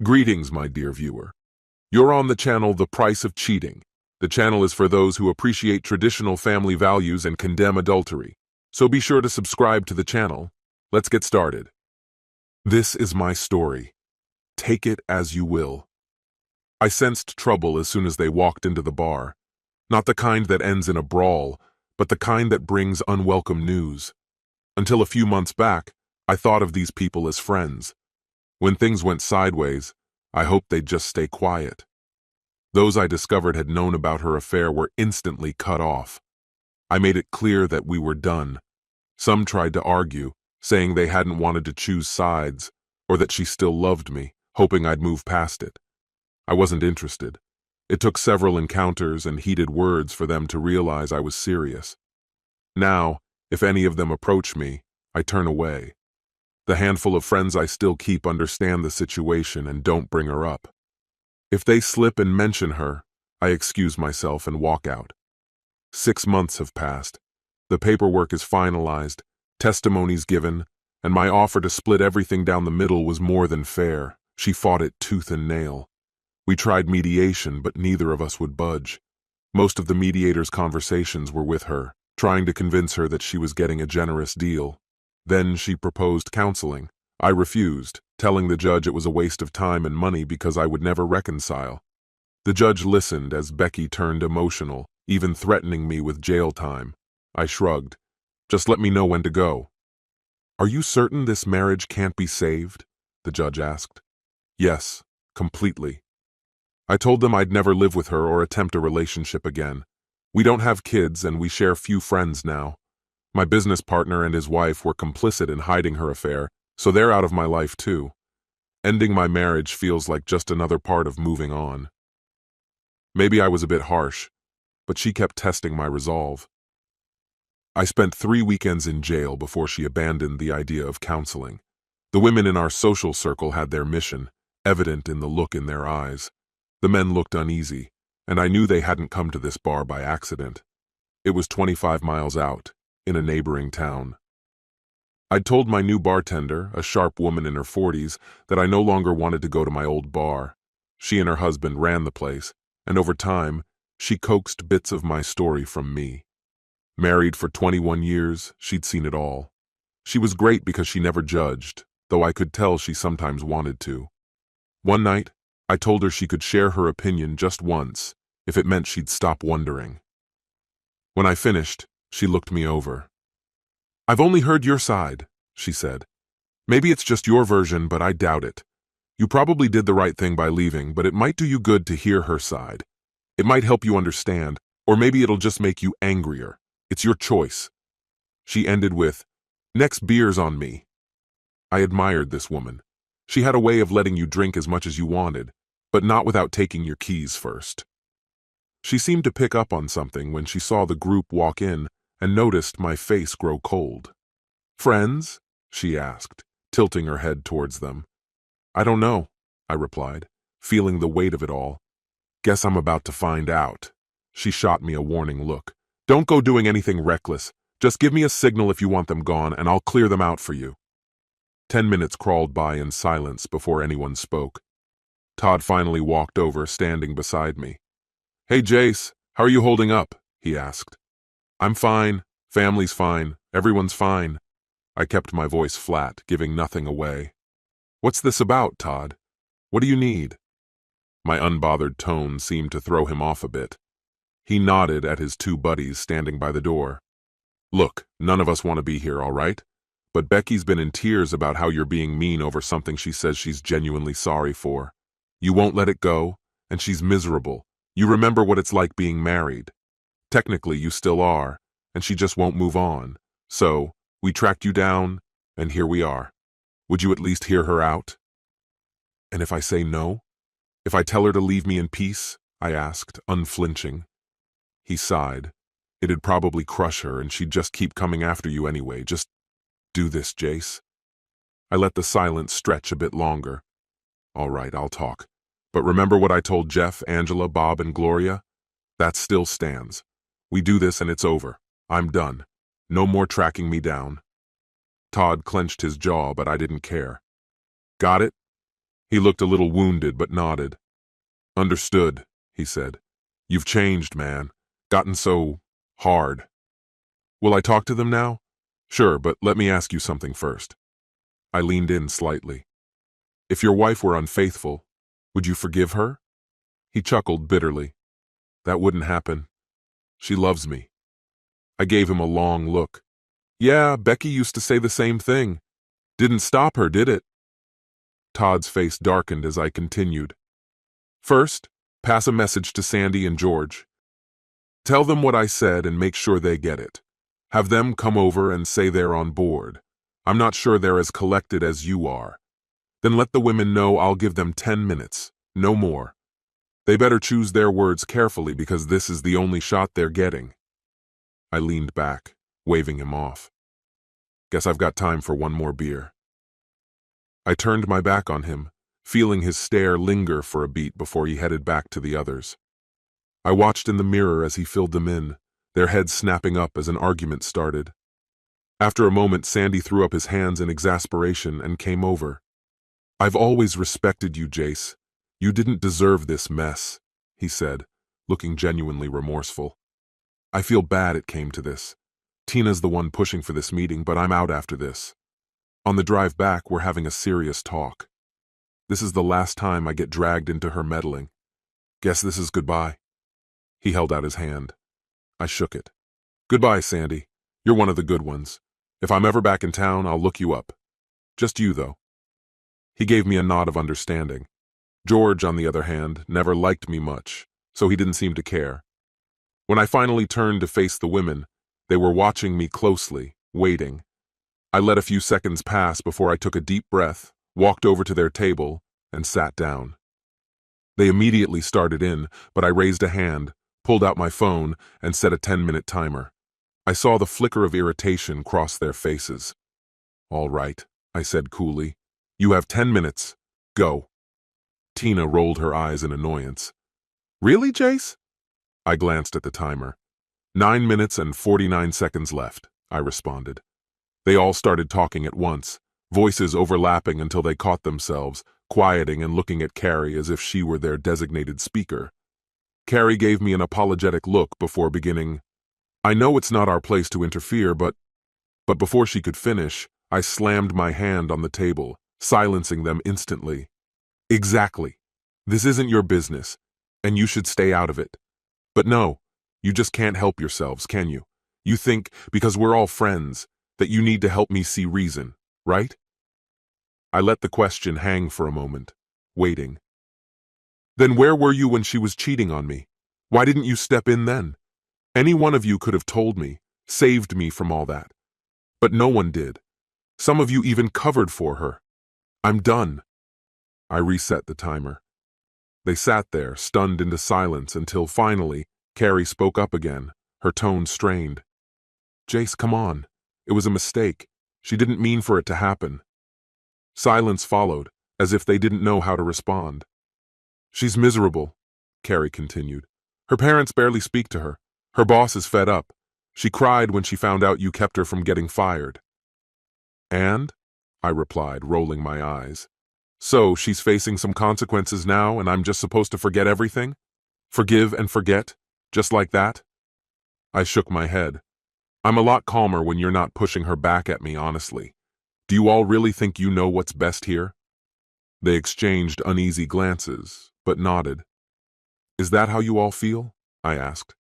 Greetings, my dear viewer. You're on the channel The Price of Cheating. The channel is for those who appreciate traditional family values and condemn adultery. So be sure to subscribe to the channel. Let's get started. This is my story. Take it as you will. I sensed trouble as soon as they walked into the bar. Not the kind that ends in a brawl, but the kind that brings unwelcome news. Until a few months back, I thought of these people as friends. When things went sideways, I hoped they'd just stay quiet. Those I discovered had known about her affair were instantly cut off. I made it clear that we were done. Some tried to argue, saying they hadn't wanted to choose sides, or that she still loved me, hoping I'd move past it. I wasn't interested. It took several encounters and heated words for them to realize I was serious. Now, if any of them approach me, I turn away. The handful of friends I still keep understand the situation and don't bring her up. If they slip and mention her, I excuse myself and walk out. 6 months have passed. The paperwork is finalized, testimonies given, and my offer to split everything down the middle was more than fair. She fought it tooth and nail. We tried mediation, but neither of us would budge. Most of the mediator's conversations were with her, trying to convince her that she was getting a generous deal. Then she proposed counseling. I refused, telling the judge it was a waste of time and money because I would never reconcile. The judge listened as Becky turned emotional, even threatening me with jail time. I shrugged. Just let me know when to go. Are you certain this marriage can't be saved? The judge asked. Yes, completely. I told them I'd never live with her or attempt a relationship again. We don't have kids and we share few friends now. My business partner and his wife were complicit in hiding her affair, so they're out of my life too. Ending my marriage feels like just another part of moving on. Maybe I was a bit harsh, but she kept testing my resolve. I spent 3 weekends in jail before she abandoned the idea of counseling. The women in our social circle had their mission, evident in the look in their eyes. The men looked uneasy, and I knew they hadn't come to this bar by accident. It was 25 miles out, in a neighboring town. I'd told my new bartender, a sharp woman in her 40s, that I no longer wanted to go to my old bar. She and her husband ran the place, and over time, she coaxed bits of my story from me. Married for 21 years, she'd seen it all. She was great because she never judged, though I could tell she sometimes wanted to. One night, I told her she could share her opinion just once, if it meant she'd stop wondering. When I finished, she looked me over. I've only heard your side, she said. Maybe it's just your version, but I doubt it. You probably did the right thing by leaving, but it might do you good to hear her side. It might help you understand, or maybe it'll just make you angrier. It's your choice. She ended with, "Next beer's on me." I admired this woman. She had a way of letting you drink as much as you wanted, but not without taking your keys first. She seemed to pick up on something when she saw the group walk in and noticed my face grow cold. "Friends?" she asked, tilting her head towards them. "I don't know," I replied, feeling the weight of it all. "Guess I'm about to find out." She shot me a warning look. "Don't go doing anything reckless. Just give me a signal if you want them gone, and I'll clear them out for you." 10 minutes crawled by in silence before anyone spoke. Todd finally walked over, standing beside me. "Hey, Jace, how are you holding up?" he asked. "I'm fine. Family's fine. Everyone's fine." I kept my voice flat, giving nothing away. "What's this about, Todd? What do you need?" My unbothered tone seemed to throw him off a bit. He nodded at his 2 buddies standing by the door. "Look, none of us want to be here, all right? But Becky's been in tears about how you're being mean over something she says she's genuinely sorry for. You won't let it go, and she's miserable. You remember what it's like being married. Technically, you still are, and she just won't move on. So, we tracked you down, and here we are. Would you at least hear her out?" "And if I say no? If I tell her to leave me in peace?" I asked, unflinching. He sighed. "It'd probably crush her, and she'd just keep coming after you anyway. Just do this, Jace." I let the silence stretch a bit longer. "All right, I'll talk. But remember what I told Jeff, Angela, Bob, and Gloria? That still stands. We do this and it's over. I'm done. No more tracking me down." Todd clenched his jaw, but I didn't care. "Got it?" He looked a little wounded but nodded. Understood, he said. You've changed, man. Gotten so hard. Will I talk to them now? Sure, but let me ask you something first. I leaned in slightly. If your wife were unfaithful, would you forgive her? He chuckled bitterly. That wouldn't happen. She loves me. I gave him a long look. Yeah, Becky used to say the same thing. Didn't stop her, did it? Todd's face darkened as I continued. First, pass a message to Sandy and George. Tell them what I said and make sure they get it. Have them come over and say they're on board. I'm not sure they're as collected as you are. Then let the women know I'll give them 10 minutes, no more. They better choose their words carefully because this is the only shot they're getting. I leaned back, waving him off. Guess I've got time for one more beer. I turned my back on him, feeling his stare linger for a beat before he headed back to the others. I watched in the mirror as he filled them in, their heads snapping up as an argument started. After a moment, Sandy threw up his hands in exasperation and came over. I've always respected you, Jace. You didn't deserve this mess, he said, looking genuinely remorseful. I feel bad it came to this. Tina's the one pushing for this meeting, but I'm out after this. On the drive back, we're having a serious talk. This is the last time I get dragged into her meddling. Guess this is goodbye. He held out his hand. I shook it. Goodbye, Sandy. You're one of the good ones. If I'm ever back in town, I'll look you up. Just you, though. He gave me a nod of understanding. George, on the other hand, never liked me much, so he didn't seem to care. When I finally turned to face the women, they were watching me closely, waiting. I let a few seconds pass before I took a deep breath, walked over to their table, and sat down. They immediately started in, but I raised a hand, pulled out my phone, and set a 10-minute timer. I saw the flicker of irritation cross their faces. All right, I said coolly. You have 10 minutes. Go. Tina rolled her eyes in annoyance. Really, Jace? I glanced at the timer. 9 minutes and 49 seconds left, I responded. They all started talking at once, voices overlapping until they caught themselves, quieting and looking at Carrie as if she were their designated speaker. Carrie gave me an apologetic look before beginning. I know it's not our place to interfere, but before she could finish, I slammed my hand on the table, silencing them instantly. Exactly. This isn't your business, and you should stay out of it. But no, you just can't help yourselves, can you? You think, because we're all friends, that you need to help me see reason, right? I let the question hang for a moment, waiting. Then where were you when she was cheating on me? Why didn't you step in then? Any one of you could have told me, saved me from all that. But no one did. Some of you even covered for her. I'm done. I reset the timer. They sat there, stunned into silence, until finally, Carrie spoke up again, her tone strained. Jace, come on. It was a mistake. She didn't mean for it to happen. Silence followed, as if they didn't know how to respond. She's miserable, Carrie continued. Her parents barely speak to her. Her boss is fed up. She cried when she found out you kept her from getting fired. And? I replied, rolling my eyes. So she's facing some consequences now, and I'm just supposed to forget everything? Forgive and forget? Just like that? I shook my head. I'm a lot calmer when you're not pushing her back at me, honestly. Do you all really think you know what's best here? They exchanged uneasy glances, but nodded. Is that how you all feel? I asked.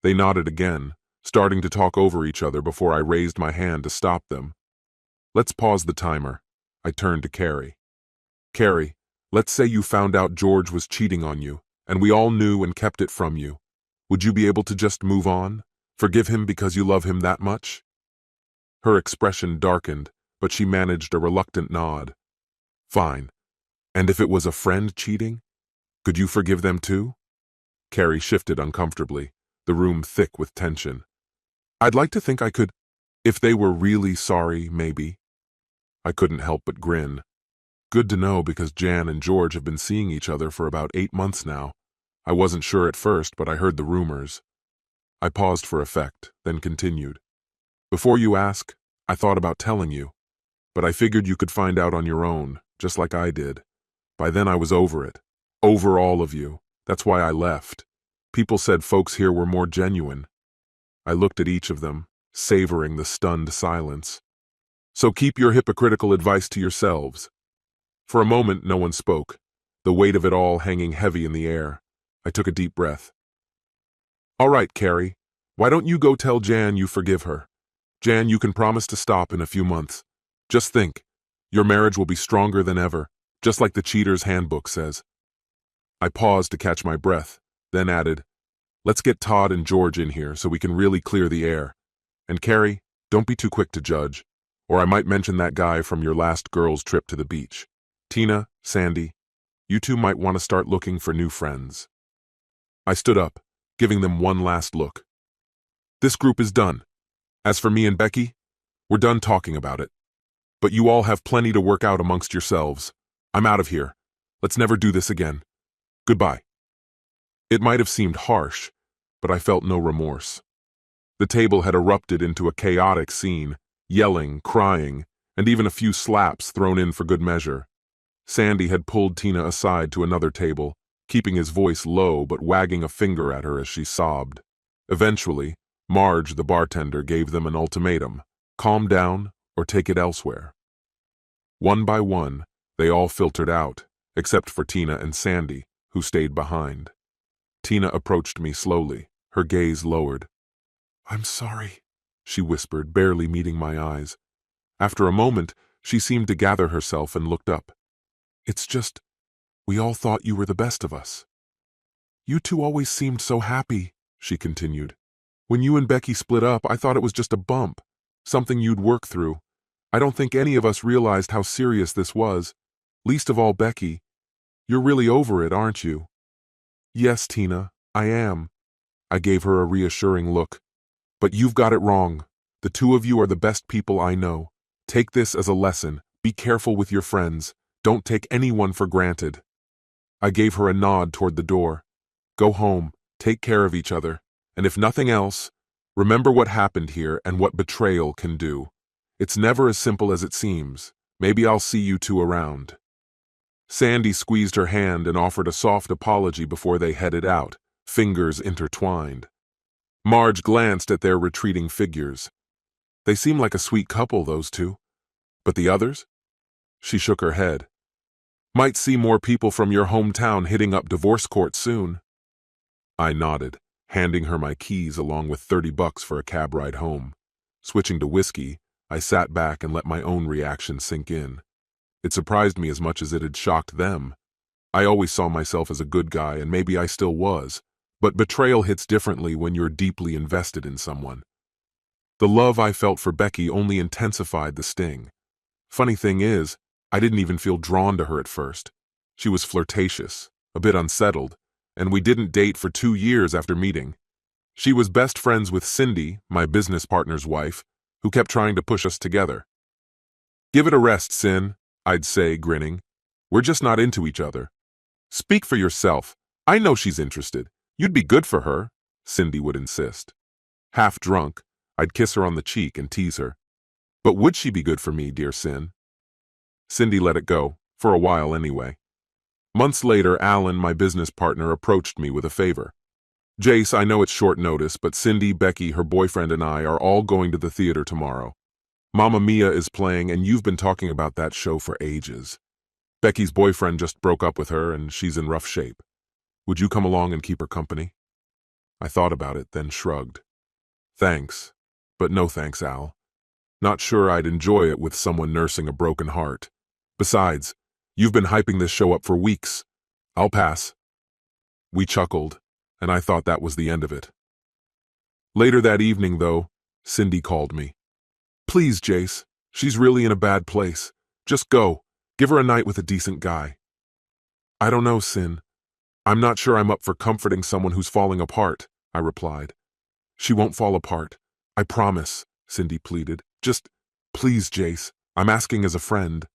They nodded again, starting to talk over each other before I raised my hand to stop them. Let's pause the timer. I turned to Carrie. Carrie, let's say you found out George was cheating on you, and we all knew and kept it from you. Would you be able to just move on? Forgive him because you love him that much? Her expression darkened, but she managed a reluctant nod. Fine. And if it was a friend cheating? Could you forgive them too? Carrie shifted uncomfortably, the room thick with tension. I'd like to think I could. If they were really sorry, maybe. I couldn't help but grin. Good to know because Jan and George have been seeing each other for about 8 months now. I wasn't sure at first, but I heard the rumors. I paused for effect, then continued. Before you ask, I thought about telling you, but I figured you could find out on your own, just like I did. By then I was over it. Over all of you. That's why I left. People said folks here were more genuine. I looked at each of them, savoring the stunned silence. So keep your hypocritical advice to yourselves. For a moment, no one spoke, the weight of it all hanging heavy in the air. I took a deep breath. All right, Carrie, why don't you go tell Jan you forgive her? Jan, you can promise to stop in a few months. Just think, your marriage will be stronger than ever, just like the Cheater's Handbook says. I paused to catch my breath, then added, let's get Todd and George in here so we can really clear the air. And Carrie, don't be too quick to judge, or I might mention that guy from your last girls' trip to the beach. Tina, Sandy, you two might want to start looking for new friends. I stood up, giving them one last look. This group is done. As for me and Becky, we're done talking about it. But you all have plenty to work out amongst yourselves. I'm out of here. Let's never do this again. Goodbye. It might have seemed harsh, but I felt no remorse. The table had erupted into a chaotic scene, yelling, crying, and even a few slaps thrown in for good measure. Sandy had pulled Tina aside to another table, keeping his voice low but wagging a finger at her as she sobbed. Eventually, Marge, the bartender, gave them an ultimatum: calm down or take it elsewhere. One by one, they all filtered out, except for Tina and Sandy, who stayed behind. Tina approached me slowly, her gaze lowered. I'm sorry, she whispered, barely meeting my eyes. After a moment, she seemed to gather herself and looked up. It's just, we all thought you were the best of us. You two always seemed so happy, she continued. When you and Becky split up, I thought it was just a bump, something you'd work through. I don't think any of us realized how serious this was, least of all Becky. You're really over it, aren't you? Yes, Tina, I am. I gave her a reassuring look. But you've got it wrong. The two of you are the best people I know. Take this as a lesson. Be careful with your friends. Don't take anyone for granted. I gave her a nod toward the door. Go home, take care of each other, and if nothing else, remember what happened here and what betrayal can do. It's never as simple as it seems. Maybe I'll see you two around. Sandy squeezed her hand and offered a soft apology before they headed out, fingers intertwined. Marge glanced at their retreating figures. They seem like a sweet couple, those two. But the others? She shook her head. Might see more people from your hometown hitting up divorce court soon. I nodded, handing her my keys along with $30 for a cab ride home. Switching to whiskey, I sat back and let my own reaction sink in. It surprised me as much as it had shocked them. I always saw myself as a good guy, and maybe I still was, but betrayal hits differently when you're deeply invested in someone. The love I felt for Becky only intensified the sting. Funny thing is, I didn't even feel drawn to her at first. She was flirtatious, a bit unsettled, and we didn't date for 2 years after meeting. She was best friends with Cindy, my business partner's wife, who kept trying to push us together. Give it a rest, Sin, I'd say, grinning. We're just not into each other. Speak for yourself. I know she's interested. You'd be good for her, Cindy would insist. Half drunk, I'd kiss her on the cheek and tease her. But would she be good for me, dear Sin? Cindy let it go, for a while anyway. Months later, Alan, my business partner, approached me with a favor. Jace, I know it's short notice, but Cindy, Becky, her boyfriend, and I are all going to the theater tomorrow. Mamma Mia is playing, and you've been talking about that show for ages. Becky's boyfriend just broke up with her, and she's in rough shape. Would you come along and keep her company? I thought about it, then shrugged. Thanks, but no thanks, Al. Not sure I'd enjoy it with someone nursing a broken heart. Besides, you've been hyping this show up for weeks. I'll pass. We chuckled, and I thought that was the end of it. Later that evening, though, Cindy called me. Please, Jace, she's really in a bad place. Just go. Give her a night with a decent guy. I don't know, Sin. I'm not sure I'm up for comforting someone who's falling apart, I replied. She won't fall apart. I promise, Cindy pleaded. Just, please, Jace. I'm asking as a friend.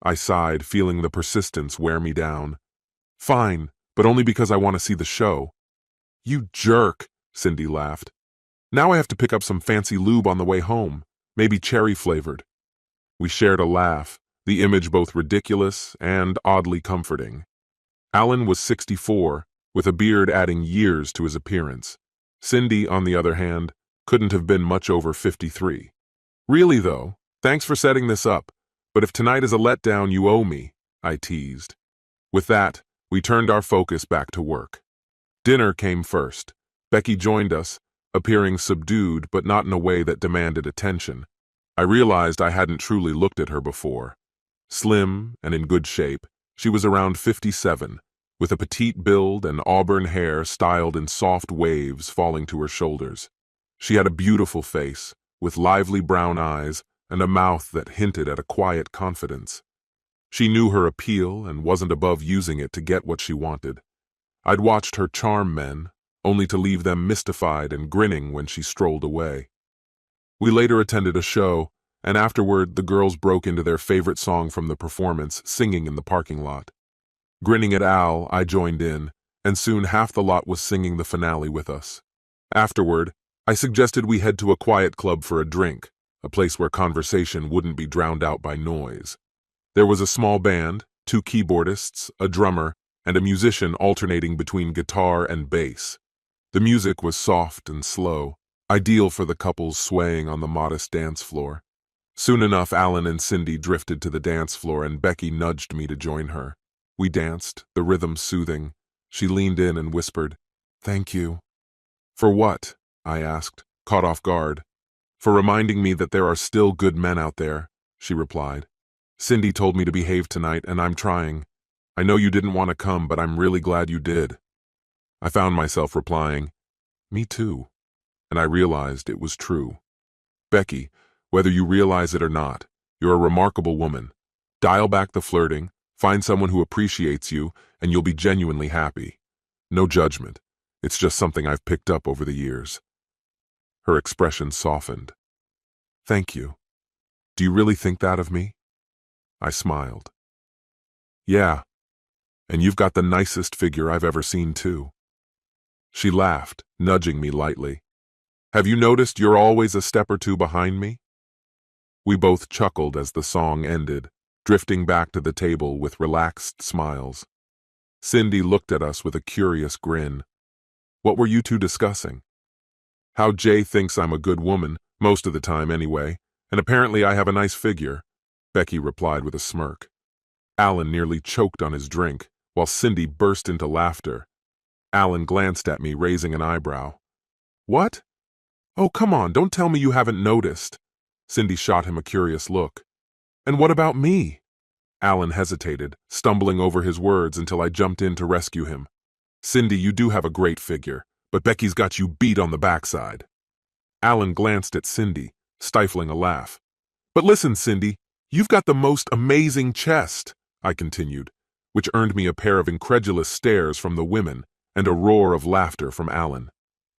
I sighed, feeling the persistence wear me down. Fine, but only because I want to see the show. You jerk, Cindy laughed. Now I have to pick up some fancy lube on the way home, maybe cherry-flavored. We shared a laugh, the image both ridiculous and oddly comforting. Alan was 64, with a beard adding years to his appearance. Cindy, on the other hand, couldn't have been much over 53. Really, though, thanks for setting this up, but if tonight is a letdown, you owe me, I teased. With that, we turned our focus back to work. Dinner came first. Becky joined us, appearing subdued but not in a way that demanded attention. I realized I hadn't truly looked at her before. Slim and in good shape, she was around 57, with a petite build and auburn hair styled in soft waves falling to her shoulders. She had a beautiful face, with lively brown eyes and a mouth that hinted at a quiet confidence. She knew her appeal and wasn't above using it to get what she wanted. I'd watched her charm men, only to leave them mystified and grinning when she strolled away. We later attended a show, and afterward the girls broke into their favorite song from the performance, singing in the parking lot. Grinning at Al, I joined in, and soon half the lot was singing the finale with us. Afterward, I suggested we head to a quiet club for a drink, a place where conversation wouldn't be drowned out by noise. There was a small band, 2 keyboardists, a drummer, and a musician alternating between guitar and bass. The music was soft and slow, ideal for the couples swaying on the modest dance floor. Soon enough, Alan and Cindy drifted to the dance floor and Becky nudged me to join her. We danced, the rhythm soothing. She leaned in and whispered, "Thank you." "For what?" I asked, caught off guard. "For reminding me that there are still good men out there," she replied. "Cindy told me to behave tonight, and I'm trying. I know you didn't want to come, but I'm really glad you did." I found myself replying, "Me too," and I realized it was true. "Becky, whether you realize it or not, you're a remarkable woman. Dial back the flirting, find someone who appreciates you, and you'll be genuinely happy. No judgment. It's just something I've picked up over the years." Her expression softened. "Thank you. Do you really think that of me?" I smiled. "Yeah, and you've got the nicest figure I've ever seen, too." She laughed, nudging me lightly. "Have you noticed you're always a step or two behind me?" We both chuckled as the song ended, drifting back to the table with relaxed smiles. Cindy looked at us with a curious grin. "What were you two discussing?" "How Jay thinks I'm a good woman, most of the time anyway, and apparently I have a nice figure," Becky replied with a smirk. Alan nearly choked on his drink, while Cindy burst into laughter. Alan glanced at me, raising an eyebrow. "What? Oh, come on, don't tell me you haven't noticed." Cindy shot him a curious look. "And what about me?" Alan hesitated, stumbling over his words until I jumped in to rescue him. "Cindy, you do have a great figure, but Becky's got you beat on the backside." Alan glanced at Cindy, stifling a laugh. "But listen, Cindy, you've got the most amazing chest," I continued, which earned me a pair of incredulous stares from the women and a roar of laughter from Alan.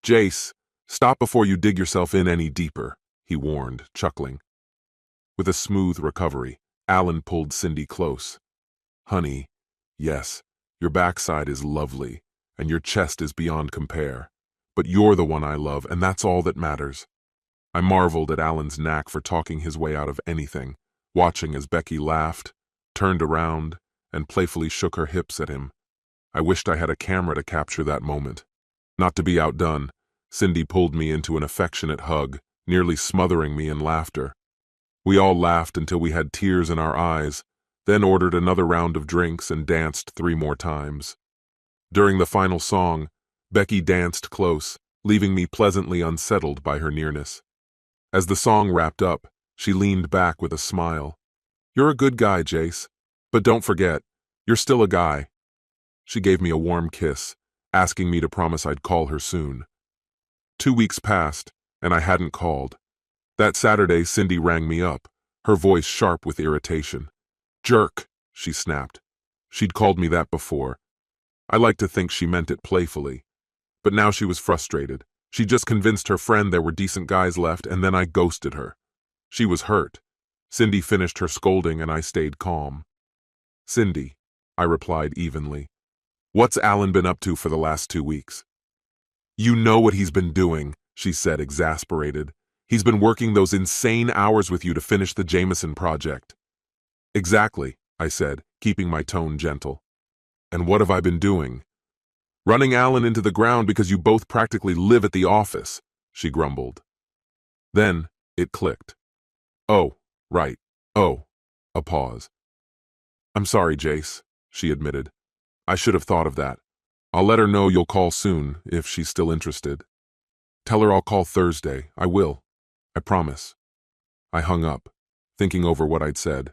"Jace, stop before you dig yourself in any deeper," he warned, chuckling. With a smooth recovery, Alan pulled Cindy close. "Honey, yes, your backside is lovely, and your chest is beyond compare. But you're the one I love, and that's all that matters." I marveled at Alan's knack for talking his way out of anything, watching as Becky laughed, turned around, and playfully shook her hips at him. I wished I had a camera to capture that moment. Not to be outdone, Cindy pulled me into an affectionate hug, nearly smothering me in laughter. We all laughed until we had tears in our eyes, then ordered another round of drinks and danced 3 more times. During the final song, Becky danced close, leaving me pleasantly unsettled by her nearness. As the song wrapped up, she leaned back with a smile. "You're a good guy, Jace, but don't forget, you're still a guy." She gave me a warm kiss, asking me to promise I'd call her soon. 2 weeks passed, and I hadn't called. That Saturday, Cindy rang me up, her voice sharp with irritation. "Jerk," she snapped. She'd called me that before. I like to think she meant it playfully. But now she was frustrated. She just convinced her friend there were decent guys left, and then I ghosted her. She was hurt. Cindy finished her scolding, and I stayed calm. "Cindy," I replied evenly, "what's Alan been up to for the last 2 weeks?" "You know what he's been doing," she said, exasperated. "He's been working those insane hours with you to finish the Jameson project." Exactly, I said, keeping my tone gentle. And what have I been doing? Running Alan into the ground because you both practically live at the office, she grumbled. Then it clicked. Oh, right. Oh, a pause. I'm sorry, Jace, she admitted. I should have thought of that. I'll let her know you'll call soon, if she's still interested. Tell her I'll call Thursday. I will. I promise. I hung up, thinking over what I'd said.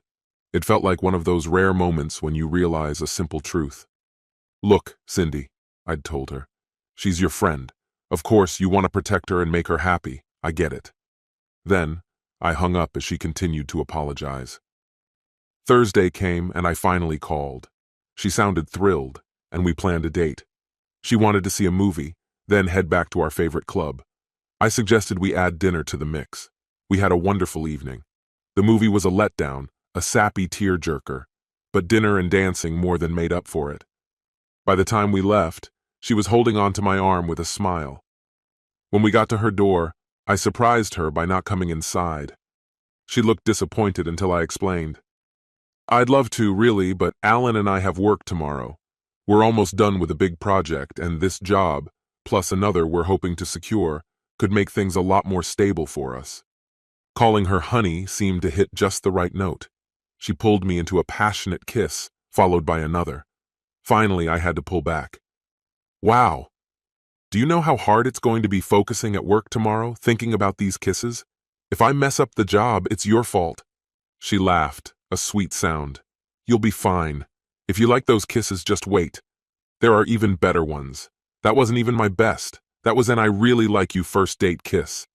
It felt like one of those rare moments when you realize a simple truth. Look, Cindy, I'd told her. She's your friend. Of course, you want to protect her and make her happy. I get it. Then, I hung up as she continued to apologize. Thursday came and I finally called. She sounded thrilled, and we planned a date. She wanted to see a movie, then head back to our favorite club. I suggested we add dinner to the mix. We had a wonderful evening. The movie was a letdown, a sappy tearjerker, but dinner and dancing more than made up for it. By the time we left, she was holding onto my arm with a smile. When we got to her door, I surprised her by not coming inside. She looked disappointed until I explained. I'd love to, really, but Alan and I have work tomorrow. We're almost done with a big project, and this job, plus another we're hoping to secure, could make things a lot more stable for us. Calling her honey seemed to hit just the right note. She pulled me into a passionate kiss, followed by another. Finally, I had to pull back. Wow. Do you know how hard it's going to be focusing at work tomorrow, thinking about these kisses? If I mess up the job, it's your fault. She laughed, a sweet sound. You'll be fine. If you like those kisses, just wait. There are even better ones. That wasn't even my best. That was an I really like you first date kiss.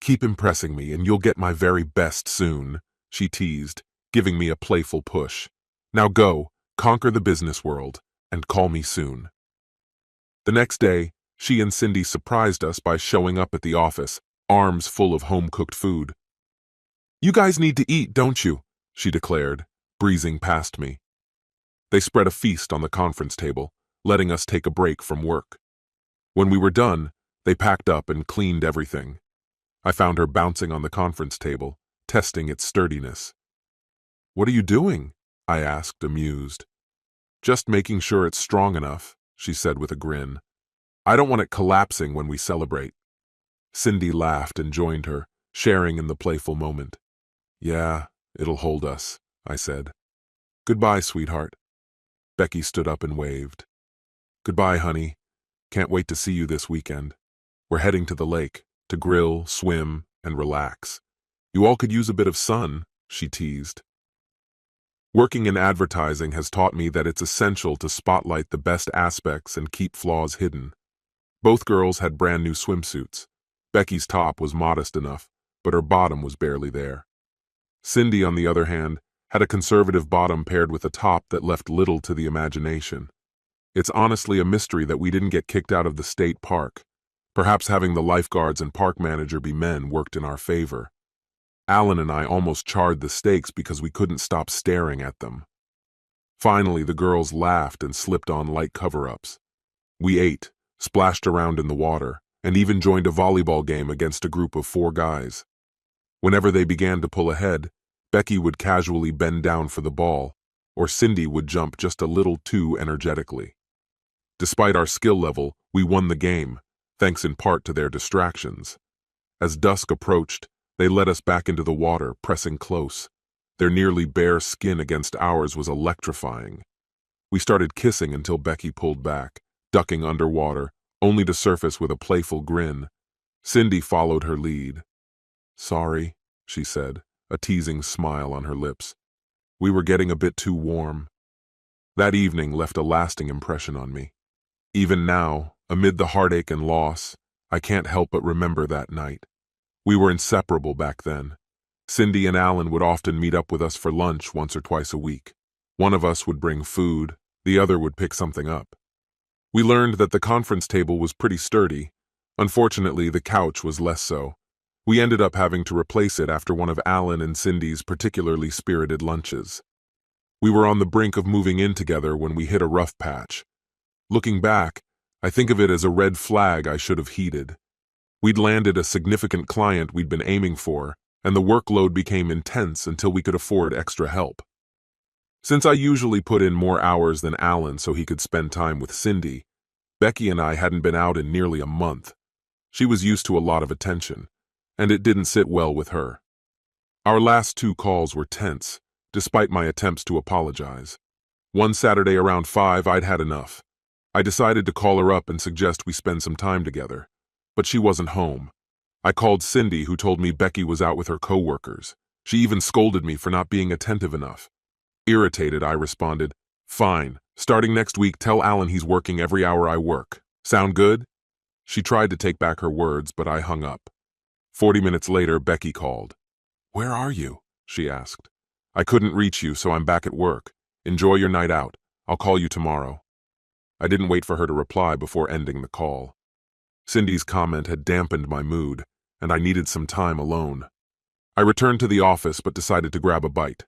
Keep impressing me and you'll get my very best soon, she teased, giving me a playful push. Now go, conquer the business world, and call me soon. The next day, she and Cindy surprised us by showing up at the office, arms full of home-cooked food. You guys need to eat, don't you? She declared, breezing past me. They spread a feast on the conference table, letting us take a break from work. When we were done, they packed up and cleaned everything. I found her bouncing on the conference table, testing its sturdiness. What are you doing? I asked, amused. Just making sure it's strong enough, she said with a grin. I don't want it collapsing when we celebrate. Cindy laughed and joined her, sharing in the playful moment. Yeah, it'll hold us, I said. Goodbye, sweetheart. Becky stood up and waved. Goodbye, honey. Can't wait to see you this weekend. We're heading to the lake, to grill, swim, and relax. You all could use a bit of sun, she teased. Working in advertising has taught me that it's essential to spotlight the best aspects and keep flaws hidden. Both girls had brand new swimsuits. Becky's top was modest enough, but her bottom was barely there. Cindy, on the other hand, had a conservative bottom paired with a top that left little to the imagination. It's honestly a mystery that we didn't get kicked out of the state park. Perhaps having the lifeguards and park manager be men worked in our favor. Alan and I almost charred the steaks because we couldn't stop staring at them. Finally, the girls laughed and slipped on light cover-ups. We ate, splashed around in the water, and even joined a volleyball game against a group of 4 guys. Whenever they began to pull ahead, Becky would casually bend down for the ball, or Cindy would jump just a little too energetically. Despite our skill level, we won the game, thanks in part to their distractions. As dusk approached, they led us back into the water, pressing close. Their nearly bare skin against ours was electrifying. We started kissing until Becky pulled back, ducking underwater, only to surface with a playful grin. Cindy followed her lead. Sorry, she said, a teasing smile on her lips. We were getting a bit too warm. That evening left a lasting impression on me. Even now, amid the heartache and loss, I can't help but remember that night. We were inseparable back then. Cindy and Alan would often meet up with us for lunch once or twice a week. One of us would bring food, the other would pick something up. We learned that the conference table was pretty sturdy. Unfortunately, the couch was less so. We ended up having to replace it after one of Alan and Cindy's particularly spirited lunches. We were on the brink of moving in together when we hit a rough patch. Looking back, I think of it as a red flag I should have heeded. We'd landed a significant client we'd been aiming for, and the workload became intense until we could afford extra help. Since I usually put in more hours than Alan so he could spend time with Cindy, Becky and I hadn't been out in nearly a month. She was used to a lot of attention, and it didn't sit well with her. Our last 2 calls were tense, despite my attempts to apologize. One Saturday around 5, I'd had enough. I decided to call her up and suggest we spend some time together, but she wasn't home. I called Cindy, who told me Becky was out with her coworkers. She even scolded me for not being attentive enough. Irritated, I responded, "Fine. Starting next week, tell Alan he's working every hour I work. Sound good?" She tried to take back her words, but I hung up. 40 minutes later, Becky called. "Where are you?" she asked. "I couldn't reach you, so I'm back at work. Enjoy your night out. I'll call you tomorrow." I didn't wait for her to reply before ending the call. Cindy's comment had dampened my mood, and I needed some time alone. I returned to the office but decided to grab a bite.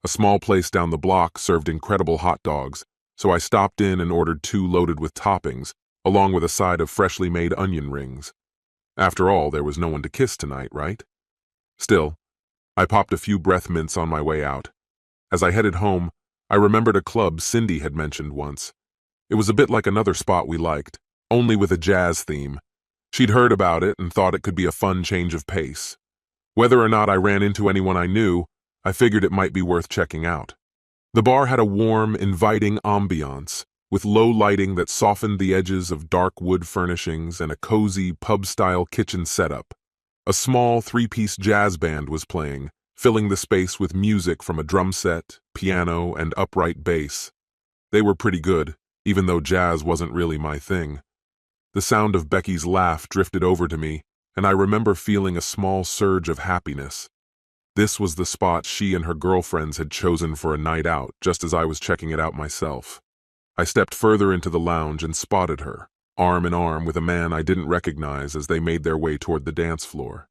A small place down the block served incredible hot dogs, so I stopped in and ordered 2 loaded with toppings, along with a side of freshly made onion rings. After all, there was no one to kiss tonight, right? Still, I popped a few breath mints on my way out. As I headed home, I remembered a club Cindy had mentioned once. It was a bit like another spot we liked, only with a jazz theme. She'd heard about it and thought it could be a fun change of pace. Whether or not I ran into anyone I knew, I figured it might be worth checking out. The bar had a warm, inviting ambiance, with low lighting that softened the edges of dark wood furnishings and a cozy, pub-style kitchen setup. A small 3-piece jazz band was playing, filling the space with music from a drum set, piano, and upright bass. They were pretty good, even though jazz wasn't really my thing. The sound of Becky's laugh drifted over to me, and I remember feeling a small surge of happiness. This was the spot she and her girlfriends had chosen for a night out, just as I was checking it out myself. I stepped further into the lounge and spotted her, arm in arm with a man I didn't recognize as they made their way toward the dance floor.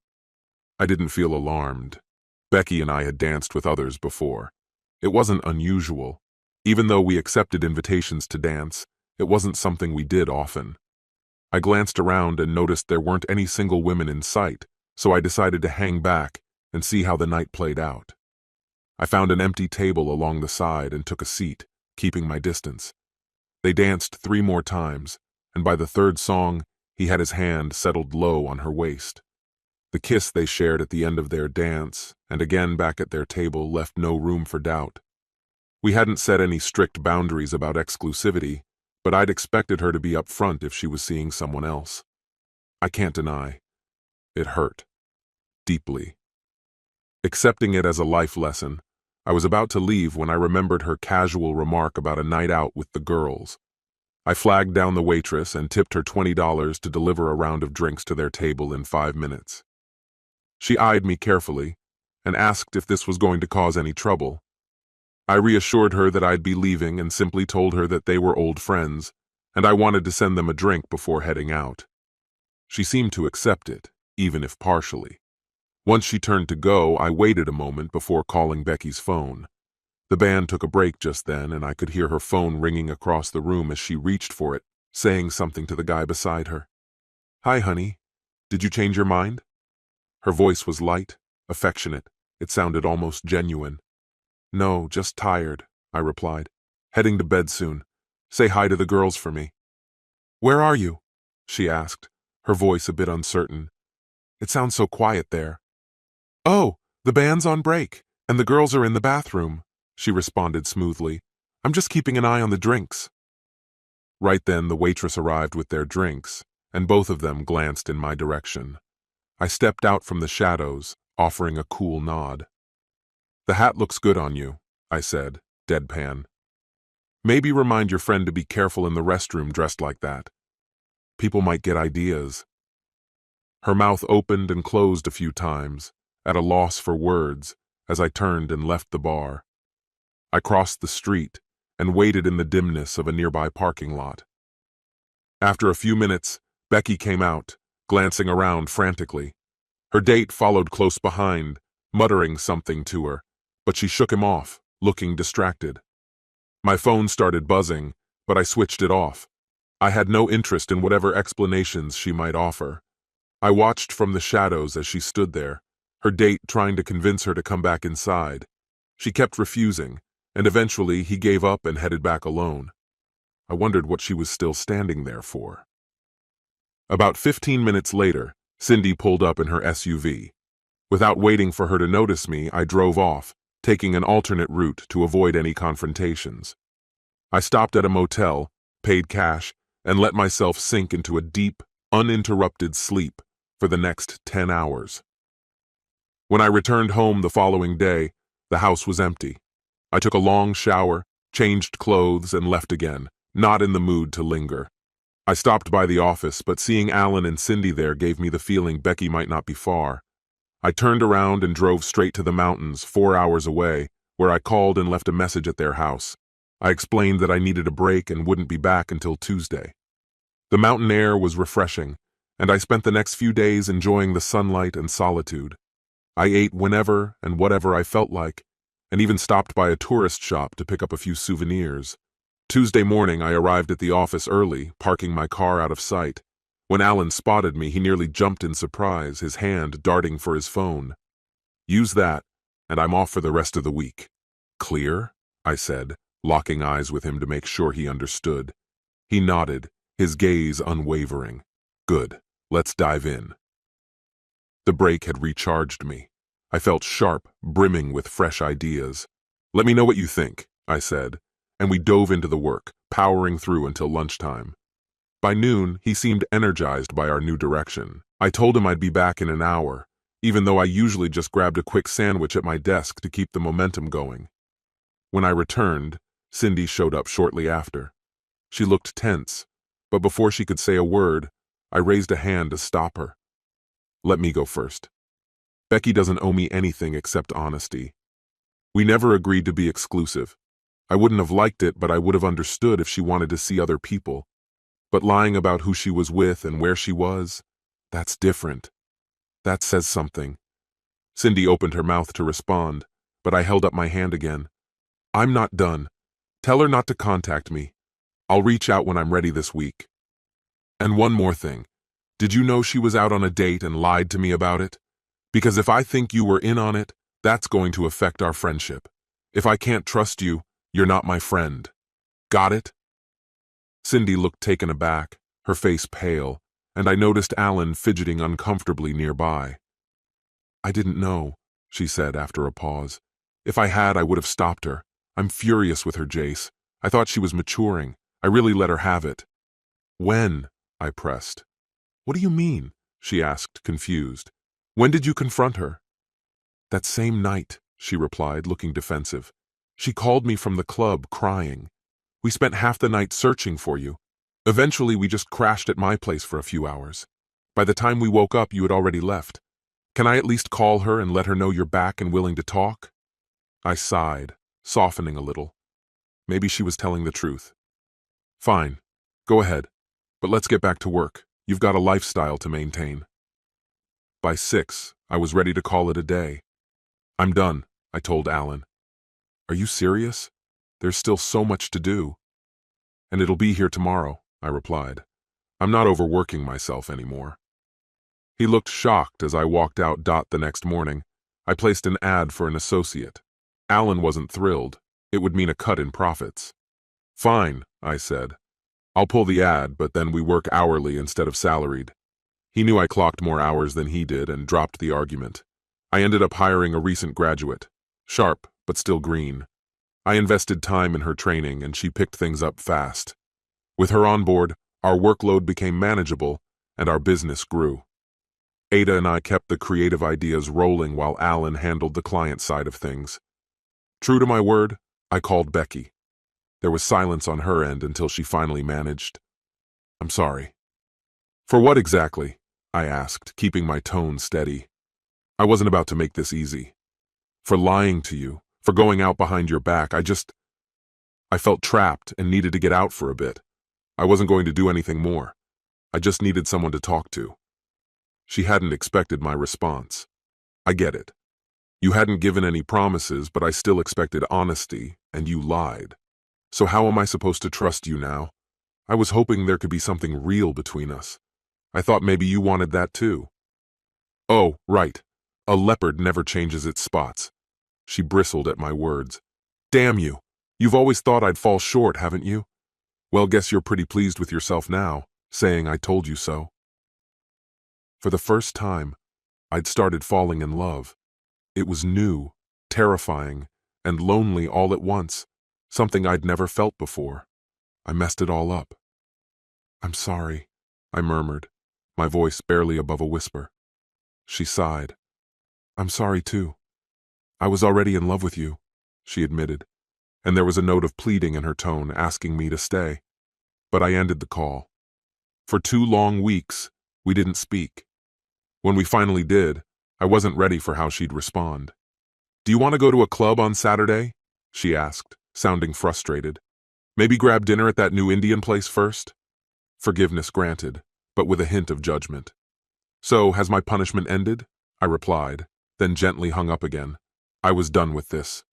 I didn't feel alarmed. Becky and I had danced with others before. It wasn't unusual. Even though we accepted invitations to dance, it wasn't something we did often. I glanced around and noticed there weren't any single women in sight, so I decided to hang back and see how the night played out. I found an empty table along the side and took a seat, keeping my distance. They danced 3 more times, and by the 3rd song, he had his hand settled low on her waist. The kiss they shared at the end of their dance, and again back at their table, left no room for doubt. We hadn't set any strict boundaries about exclusivity, but I'd expected her to be upfront if she was seeing someone else. I can't deny. It hurt. Deeply. Accepting it as a life lesson, I was about to leave when I remembered her casual remark about a night out with the girls. I flagged down the waitress and tipped her $20 to deliver a round of drinks to their table in 5 minutes. She eyed me carefully and asked if this was going to cause any trouble. I reassured her that I'd be leaving and simply told her that they were old friends, and I wanted to send them a drink before heading out. She seemed to accept it, even if partially. Once she turned to go, I waited a moment before calling Becky's phone. The band took a break just then, and I could hear her phone ringing across the room as she reached for it, saying something to the guy beside her. "Hi, honey. Did you change your mind?" Her voice was light, affectionate. It sounded almost genuine. "No, just tired," I replied. "Heading to bed soon. Say hi to the girls for me." "Where are you?" she asked, her voice a bit uncertain. "It sounds so quiet there." "Oh, the band's on break, and the girls are in the bathroom," she responded smoothly. "I'm just keeping an eye on the drinks." Right then, the waitress arrived with their drinks, and both of them glanced in my direction. I stepped out from the shadows, offering a cool nod. "The hat looks good on you," I said, deadpan. "Maybe remind your friend to be careful in the restroom dressed like that. People might get ideas." Her mouth opened and closed a few times, at a loss for words, as I turned and left the bar. I crossed the street and waited in the dimness of a nearby parking lot. After a few minutes, Becky came out, glancing around frantically. Her date followed close behind, muttering something to her, but she shook him off, looking distracted. My phone started buzzing, but I switched it off. I had no interest in whatever explanations she might offer. I watched from the shadows as she stood there, her date trying to convince her to come back inside. She kept refusing, and eventually he gave up and headed back alone. I wondered what she was still standing there for. About 15 minutes later, Cindy pulled up in her SUV. Without waiting for her to notice me, I drove off, taking an alternate route to avoid any confrontations. I stopped at a motel, paid cash, and let myself sink into a deep, uninterrupted sleep for the next 10 hours. When I returned home the following day, the house was empty. I took a long shower, changed clothes, and left again, not in the mood to linger. I stopped by the office, but seeing Alan and Cindy there gave me the feeling Becky might not be far. I turned around and drove straight to the mountains, 4 hours away, where I called and left a message at their house. I explained that I needed a break and wouldn't be back until Tuesday. The mountain air was refreshing, and I spent the next few days enjoying the sunlight and solitude. I ate whenever and whatever I felt like, and even stopped by a tourist shop to pick up a few souvenirs. Tuesday morning, I arrived at the office early, parking my car out of sight. When Alan spotted me, he nearly jumped in surprise, his hand darting for his phone. "Use that, and I'm off for the rest of the week." "Clear?" I said, locking eyes with him to make sure he understood. He nodded, his gaze unwavering. "Good, let's dive in." The break had recharged me. I felt sharp, brimming with fresh ideas. "Let me know what you think," I said, and we dove into the work, powering through until lunchtime. By noon, he seemed energized by our new direction. I told him I'd be back in an hour, even though I usually just grabbed a quick sandwich at my desk to keep the momentum going. When I returned, Cindy showed up shortly after. She looked tense, but before she could say a word, I raised a hand to stop her. "Let me go first. Becky doesn't owe me anything except honesty. We never agreed to be exclusive. I wouldn't have liked it, but I would have understood if she wanted to see other people. But lying about who she was with and where she was, that's different. That says something." Cindy opened her mouth to respond, but I held up my hand again. "I'm not done. Tell her not to contact me. I'll reach out when I'm ready this week. And one more thing. Did you know she was out on a date and lied to me about it? Because if I think you were in on it, that's going to affect our friendship. If I can't trust you, you're not my friend. Got it?" Cindy looked taken aback, her face pale, and I noticed Alan fidgeting uncomfortably nearby. "I didn't know," she said after a pause. "If I had, I would have stopped her. I'm furious with her, Jace. I thought she was maturing. I really let her have it." "When?" I pressed. "What do you mean?" she asked, confused. "When did you confront her?" "That same night," she replied, looking defensive. "She called me from the club, crying. We spent half the night searching for you. Eventually, we just crashed at my place for a few hours. By the time we woke up, you had already left. Can I at least call her and let her know you're back and willing to talk?" I sighed, softening a little. Maybe she was telling the truth. "Fine. Go ahead. But let's get back to work. You've got a lifestyle to maintain." By 6, I was ready to call it a day. "I'm done," I told Alan. "Are you serious? There's still so much to do." "And it'll be here tomorrow," I replied. "I'm not overworking myself anymore." He looked shocked as I walked out. The next morning, I placed an ad for an associate. Alan wasn't thrilled. It would mean a cut in profits. "Fine," I said. "I'll pull the ad, but then we work hourly instead of salaried." He knew I clocked more hours than he did and dropped the argument. I ended up hiring a recent graduate. Sharp, but still green. I invested time in her training and she picked things up fast. With her on board, our workload became manageable and our business grew. Ada and I kept the creative ideas rolling while Alan handled the client side of things. True to my word, I called Becky. There was silence on her end until she finally managed. "I'm sorry." "For what exactly?" I asked, keeping my tone steady. "I wasn't about to make this easy. For lying to you, for going out behind your back, I felt trapped and needed to get out for a bit. I wasn't going to do anything more. I just needed someone to talk to." She hadn't expected my response. "I get it. You hadn't given any promises, but I still expected honesty, and you lied. So how am I supposed to trust you now? I was hoping there could be something real between us. I thought maybe you wanted that too." "Oh, right. A leopard never changes its spots." She bristled at my words. "Damn you. You've always thought I'd fall short, haven't you? Well, guess you're pretty pleased with yourself now, saying I told you so. For the first time, I'd started falling in love. It was new, terrifying, and lonely all at once, something I'd never felt before. I messed it all up. I'm sorry, I murmured, my voice barely above a whisper. She sighed. I'm sorry too. I was already in love with you, she admitted, and there was a note of pleading in her tone asking me to stay. But I ended the call. For 2 long weeks, we didn't speak. When we finally did, I wasn't ready for how she'd respond. Do you want to go to a club on Saturday? She asked, sounding frustrated. Maybe grab dinner at that new Indian place first? Forgiveness granted, but with a hint of judgment. So, has my punishment ended? I replied, then gently hung up again. I was done with this.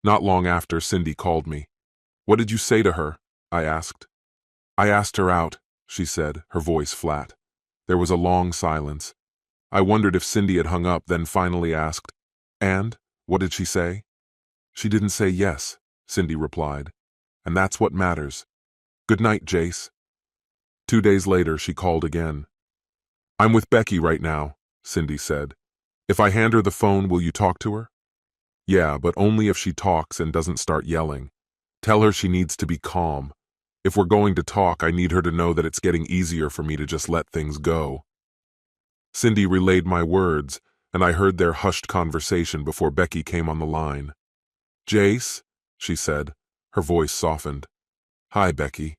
Not long after, Cindy called me. What did you say to her? I asked. I asked her out, she said, her voice flat. There was a long silence. I wondered if Cindy had hung up, then finally asked, And? What did she say? She didn't say yes, Cindy replied. And that's what matters. Good night, Jace. 2 days later, she called again. I'm with Becky right now, Cindy said. If I hand her the phone, will you talk to her? Yeah, but only if she talks and doesn't start yelling. Tell her she needs to be calm. If we're going to talk, I need her to know that it's getting easier for me to just let things go. Cindy relayed my words, and I heard their hushed conversation before Becky came on the line. Jace, she said, her voice softened. Hi, Becky.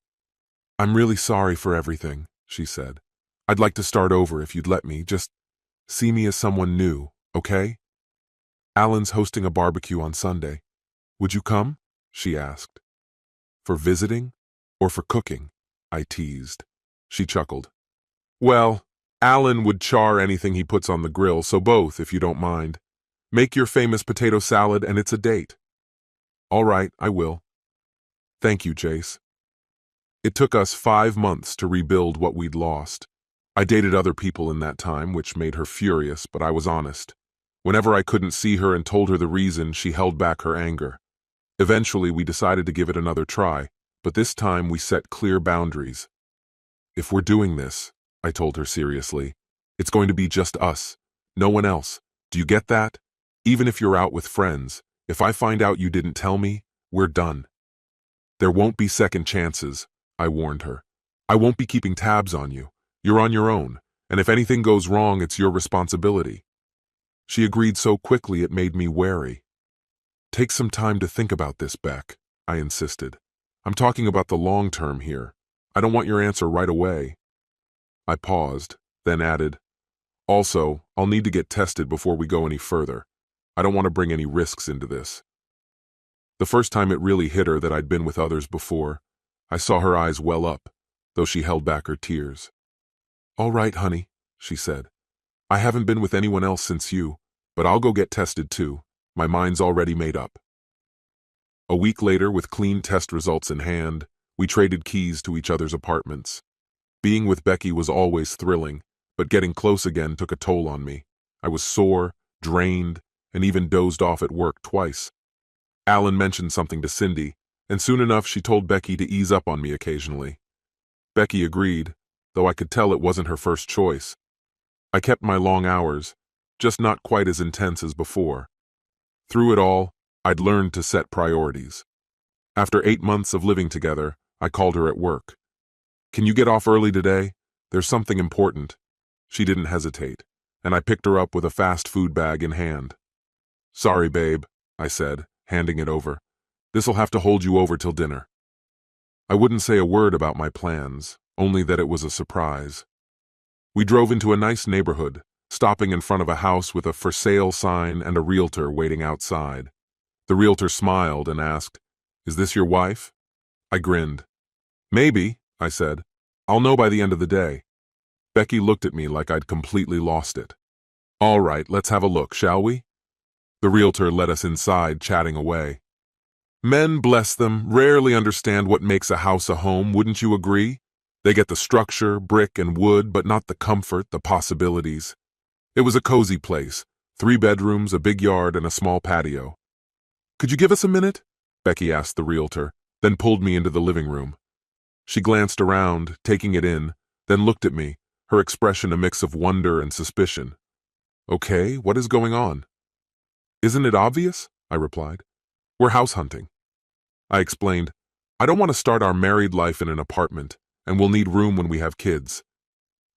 I'm really sorry for everything, she said. I'd like to start over if you'd let me. Just see me as someone new, okay? Alan's hosting a barbecue on Sunday. Would you come? She asked. For visiting or for cooking? I teased. She chuckled. Well, Alan would char anything he puts on the grill, so both, if you don't mind. Make your famous potato salad and it's a date. All right, I will. Thank you, Jace. It took us 5 months to rebuild what we'd lost. I dated other people in that time, which made her furious, but I was honest. Whenever I couldn't see her and told her the reason, she held back her anger. Eventually, we decided to give it another try, but this time we set clear boundaries. If we're doing this, I told her seriously, it's going to be just us, no one else. Do you get that? Even if you're out with friends, if I find out you didn't tell me, we're done. There won't be second chances, I warned her. I won't be keeping tabs on you. You're on your own, and if anything goes wrong, it's your responsibility. She agreed so quickly it made me wary. Take some time to think about this, Beck, I insisted. I'm talking about the long term here. I don't want your answer right away. I paused, then added, Also, I'll need to get tested before we go any further. I don't want to bring any risks into this. The first time it really hit her that I'd been with others before, I saw her eyes well up, though she held back her tears. All right, honey, she said. I haven't been with anyone else since you, but I'll go get tested too. My mind's already made up. A week later, with clean test results in hand, we traded keys to each other's apartments. Being with Becky was always thrilling, but getting close again took a toll on me. I was sore, drained, and even dozed off at work twice. Alan mentioned something to Cindy, and soon enough she told Becky to ease up on me occasionally. Becky agreed, though I could tell it wasn't her first choice. I kept my long hours, just not quite as intense as before. Through it all, I'd learned to set priorities. After 8 months of living together, I called her at work. Can you get off early today? There's something important. She didn't hesitate, and I picked her up with a fast food bag in hand. Sorry, babe, I said, handing it over. This'll have to hold you over till dinner. I wouldn't say a word about my plans, only that it was a surprise. We drove into a nice neighborhood, stopping in front of a house with a for sale sign and a realtor waiting outside. The realtor smiled and asked, Is this your wife? I grinned. Maybe, I said. I'll know by the end of the day. Becky looked at me like I'd completely lost it. All right, let's have a look, shall we? The realtor led us inside, chatting away. Men, bless them, rarely understand what makes a house a home, wouldn't you agree? They get the structure, brick and wood, but not the comfort, the possibilities. It was a cozy place, 3 bedrooms, a big yard, and a small patio. Could you give us a minute? Becky asked the realtor, then pulled me into the living room. She glanced around, taking it in, then looked at me, her expression a mix of wonder and suspicion. Okay, what is going on? Isn't it obvious? I replied. We're house hunting. I explained, I don't want to start our married life in an apartment, and we'll need room when we have kids.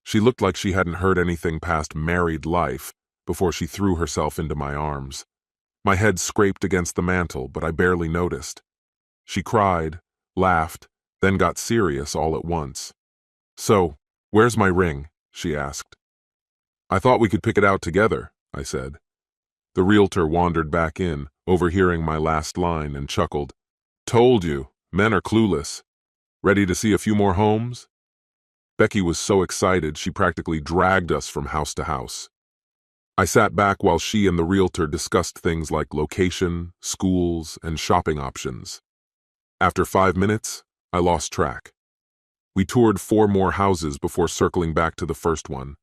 She looked like she hadn't heard anything past married life before she threw herself into my arms. My head scraped against the mantel, but I barely noticed. She cried, laughed, then got serious all at once. So, where's my ring? She asked. I thought we could pick it out together, I said. The realtor wandered back in, overhearing my last line, and chuckled. Told you, men are clueless. Ready to see a few more homes? Becky was so excited she practically dragged us from house to house. I sat back while she and the realtor discussed things like location, schools, and shopping options. After 5 minutes, I lost track. We toured 4 more houses before circling back to the first one.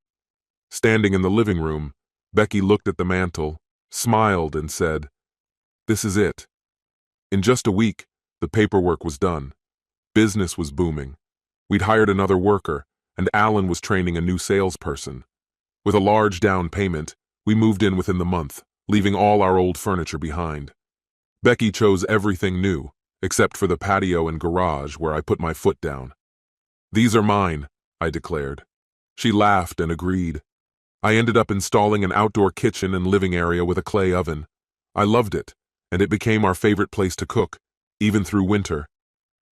Standing in the living room, Becky looked at the mantel, smiled, and said, This is it. In just a week, the paperwork was done. Business was booming. We'd hired another worker, and Alan was training a new salesperson. With a large down payment, we moved in within the month, leaving all our old furniture behind. Becky chose everything new, except for the patio and garage where I put my foot down. These are mine, I declared. She laughed and agreed. I ended up installing an outdoor kitchen and living area with a clay oven. I loved it, and it became our favorite place to cook, even through winter.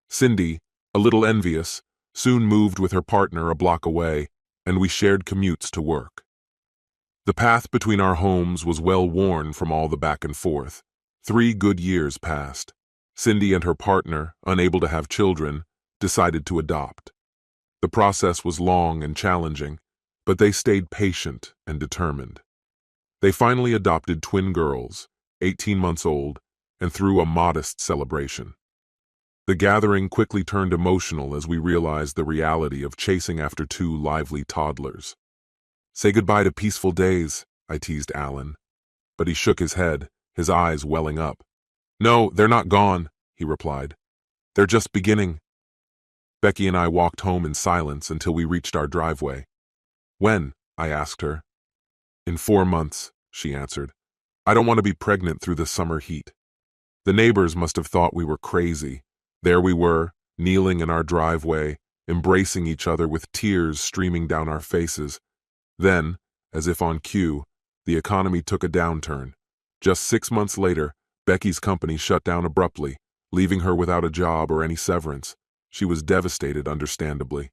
Cindy, a little envious, soon moved with her partner a block away, and we shared commutes to work. The path between our homes was well worn from all the back and forth. 3 good years passed. Cindy and her partner, unable to have children, decided to adopt. The process was long and challenging, but they stayed patient and determined. They finally adopted twin girls, 18 months old, and threw a modest celebration. The gathering quickly turned emotional as we realized the reality of chasing after 2 lively toddlers. Say goodbye to peaceful days, I teased Alan. But he shook his head, his eyes welling up. No, they're not gone, he replied. They're just beginning. Becky and I walked home in silence until we reached our driveway. When? I asked her. In 4 months, she answered. I don't want to be pregnant through the summer heat. The neighbors must have thought we were crazy. There we were, kneeling in our driveway, embracing each other with tears streaming down our faces. Then, as if on cue, the economy took a downturn. Just 6 months later, Becky's company shut down abruptly, leaving her without a job or any severance. She was devastated, understandably.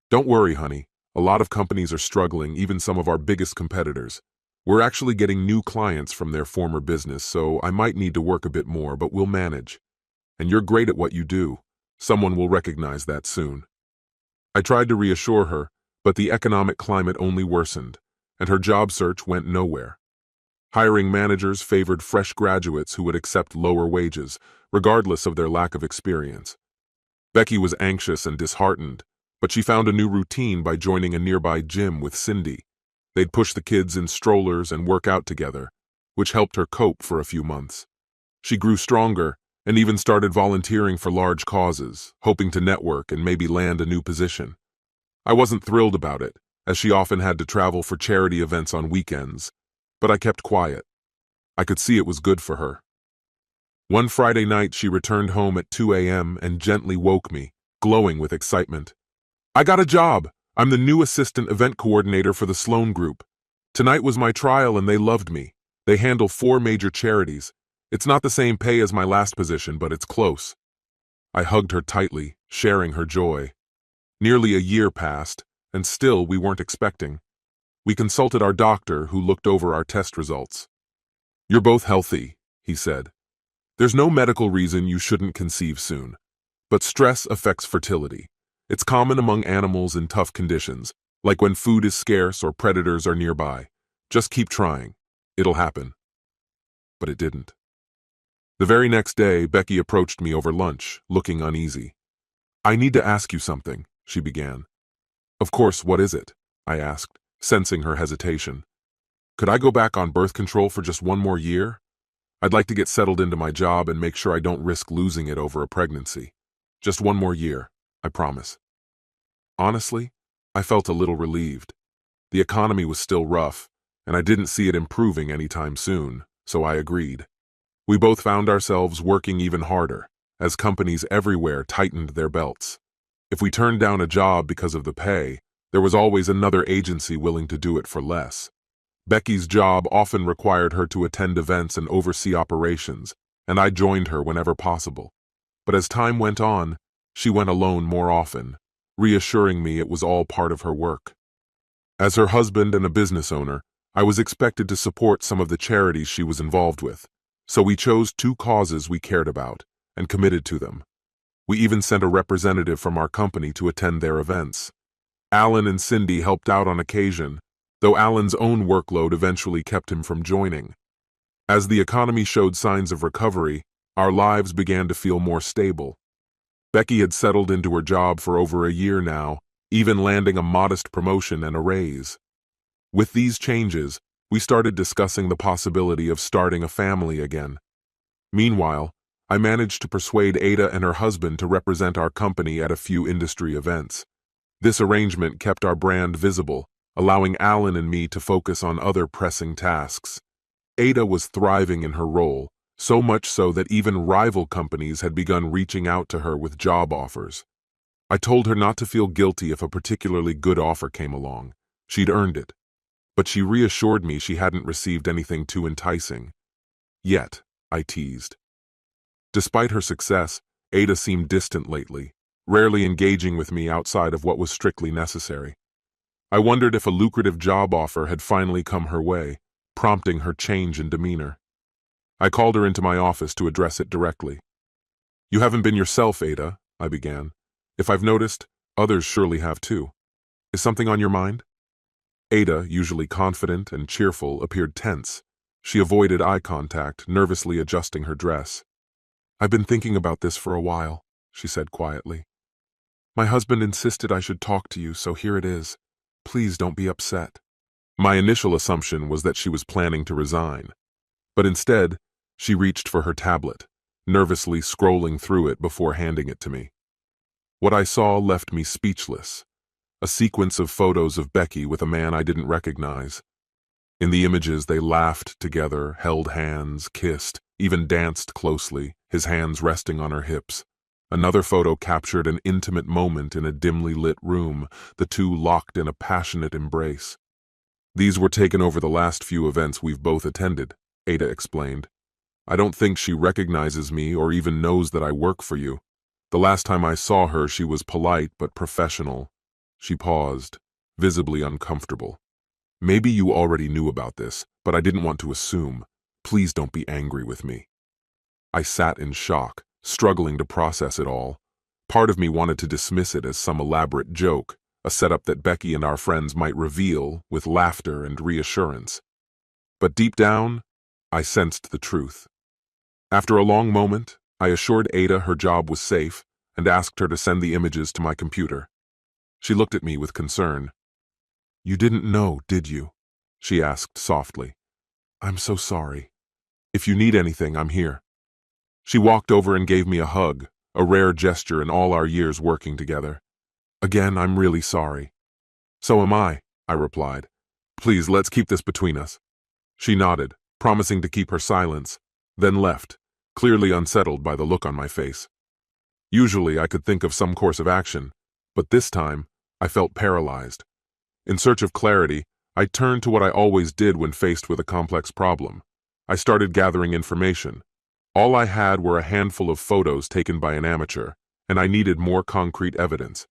Don't worry, honey. A lot of companies are struggling, even some of our biggest competitors. We're actually getting new clients from their former business, so I might need to work a bit more, but we'll manage. And you're great at what you do. Someone will recognize that soon. I tried to reassure her, but the economic climate only worsened, and her job search went nowhere. Hiring managers favored fresh graduates who would accept lower wages, regardless of their lack of experience. Becky was anxious and disheartened, but she found a new routine by joining a nearby gym with Cindy. They'd push the kids in strollers and work out together, which helped her cope for a few months. She grew stronger and even started volunteering for large causes, hoping to network and maybe land a new position. I wasn't thrilled about it, as she often had to travel for charity events on weekends, but I kept quiet. I could see it was good for her. One Friday night, she returned home at 2 a.m. and gently woke me, glowing with excitement. I got a job! I'm the new assistant event coordinator for the Sloan Group. Tonight was my trial and they loved me. They handle 4 major charities. It's not the same pay as my last position, but it's close. I hugged her tightly, sharing her joy. Nearly a year passed, and still we weren't expecting. We consulted our doctor, who looked over our test results. You're both healthy, he said. There's no medical reason you shouldn't conceive soon. But stress affects fertility. It's common among animals in tough conditions, like when food is scarce or predators are nearby. Just keep trying. It'll happen. But it didn't. The very next day, Becky approached me over lunch, looking uneasy. I need to ask you something, she began. Of course, what is it? I asked, sensing her hesitation. Could I go back on birth control for just 1 more year? I'd like to get settled into my job and make sure I don't risk losing it over a pregnancy. Just one more year, I promise. Honestly, I felt a little relieved. The economy was still rough, and I didn't see it improving anytime soon, so I agreed. We both found ourselves working even harder, as companies everywhere tightened their belts. If we turned down a job because of the pay, there was always another agency willing to do it for less. Becky's job often required her to attend events and oversee operations, and I joined her whenever possible. But as time went on, she went alone more often, reassuring me it was all part of her work. As her husband and a business owner, I was expected to support some of the charities she was involved with, so we chose 2 causes we cared about and committed to them. We even sent a representative from our company to attend their events. Alan and Cindy helped out on occasion, though Alan's own workload eventually kept him from joining. As the economy showed signs of recovery, our lives began to feel more stable. Becky had settled into her job for over a year now, even landing a modest promotion and a raise. With these changes, we started discussing the possibility of starting a family again. Meanwhile, I managed to persuade Ada and her husband to represent our company at a few industry events. This arrangement kept our brand visible, allowing Alan and me to focus on other pressing tasks. Ada was thriving in her role, so much so that even rival companies had begun reaching out to her with job offers. I told her not to feel guilty if a particularly good offer came along. She'd earned it. But she reassured me she hadn't received anything too enticing. Yet, I teased. Despite her success, Ada seemed distant lately, rarely engaging with me outside of what was strictly necessary. I wondered if a lucrative job offer had finally come her way, prompting her change in demeanor. I called her into my office to address it directly. "You haven't been yourself, Ada," I began. "If I've noticed, others surely have too. Is something on your mind?" Ada, usually confident and cheerful, appeared tense. She avoided eye contact, nervously adjusting her dress. "I've been thinking about this for a while," she said quietly. "My husband insisted I should talk to you, so here it is. Please don't be upset." My initial assumption was that she was planning to resign. But instead, she reached for her tablet, nervously scrolling through it before handing it to me. What I saw left me speechless. A sequence of photos of Becky with a man I didn't recognize. In the images, they laughed together, held hands, kissed, even danced closely, his hands resting on her hips. Another photo captured an intimate moment in a dimly lit room, the two locked in a passionate embrace. "These were taken over the last few events we've both attended," Ada explained. "I don't think she recognizes me or even knows that I work for you. The last time I saw her, she was polite but professional." She paused, visibly uncomfortable. "Maybe you already knew about this, but I didn't want to assume. Please don't be angry with me." I sat in shock, struggling to process it all. Part of me wanted to dismiss it as some elaborate joke, a setup that Becky and our friends might reveal with laughter and reassurance. But deep down, I sensed the truth. After a long moment, I assured Ada her job was safe and asked her to send the images to my computer. She looked at me with concern. "You didn't know, did you?" she asked softly. "I'm so sorry. If you need anything, I'm here." She walked over and gave me a hug, a rare gesture in all our years working together. "Again, I'm really sorry." "So am I," I replied. "Please, let's keep this between us." She nodded, promising to keep her silence, then left, clearly unsettled by the look on my face. Usually I could think of some course of action, but this time I felt paralyzed. In search of clarity, I turned to what I always did when faced with a complex problem. I started gathering information. All I had were a handful of photos taken by an amateur, and I needed more concrete evidence.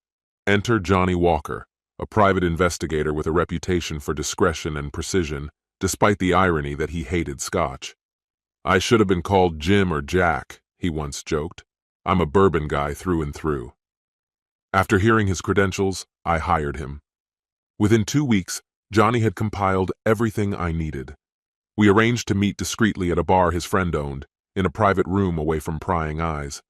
Enter Johnny Walker, a private investigator with a reputation for discretion and precision, despite the irony that he hated Scotch. "I should have been called Jim or Jack," he once joked. "I'm a bourbon guy through and through." After hearing his credentials, I hired him. Within 2 weeks, Johnny had compiled everything I needed. We arranged to meet discreetly at a bar his friend owned, in a private room away from prying eyes.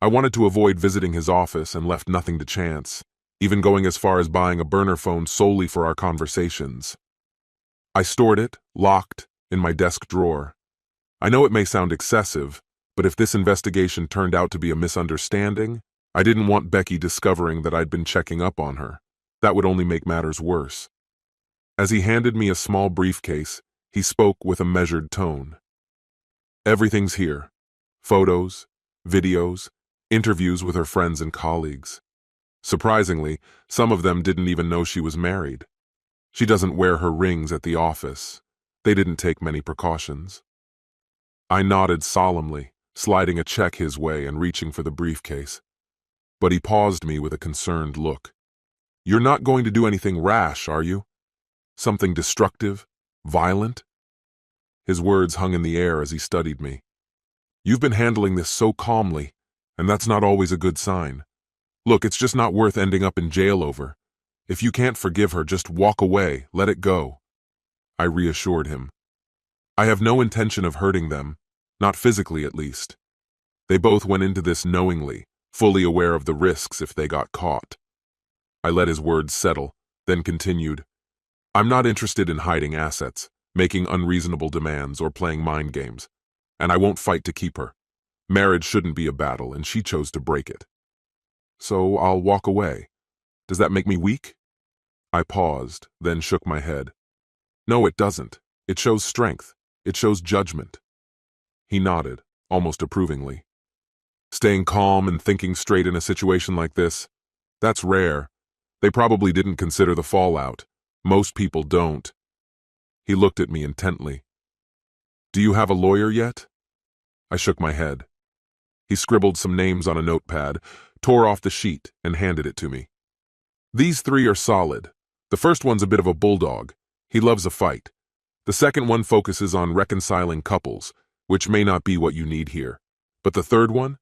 I wanted to avoid visiting his office and left nothing to chance, even going as far as buying a burner phone solely for our conversations. I stored it, locked, in my desk drawer. I know it may sound excessive, but if this investigation turned out to be a misunderstanding, I didn't want Becky discovering that I'd been checking up on her. That would only make matters worse. As he handed me a small briefcase, he spoke with a measured tone. Everything's here. Photos, videos, interviews with her friends and colleagues. Surprisingly, some of them didn't even know she was married. She doesn't wear her rings at the office. They didn't take many precautions. I nodded solemnly, sliding a check his way and reaching for the briefcase. But he paused me with a concerned look. You're not going to do anything rash, are you? Something destructive? Violent? His words hung in the air as he studied me. You've been handling this so calmly, and that's not always a good sign. Look, it's just not worth ending up in jail over. If you can't forgive her, just walk away, let it go. I reassured him. I have no intention of hurting them, not physically at least. They both went into this knowingly, fully aware of the risks if they got caught. I let his words settle, then continued. I'm not interested in hiding assets, making unreasonable demands, or playing mind games. And I won't fight to keep her. Marriage shouldn't be a battle, and she chose to break it. So I'll walk away. Does that make me weak? I paused, then shook my head. No, it doesn't. It shows strength. It shows judgment. He nodded, almost approvingly. Staying calm and thinking straight in a situation like this, that's rare. They probably didn't consider the fallout. Most people don't. He looked at me intently. Do you have a lawyer yet? I shook my head. He scribbled some names on a notepad, tore off the sheet, and handed it to me. These three are solid. The first one's a bit of a bulldog. He loves a fight. The second one focuses on reconciling couples, which may not be what you need here. But the third one?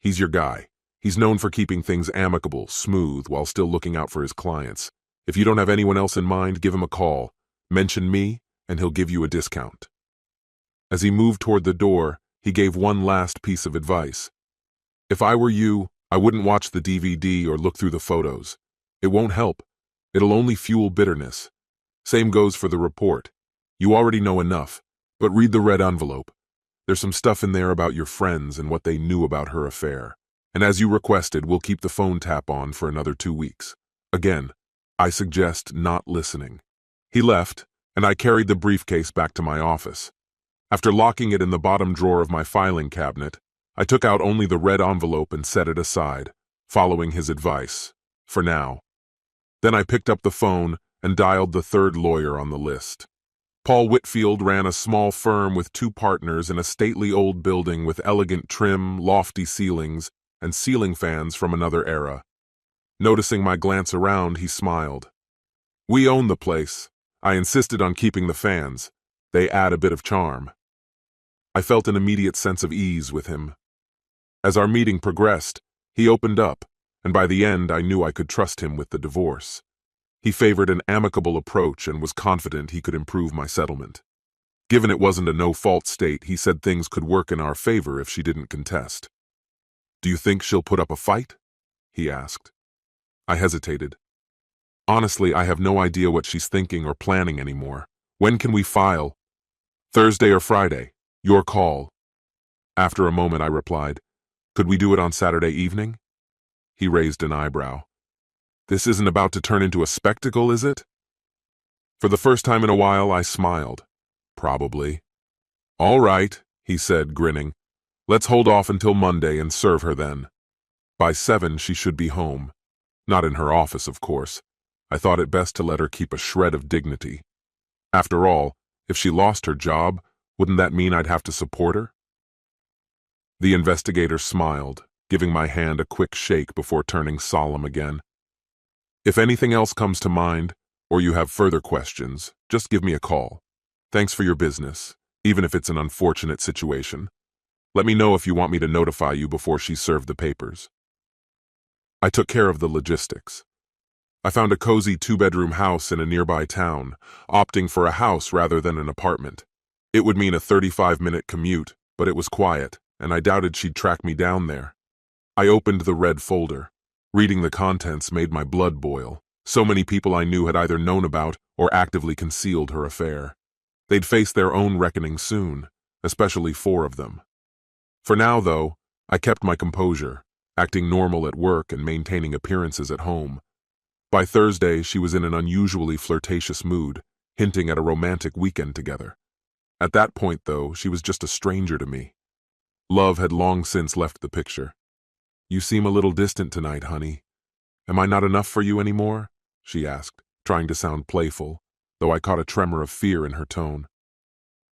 He's your guy. He's known for keeping things amicable, smooth, while still looking out for his clients. If you don't have anyone else in mind, give him a call. Mention me, and he'll give you a discount. As he moved toward the door, he gave one last piece of advice. If I were you, I wouldn't watch the DVD or look through the photos. It won't help. It'll only fuel bitterness. Same goes for the report. You already know enough, but read the red envelope. There's some stuff in there about your friends and what they knew about her affair. And as you requested, we'll keep the phone tap on for another 2 weeks. Again, I suggest not listening. He left, and I carried the briefcase back to my office. After locking it in the bottom drawer of my filing cabinet, I took out only the red envelope and set it aside, following his advice, for now. Then I picked up the phone and dialed the third lawyer on the list. Paul Whitfield ran a small firm with 2 partners in a stately old building with elegant trim, lofty ceilings, and ceiling fans from another era. Noticing my glance around, he smiled. We own the place. I insisted on keeping the fans. They add a bit of charm. I felt an immediate sense of ease with him. As our meeting progressed, he opened up, and by the end I knew I could trust him with the divorce. He favored an amicable approach and was confident he could improve my settlement. Given it wasn't a no-fault state, he said things could work in our favor if she didn't contest. Do you think she'll put up a fight? He asked. I hesitated. Honestly, I have no idea what she's thinking or planning anymore. When can we file? Thursday or Friday. Your call. After a moment, I replied, Could we do it on Saturday evening? He raised an eyebrow. This isn't about to turn into a spectacle, is it? For the first time in a while, I smiled. Probably. All right, he said, grinning. Let's hold off until Monday and serve her then. By 7, she should be home. Not in her office, of course. I thought it best to let her keep a shred of dignity. After all, if she lost her job, wouldn't that mean I'd have to support her? The investigator smiled, giving my hand a quick shake before turning solemn again. If anything else comes to mind, or you have further questions, just give me a call. Thanks for your business, even if it's an unfortunate situation. Let me know if you want me to notify you before she served the papers. I took care of the logistics. I found a cozy 2-bedroom house in a nearby town, opting for a house rather than an apartment. It would mean a 35-minute commute, but it was quiet, and I doubted she'd track me down there. I opened the red folder. Reading the contents made my blood boil. So many people I knew had either known about or actively concealed her affair. They'd face their own reckoning soon, especially 4 of them. For now, though, I kept my composure, acting normal at work and maintaining appearances at home. By Thursday, she was in an unusually flirtatious mood, hinting at a romantic weekend together. At that point, though, she was just a stranger to me. Love had long since left the picture. "You seem a little distant tonight, honey. Am I not enough for you anymore?" she asked, trying to sound playful, though I caught a tremor of fear in her tone.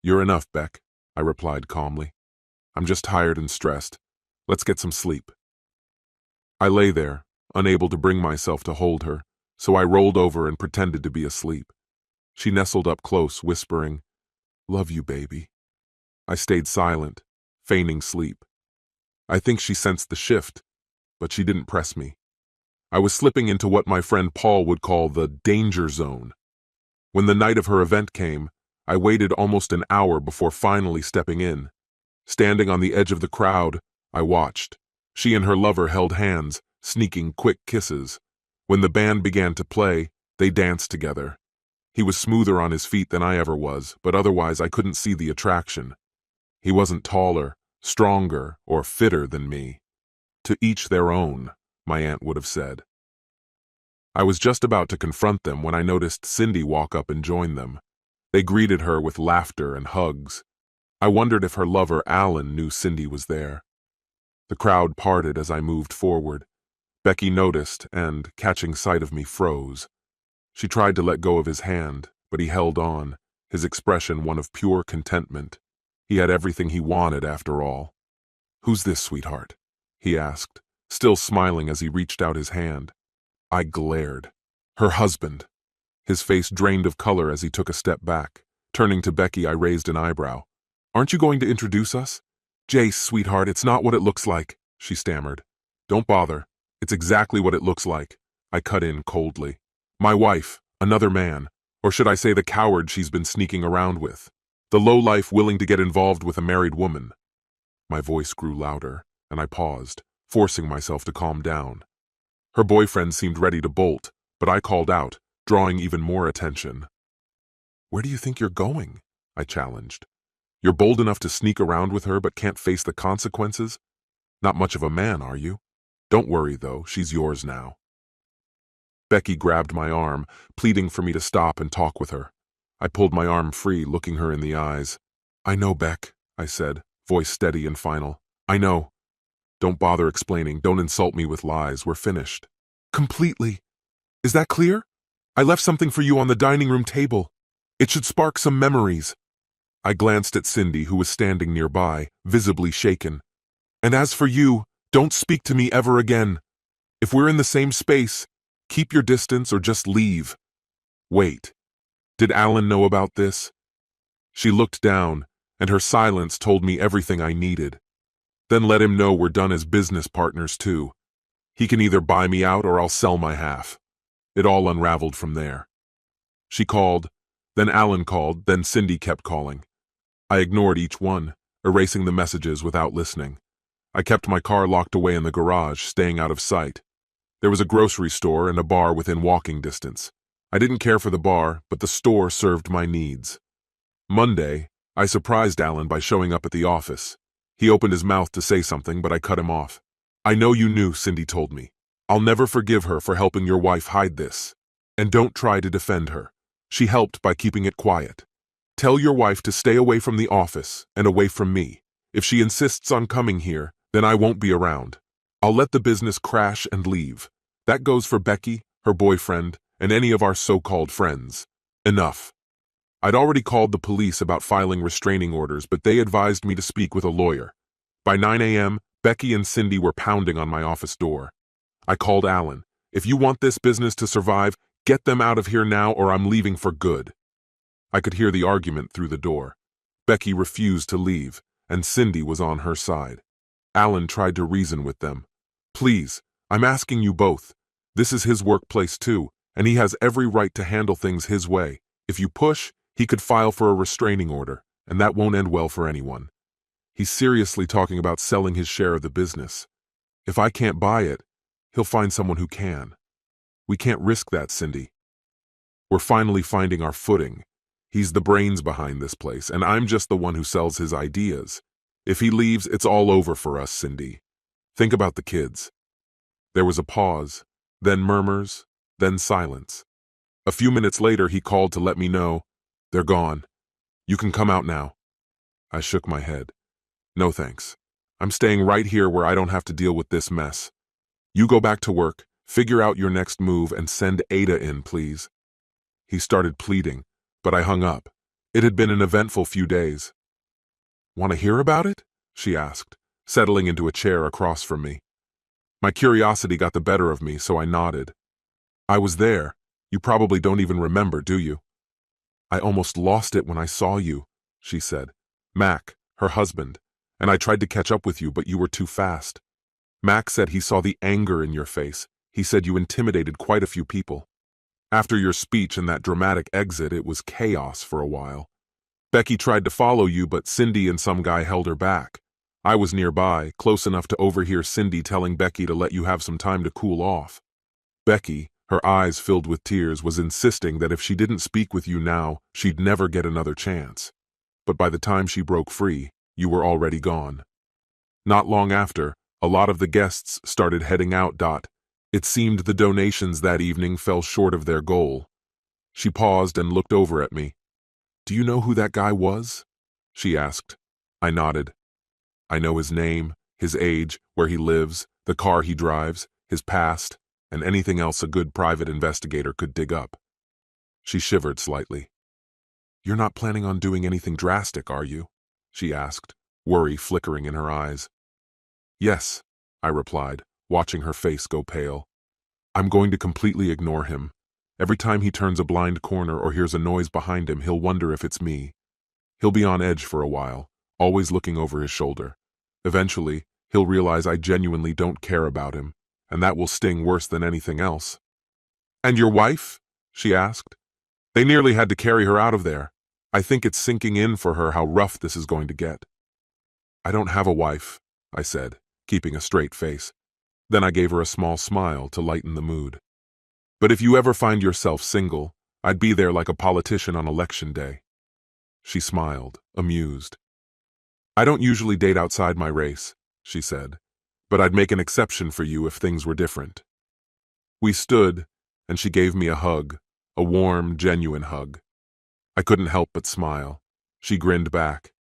"You're enough, Beck," I replied calmly. "I'm just tired and stressed. Let's get some sleep." I lay there, unable to bring myself to hold her, so I rolled over and pretended to be asleep. She nestled up close, whispering, "Love you, baby." I stayed silent, feigning sleep. I think she sensed the shift, but she didn't press me. I was slipping into what my friend Paul would call the danger zone. When the night of her event came, I waited almost an hour before finally stepping in. Standing on the edge of the crowd, I watched. She and her lover held hands, sneaking quick kisses. When the band began to play, they danced together. He was smoother on his feet than I ever was, but otherwise I couldn't see the attraction. He wasn't taller, stronger, or fitter than me. To each their own, my aunt would have said. I was just about to confront them when I noticed Cindy walk up and join them. They greeted her with laughter and hugs. I wondered if her lover Alan knew Cindy was there. The crowd parted as I moved forward. Becky noticed and, catching sight of me, froze. She tried to let go of his hand, but he held on, his expression one of pure contentment. He had everything he wanted after all. "Who's this, sweetheart?" he asked, still smiling as he reached out his hand. I glared. "Her husband." His face drained of color as he took a step back. Turning to Becky, I raised an eyebrow. "Aren't you going to introduce us?" "Jace, sweetheart, it's not what it looks like," she stammered. "Don't bother. It's exactly what it looks like," I cut in coldly. "My wife, another man, or should I say the coward she's been sneaking around with. The lowlife willing to get involved with a married woman." My voice grew louder, and I paused, forcing myself to calm down. Her boyfriend seemed ready to bolt, but I called out, drawing even more attention. "Where do you think you're going?" I challenged. "You're bold enough to sneak around with her but can't face the consequences? Not much of a man, are you? Don't worry, though, she's yours now." Becky grabbed my arm, pleading for me to stop and talk with her. I pulled my arm free, looking her in the eyes. "I know, Beck," I said, voice steady and final. "I know. Don't bother explaining. Don't insult me with lies. We're finished." "Completely. Is that clear? I left something for you on the dining room table. It should spark some memories." I glanced at Cindy, who was standing nearby, visibly shaken. "And as for you, don't speak to me ever again. If we're in the same space, keep your distance or just leave." Wait. Did Alan know about this? She looked down, and her silence told me everything I needed. Then let him know we're done as business partners, too. He can either buy me out or I'll sell my half. It all unraveled from there. She called, then Alan called, then Cindy kept calling. I ignored each one, erasing the messages without listening. I kept my car locked away in the garage, staying out of sight. There was a grocery store and a bar within walking distance. I didn't care for the bar, but the store served my needs. Monday, I surprised Alan by showing up at the office. He opened his mouth to say something, but I cut him off. "I know you knew," Cindy told me. "I'll never forgive her for helping your wife hide this. And don't try to defend her. She helped by keeping it quiet. Tell your wife to stay away from the office and away from me. If she insists on coming here, then I won't be around. I'll let the business crash and leave. That goes for Becky, her boyfriend, and any of our so-called friends. Enough." I'd already called the police about filing restraining orders, but they advised me to speak with a lawyer. By 9 a.m., Becky and Cindy were pounding on my office door. I called Alan. "If you want this business to survive, get them out of here now or I'm leaving for good." I could hear the argument through the door. Becky refused to leave, and Cindy was on her side. Alan tried to reason with them. "Please, I'm asking you both. This is his workplace too, and he has every right to handle things his way. If you push, he could file for a restraining order, and that won't end well for anyone. He's seriously talking about selling his share of the business. If I can't buy it, he'll find someone who can. We can't risk that, Cindy. We're finally finding our footing. He's the brains behind this place, and I'm just the one who sells his ideas. If he leaves, it's all over for us, Cindy. Think about the kids." There was a pause, then murmurs, then silence. A few minutes later, he called to let me know, "They're gone. You can come out now." I shook my head. "No thanks. I'm staying right here where I don't have to deal with this mess. You go back to work, figure out your next move, and send Ada in, please." He started pleading, but I hung up. It had been an eventful few days. "Want to hear about it?" she asked, settling into a chair across from me. My curiosity got the better of me, so I nodded. "I was there. You probably don't even remember, do you?" "I almost lost it when I saw you," she said. "Mac, her husband, and I tried to catch up with you, but you were too fast. Mac said he saw the anger in your face. He said you intimidated quite a few people. After your speech and that dramatic exit, it was chaos for a while. Becky tried to follow you, but Cindy and some guy held her back. I was nearby, close enough to overhear Cindy telling Becky to let you have some time to cool off. Becky, her eyes filled with tears, was insisting that if she didn't speak with you now, she'd never get another chance. But by the time she broke free, you were already gone. Not long after, a lot of the guests started heading out. It seemed the donations that evening fell short of their goal. She paused and looked over at me. "Do you know who that guy was?" she asked. I nodded. "I know his name, his age, where he lives, the car he drives, his past, and anything else a good private investigator could dig up." She shivered slightly. "You're not planning on doing anything drastic, are you?" she asked, worry flickering in her eyes. "Yes," I replied, watching her face go pale. "I'm going to completely ignore him. Every time he turns a blind corner or hears a noise behind him, he'll wonder if it's me. He'll be on edge for a while, always looking over his shoulder. Eventually, he'll realize I genuinely don't care about him, and that will sting worse than anything else." "And your wife?" she asked. "They nearly had to carry her out of there. I think it's sinking in for her how rough this is going to get." "I don't have a wife," I said, keeping a straight face. Then I gave her a small smile to lighten the mood. "But if you ever find yourself single, I'd be there like a politician on election day." She smiled, amused. "I don't usually date outside my race," she said, "but I'd make an exception for you if things were different." We stood, and she gave me a hug, a warm, genuine hug. I couldn't help but smile. She grinned back.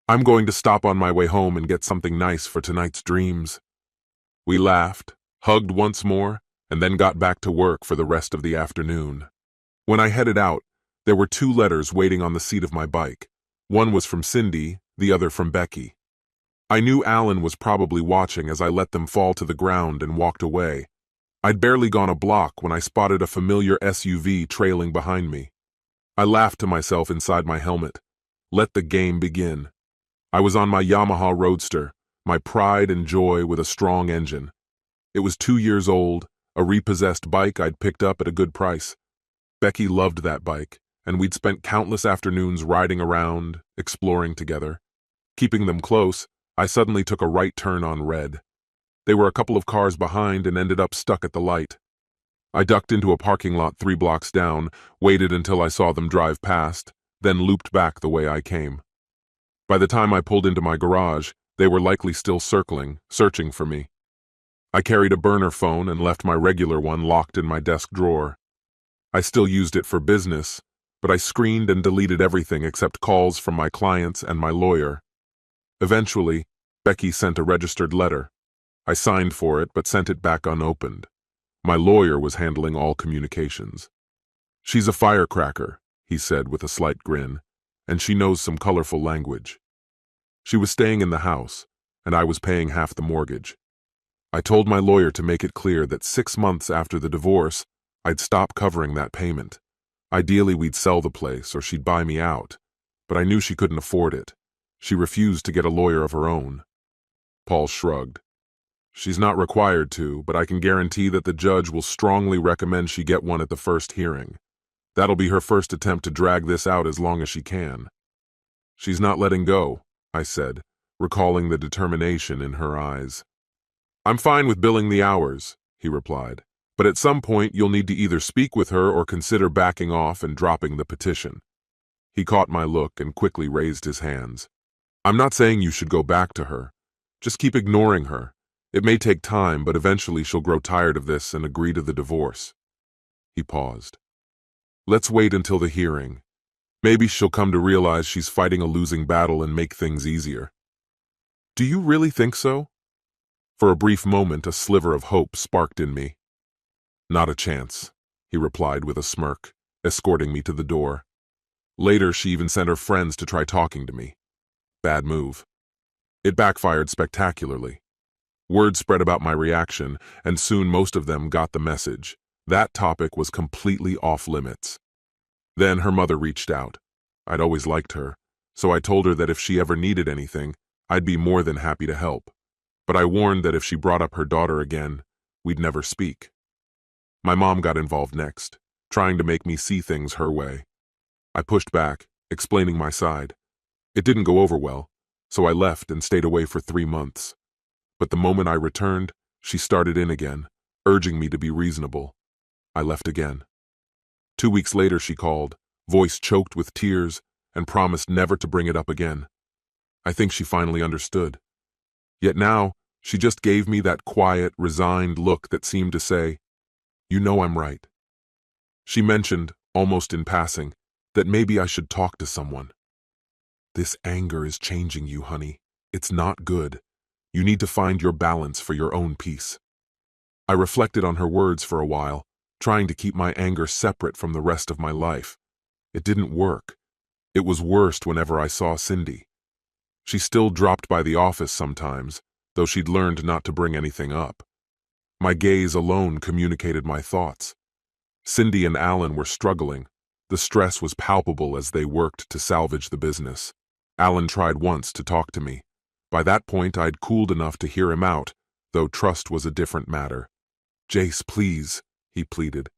"I'm going to stop on my way home and get something nice for tonight's dreams." We laughed, hugged once more, and then got back to work for the rest of the afternoon. When I headed out, there were 2 letters waiting on the seat of my bike. One was from Cindy, the other from Becky. I knew Alan was probably watching as I let them fall to the ground and walked away. I'd barely gone a block when I spotted a familiar SUV trailing behind me. I laughed to myself inside my helmet. Let the game begin. I was on my Yamaha Roadster, my pride and joy with a strong engine. It was 2 years old, a repossessed bike I'd picked up at a good price. Becky loved that bike, and we'd spent countless afternoons riding around, exploring together. Keeping them close, I suddenly took a right turn on red. They were a couple of cars behind and ended up stuck at the light. I ducked into a parking lot 3 blocks down, waited until I saw them drive past, then looped back the way I came. By the time I pulled into my garage, they were likely still circling, searching for me. I carried a burner phone and left my regular one locked in my desk drawer. I still used it for business, but I screened and deleted everything except calls from my clients and my lawyer. Eventually, Becky sent a registered letter. I signed for it but sent it back unopened. My lawyer was handling all communications. "She's a firecracker," he said with a slight grin, "and she knows some colorful language." She was staying in the house, and I was paying half the mortgage. I told my lawyer to make it clear that 6 months after the divorce, I'd stop covering that payment. Ideally, we'd sell the place or she'd buy me out, but I knew she couldn't afford it. She refused to get a lawyer of her own. Paul shrugged. "She's not required to, but I can guarantee that the judge will strongly recommend she get one at the first hearing. That'll be her first attempt to drag this out as long as she can." "She's not letting go," I said, recalling the determination in her eyes. "I'm fine with billing the hours," he replied, "but at some point you'll need to either speak with her or consider backing off and dropping the petition." He caught my look and quickly raised his hands. I'm not saying you should go back to her. Just keep ignoring her. It may take time, but eventually she'll grow tired of this and agree to the divorce. He paused. Let's wait until the hearing. Maybe she'll come to realize she's fighting a losing battle and make things easier. Do you really think so? For a brief moment, a sliver of hope sparked in me. Not a chance, he replied with a smirk, escorting me to the door. Later, she even sent her friends to try talking to me. Bad move. It backfired spectacularly. Word spread about my reaction, and soon most of them got the message. That topic was completely off limits. Then her mother reached out. I'd always liked her, so I told her that if she ever needed anything, I'd be more than happy to help. But I warned that if she brought up her daughter again, we'd never speak. My mom got involved next, trying to make me see things her way. I pushed back, explaining my side. It didn't go over well, so I left and stayed away for 3 months. But the moment I returned, she started in again, urging me to be reasonable. I left again. 2 weeks later she called, voice choked with tears, and promised never to bring it up again. I think she finally understood. Yet now, she just gave me that quiet, resigned look that seemed to say, "You know I'm right." She mentioned, almost in passing, that maybe I should talk to someone. "This anger is changing you, honey. It's not good. You need to find your balance for your own peace." I reflected on her words for a while, trying to keep my anger separate from the rest of my life. It didn't work. It was worst whenever I saw Cindy. She still dropped by the office sometimes, though she'd learned not to bring anything up. My gaze alone communicated my thoughts. Cindy and Alan were struggling. The stress was palpable as they worked to salvage the business. Alan tried once to talk to me. By that point, I'd cooled enough to hear him out, though trust was a different matter. "Jace, please," he pleaded.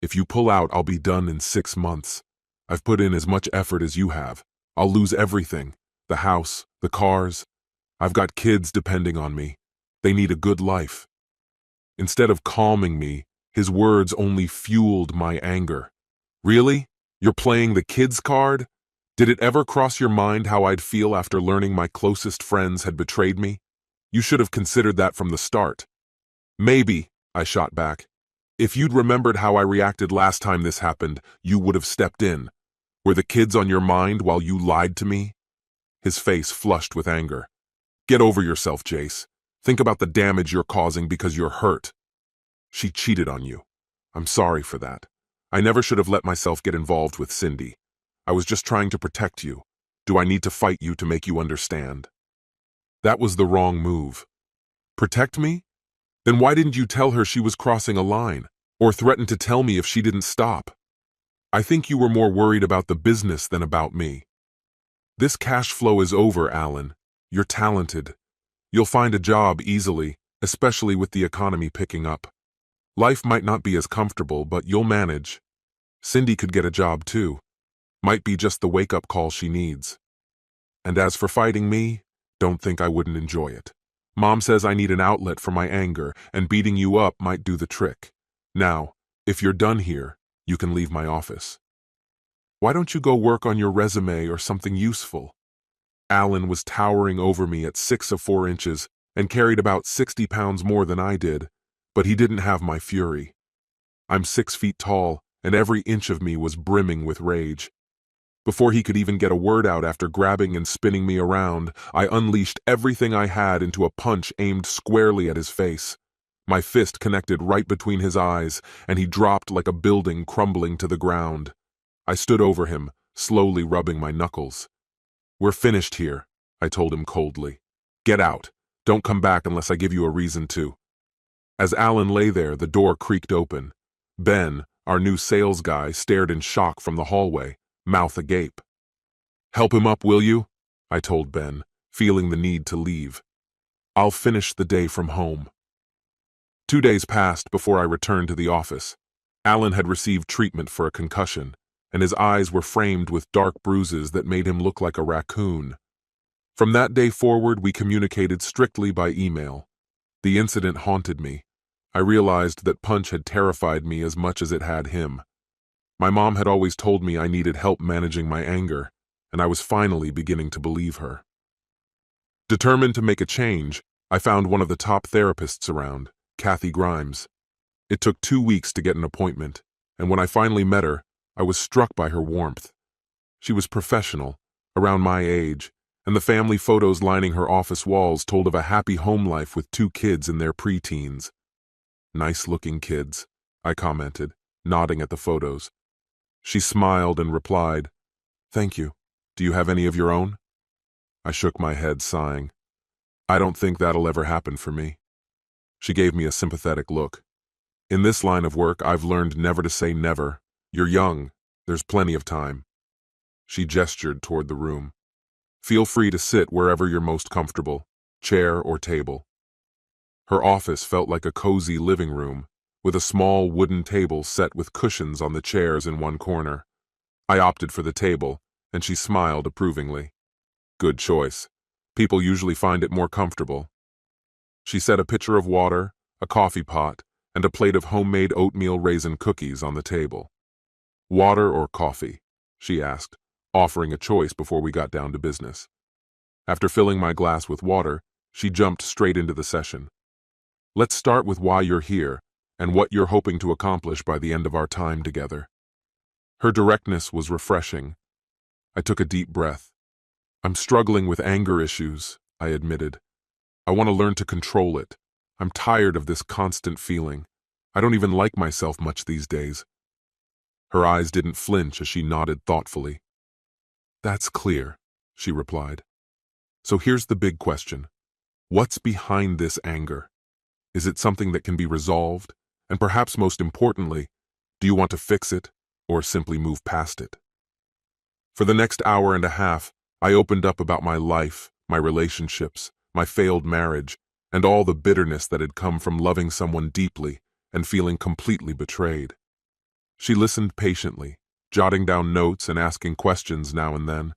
"If you pull out, I'll be done in 6 months. I've put in as much effort as you have. I'll lose everything. The house, the cars. I've got kids depending on me. They need a good life." Instead of calming me, his words only fueled my anger. "Really? You're playing the kids card? Did it ever cross your mind how I'd feel after learning my closest friends had betrayed me? You should have considered that from the start." "Maybe," I shot back. "If you'd remembered how I reacted last time this happened, you would have stepped in. Were the kids on your mind while you lied to me?" His face flushed with anger. "Get over yourself, Jace. Think about the damage you're causing because you're hurt. She cheated on you. I'm sorry for that. I never should have let myself get involved with Cindy. I was just trying to protect you. Do I need to fight you to make you understand?" That was the wrong move. Protect me? Then why didn't you tell her she was crossing a line, or threaten to tell me if she didn't stop? I think you were more worried about the business than about me. This cash flow is over, Alan. You're talented. You'll find a job easily, especially with the economy picking up. Life might not be as comfortable, but you'll manage. Cindy could get a job too. Might be just the wake-up call she needs. And as for fighting me, don't think I wouldn't enjoy it. Mom says I need an outlet for my anger, and beating you up might do the trick. Now, if you're done here, you can leave my office. Why don't you go work on your resume or something useful? Alan was towering over me at 6'4" and carried about 60 pounds more than I did, but he didn't have my fury. I'm 6 feet tall, and every inch of me was brimming with rage. Before he could even get a word out after grabbing and spinning me around, I unleashed everything I had into a punch aimed squarely at his face. My fist connected right between his eyes, and he dropped like a building crumbling to the ground. I stood over him, slowly rubbing my knuckles. "We're finished here," I told him coldly. "Get out. Don't come back unless I give you a reason to." As Alan lay there, the door creaked open. Ben, our new sales guy, stared in shock from the hallway, mouth agape. "Help him up, will you?" I told Ben, feeling the need to leave. "I'll finish the day from home." 2 days passed before I returned to the office. Alan had received treatment for a concussion, and his eyes were framed with dark bruises that made him look like a raccoon. From that day forward, we communicated strictly by email. The incident haunted me. I realized that Punch had terrified me as much as it had him. My mom had always told me I needed help managing my anger, and I was finally beginning to believe her. Determined to make a change, I found one of the top therapists around, Kathy Grimes. It took 2 weeks to get an appointment, and when I finally met her, I was struck by her warmth. She was professional, around my age, and the family photos lining her office walls told of a happy home life with 2 kids in their preteens. "Nice-looking kids," I commented, nodding at the photos. She smiled and replied, "Thank you. Do you have any of your own?" I shook my head, sighing. "I don't think that'll ever happen for me." She gave me a sympathetic look. "In this line of work, I've learned never to say never. You're young. There's plenty of time." She gestured toward the room. "Feel free to sit wherever you're most comfortable, chair or table." Her office felt like a cozy living room, with a small wooden table set with cushions on the chairs in one corner. I opted for the table, and she smiled approvingly. "Good choice. People usually find it more comfortable." She set a pitcher of water, a coffee pot, and a plate of homemade oatmeal raisin cookies on the table. "Water or coffee?" she asked, offering a choice before we got down to business. After filling my glass with water, she jumped straight into the session. "Let's start with why you're here and what you're hoping to accomplish by the end of our time together." Her directness was refreshing. I took a deep breath. "I'm struggling with anger issues," I admitted. "I want to learn to control it. I'm tired of this constant feeling. I don't even like myself much these days." Her eyes didn't flinch as she nodded thoughtfully. "That's clear," she replied. "So here's the big question. What's behind this anger? Is it something that can be resolved? And perhaps most importantly, do you want to fix it or simply move past it?" For the next hour and a half, I opened up about my life, my relationships, my failed marriage, and all the bitterness that had come from loving someone deeply and feeling completely betrayed. She listened patiently, jotting down notes and asking questions now and then.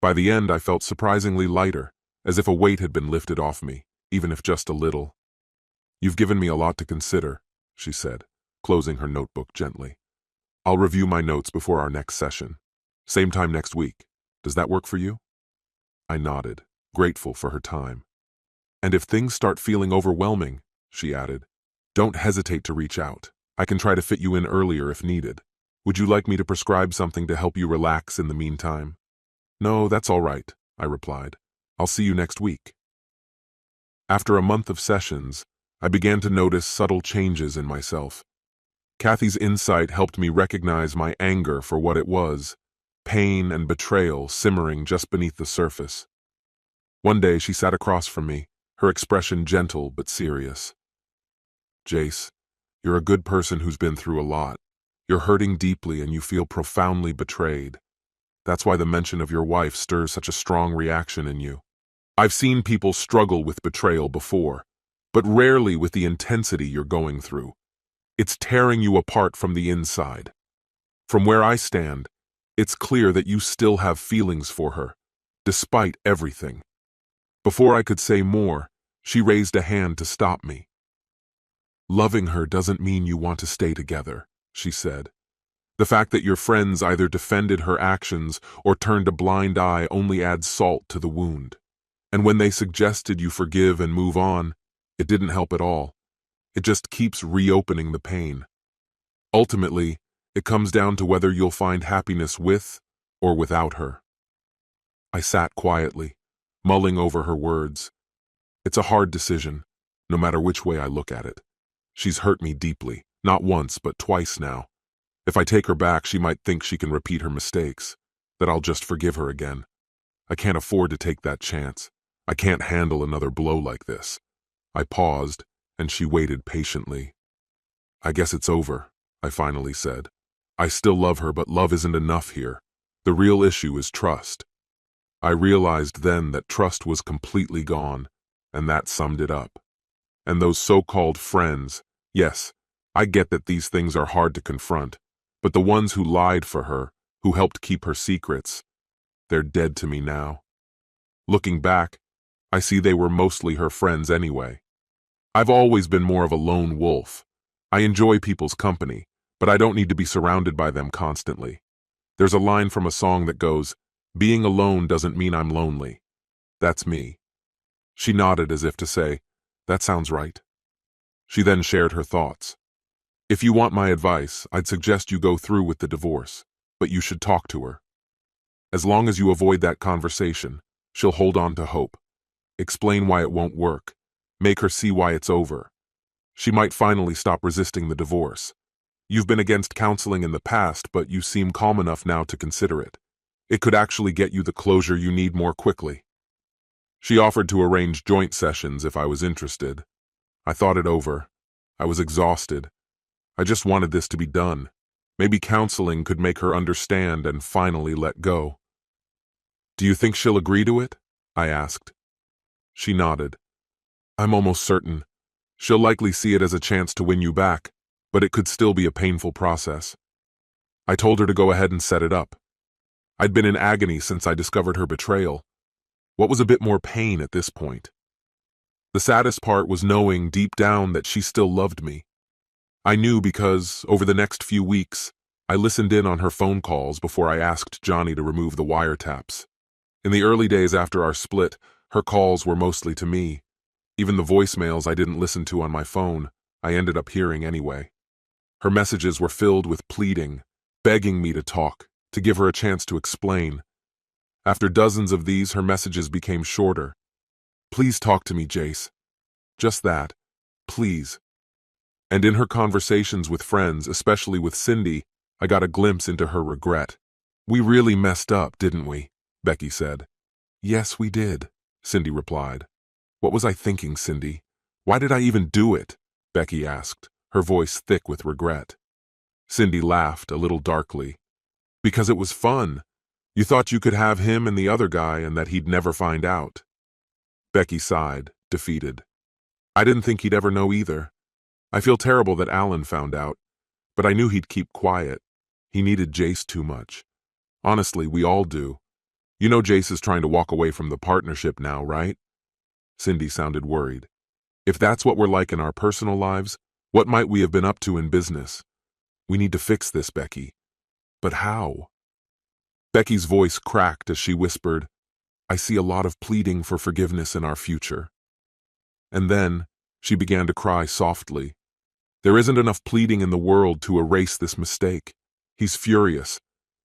By the end, I felt surprisingly lighter, as if a weight had been lifted off me, even if just a little. "You've given me a lot to consider," she said, closing her notebook gently. "I'll review my notes before our next session. Same time next week. Does that work for you?" I nodded, grateful for her time. "And if things start feeling overwhelming," she added, "don't hesitate to reach out. I can try to fit you in earlier if needed. Would you like me to prescribe something to help you relax in the meantime?" "No, that's all right," I replied. "I'll see you next week." After a month of sessions, I began to notice subtle changes in myself. Kathy's insight helped me recognize my anger for what it was, pain and betrayal simmering just beneath the surface. One day she sat across from me, her expression gentle but serious. "Jace, you're a good person who's been through a lot. You're hurting deeply and you feel profoundly betrayed. That's why the mention of your wife stirs such a strong reaction in you. I've seen people struggle with betrayal before, but rarely with the intensity you're going through. It's tearing you apart from the inside. From where I stand, it's clear that you still have feelings for her, despite everything." Before I could say more, she raised a hand to stop me. "Loving her doesn't mean you want to stay together," she said. "The fact that your friends either defended her actions or turned a blind eye only adds salt to the wound. And when they suggested you forgive and move on, it didn't help at all. It just keeps reopening the pain. Ultimately, it comes down to whether you'll find happiness with or without her." I sat quietly, mulling over her words. It's a hard decision, no matter which way I look at it. She's hurt me deeply, not once but twice now. If I take her back, she might think she can repeat her mistakes, that I'll just forgive her again. I can't afford to take that chance. I can't handle another blow like this. I paused, and she waited patiently. "I guess it's over," I finally said. "I still love her, but love isn't enough here. The real issue is trust." I realized then that trust was completely gone, and that summed it up. And those so-called friends, yes, I get that these things are hard to confront, but the ones who lied for her, who helped keep her secrets, they're dead to me now. Looking back, I see they were mostly her friends anyway. I've always been more of a lone wolf. I enjoy people's company, but I don't need to be surrounded by them constantly. There's a line from a song that goes, "Being alone doesn't mean I'm lonely." That's me. She nodded as if to say, "That sounds right." She then shared her thoughts. "If you want my advice, I'd suggest you go through with the divorce, but you should talk to her. As long as you avoid that conversation, she'll hold on to hope. Explain why it won't work. Make her see why it's over. She might finally stop resisting the divorce. You've been against counseling in the past, but you seem calm enough now to consider it. It could actually get you the closure you need more quickly." She offered to arrange joint sessions if I was interested. I thought it over. I was exhausted. I just wanted this to be done. Maybe counseling could make her understand and finally let go. "Do you think she'll agree to it?" I asked. She nodded. "I'm almost certain. She'll likely see it as a chance to win you back, but it could still be a painful process." I told her to go ahead and set it up. I'd been in agony since I discovered her betrayal. What was a bit more pain at this point? The saddest part was knowing deep down that she still loved me. I knew because, over the next few weeks, I listened in on her phone calls before I asked Johnny to remove the wiretaps. In the early days after our split, her calls were mostly to me. Even the voicemails I didn't listen to on my phone, I ended up hearing anyway. Her messages were filled with pleading, begging me to talk, to give her a chance to explain. After dozens of these, her messages became shorter. "Please talk to me, Jace." Just that. Please. And in her conversations with friends, especially with Cindy, I got a glimpse into her regret. "We really messed up, didn't we?" Becky said. "Yes, we did," Cindy replied. "What was I thinking, Cindy? Why did I even do it?" Becky asked, her voice thick with regret. Cindy laughed, a little darkly. "Because it was fun. You thought you could have him and the other guy and that he'd never find out." Becky sighed, defeated. "I didn't think he'd ever know either. I feel terrible that Alan found out, but I knew he'd keep quiet. He needed Jace too much. Honestly, we all do. You know Jace is trying to walk away from the partnership now, right?" Cindy sounded worried. "If that's what we're like in our personal lives, what might we have been up to in business? We need to fix this, Becky." "But how?" Becky's voice cracked as she whispered, "I see a lot of pleading for forgiveness in our future." And then she began to cry softly. "There isn't enough pleading in the world to erase this mistake. He's furious.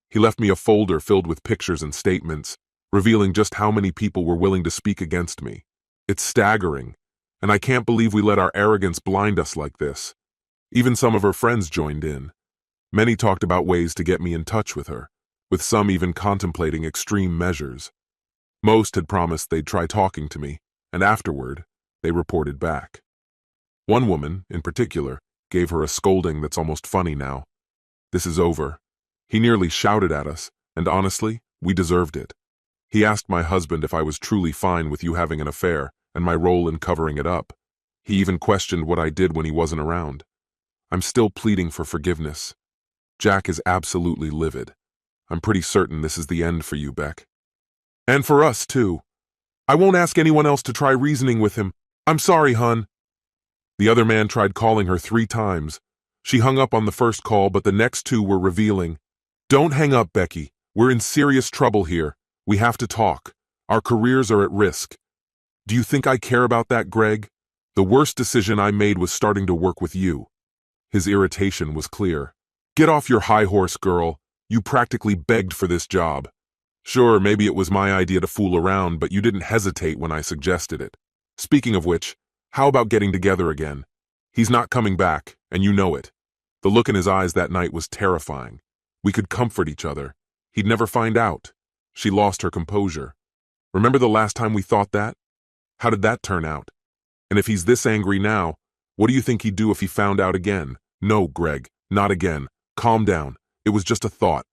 He left me a folder filled with pictures and statements, revealing just how many people were willing to speak against me. It's staggering, and I can't believe we let our arrogance blind us like this." Even some of her friends joined in. Many talked about ways to get me in touch with her, with some even contemplating extreme measures. Most had promised they'd try talking to me, and afterward, they reported back. One woman, in particular, gave her a scolding that's almost funny now. "This is over. He nearly shouted at us, and honestly, we deserved it. He asked my husband if I was truly fine with you having an affair and my role in covering it up. He even questioned what I did when he wasn't around. I'm still pleading for forgiveness. Jack is absolutely livid. I'm pretty certain this is the end for you, Beck. And for us, too. I won't ask anyone else to try reasoning with him. I'm sorry, hun." The other man tried calling her 3 times. She hung up on the first call, but the next 2 were revealing. "Don't hang up, Becky. We're in serious trouble here. We have to talk. Our careers are at risk." "Do you think I care about that, Greg? The worst decision I made was starting to work with you." His irritation was clear. "Get off your high horse, girl. You practically begged for this job. Sure, maybe it was my idea to fool around, but you didn't hesitate when I suggested it. Speaking of which, how about getting together again? He's not coming back, and you know it." The look in his eyes that night was terrifying. We could comfort each other. He'd never find out. She lost her composure. "Remember the last time we thought that? How did that turn out? And if he's this angry now, what do you think he'd do if he found out again?" "No, Greg, not again. Calm down. It was just a thought.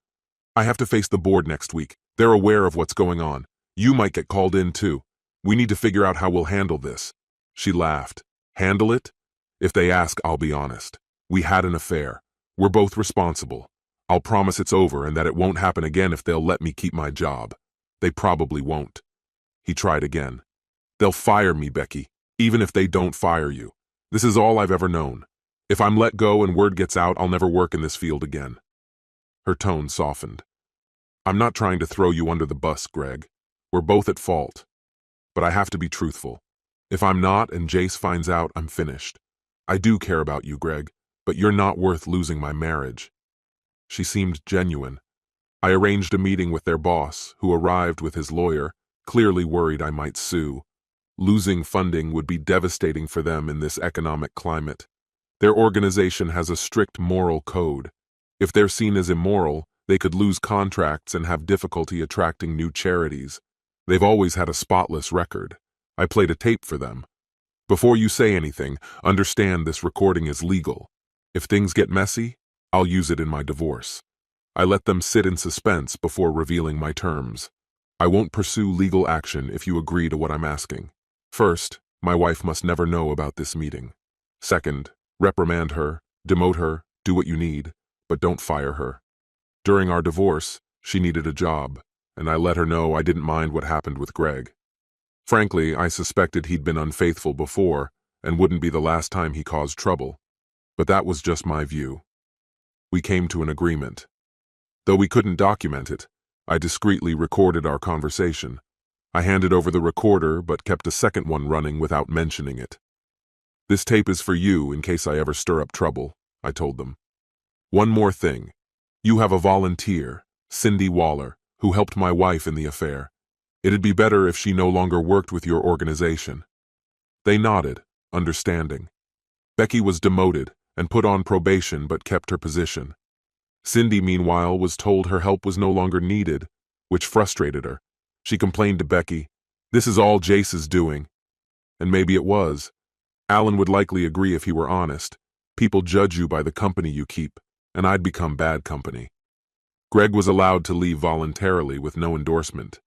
I have to face the board next week. They're aware of what's going on. You might get called in too. We need to figure out how we'll handle this." She laughed. "Handle it? If they ask, I'll be honest. We had an affair. We're both responsible. I'll promise it's over and that it won't happen again if they'll let me keep my job. They probably won't." He tried again. "They'll fire me, Becky, even if they don't fire you. This is all I've ever known. If I'm let go and word gets out, I'll never work in this field again. Her tone softened. I'm not trying to throw you under the bus, Greg. We're both at fault. But I have to be truthful. If I'm not and Jace finds out, I'm finished. I do care about you, Greg, but you're not worth losing my marriage. She seemed genuine. I arranged a meeting with their boss, who arrived with his lawyer, clearly worried I might sue. Losing funding would be devastating for them in this economic climate. Their organization has a strict moral code. If they're seen as immoral, they could lose contracts and have difficulty attracting new charities. They've always had a spotless record. I played a tape for them. Before you say anything, understand this recording is legal. If things get messy, I'll use it in my divorce. I let them sit in suspense before revealing my terms. I won't pursue legal action if you agree to what I'm asking. First, my wife must never know about this meeting. Second, reprimand her, demote her, do what you need, but don't fire her. During our divorce, she needed a job, and I let her know I didn't mind what happened with Greg. Frankly, I suspected he'd been unfaithful before and wouldn't be the last time he caused trouble. But that was just my view. We came to an agreement. Though we couldn't document it, I discreetly recorded our conversation. I handed over the recorder but kept a second one running without mentioning it. This tape is for you in case I ever stir up trouble, I told them. One more thing. You have a volunteer, Cindy Waller, who helped my wife in the affair. It'd be better if she no longer worked with your organization. They nodded, understanding. Becky was demoted and put on probation but kept her position. Cindy, meanwhile, was told her help was no longer needed, which frustrated her. She complained to Becky, "This is all Jace's doing." And maybe it was. Alan would likely agree if he were honest. People judge you by the company you keep, and I'd become bad company. Greg was allowed to leave voluntarily with no endorsement.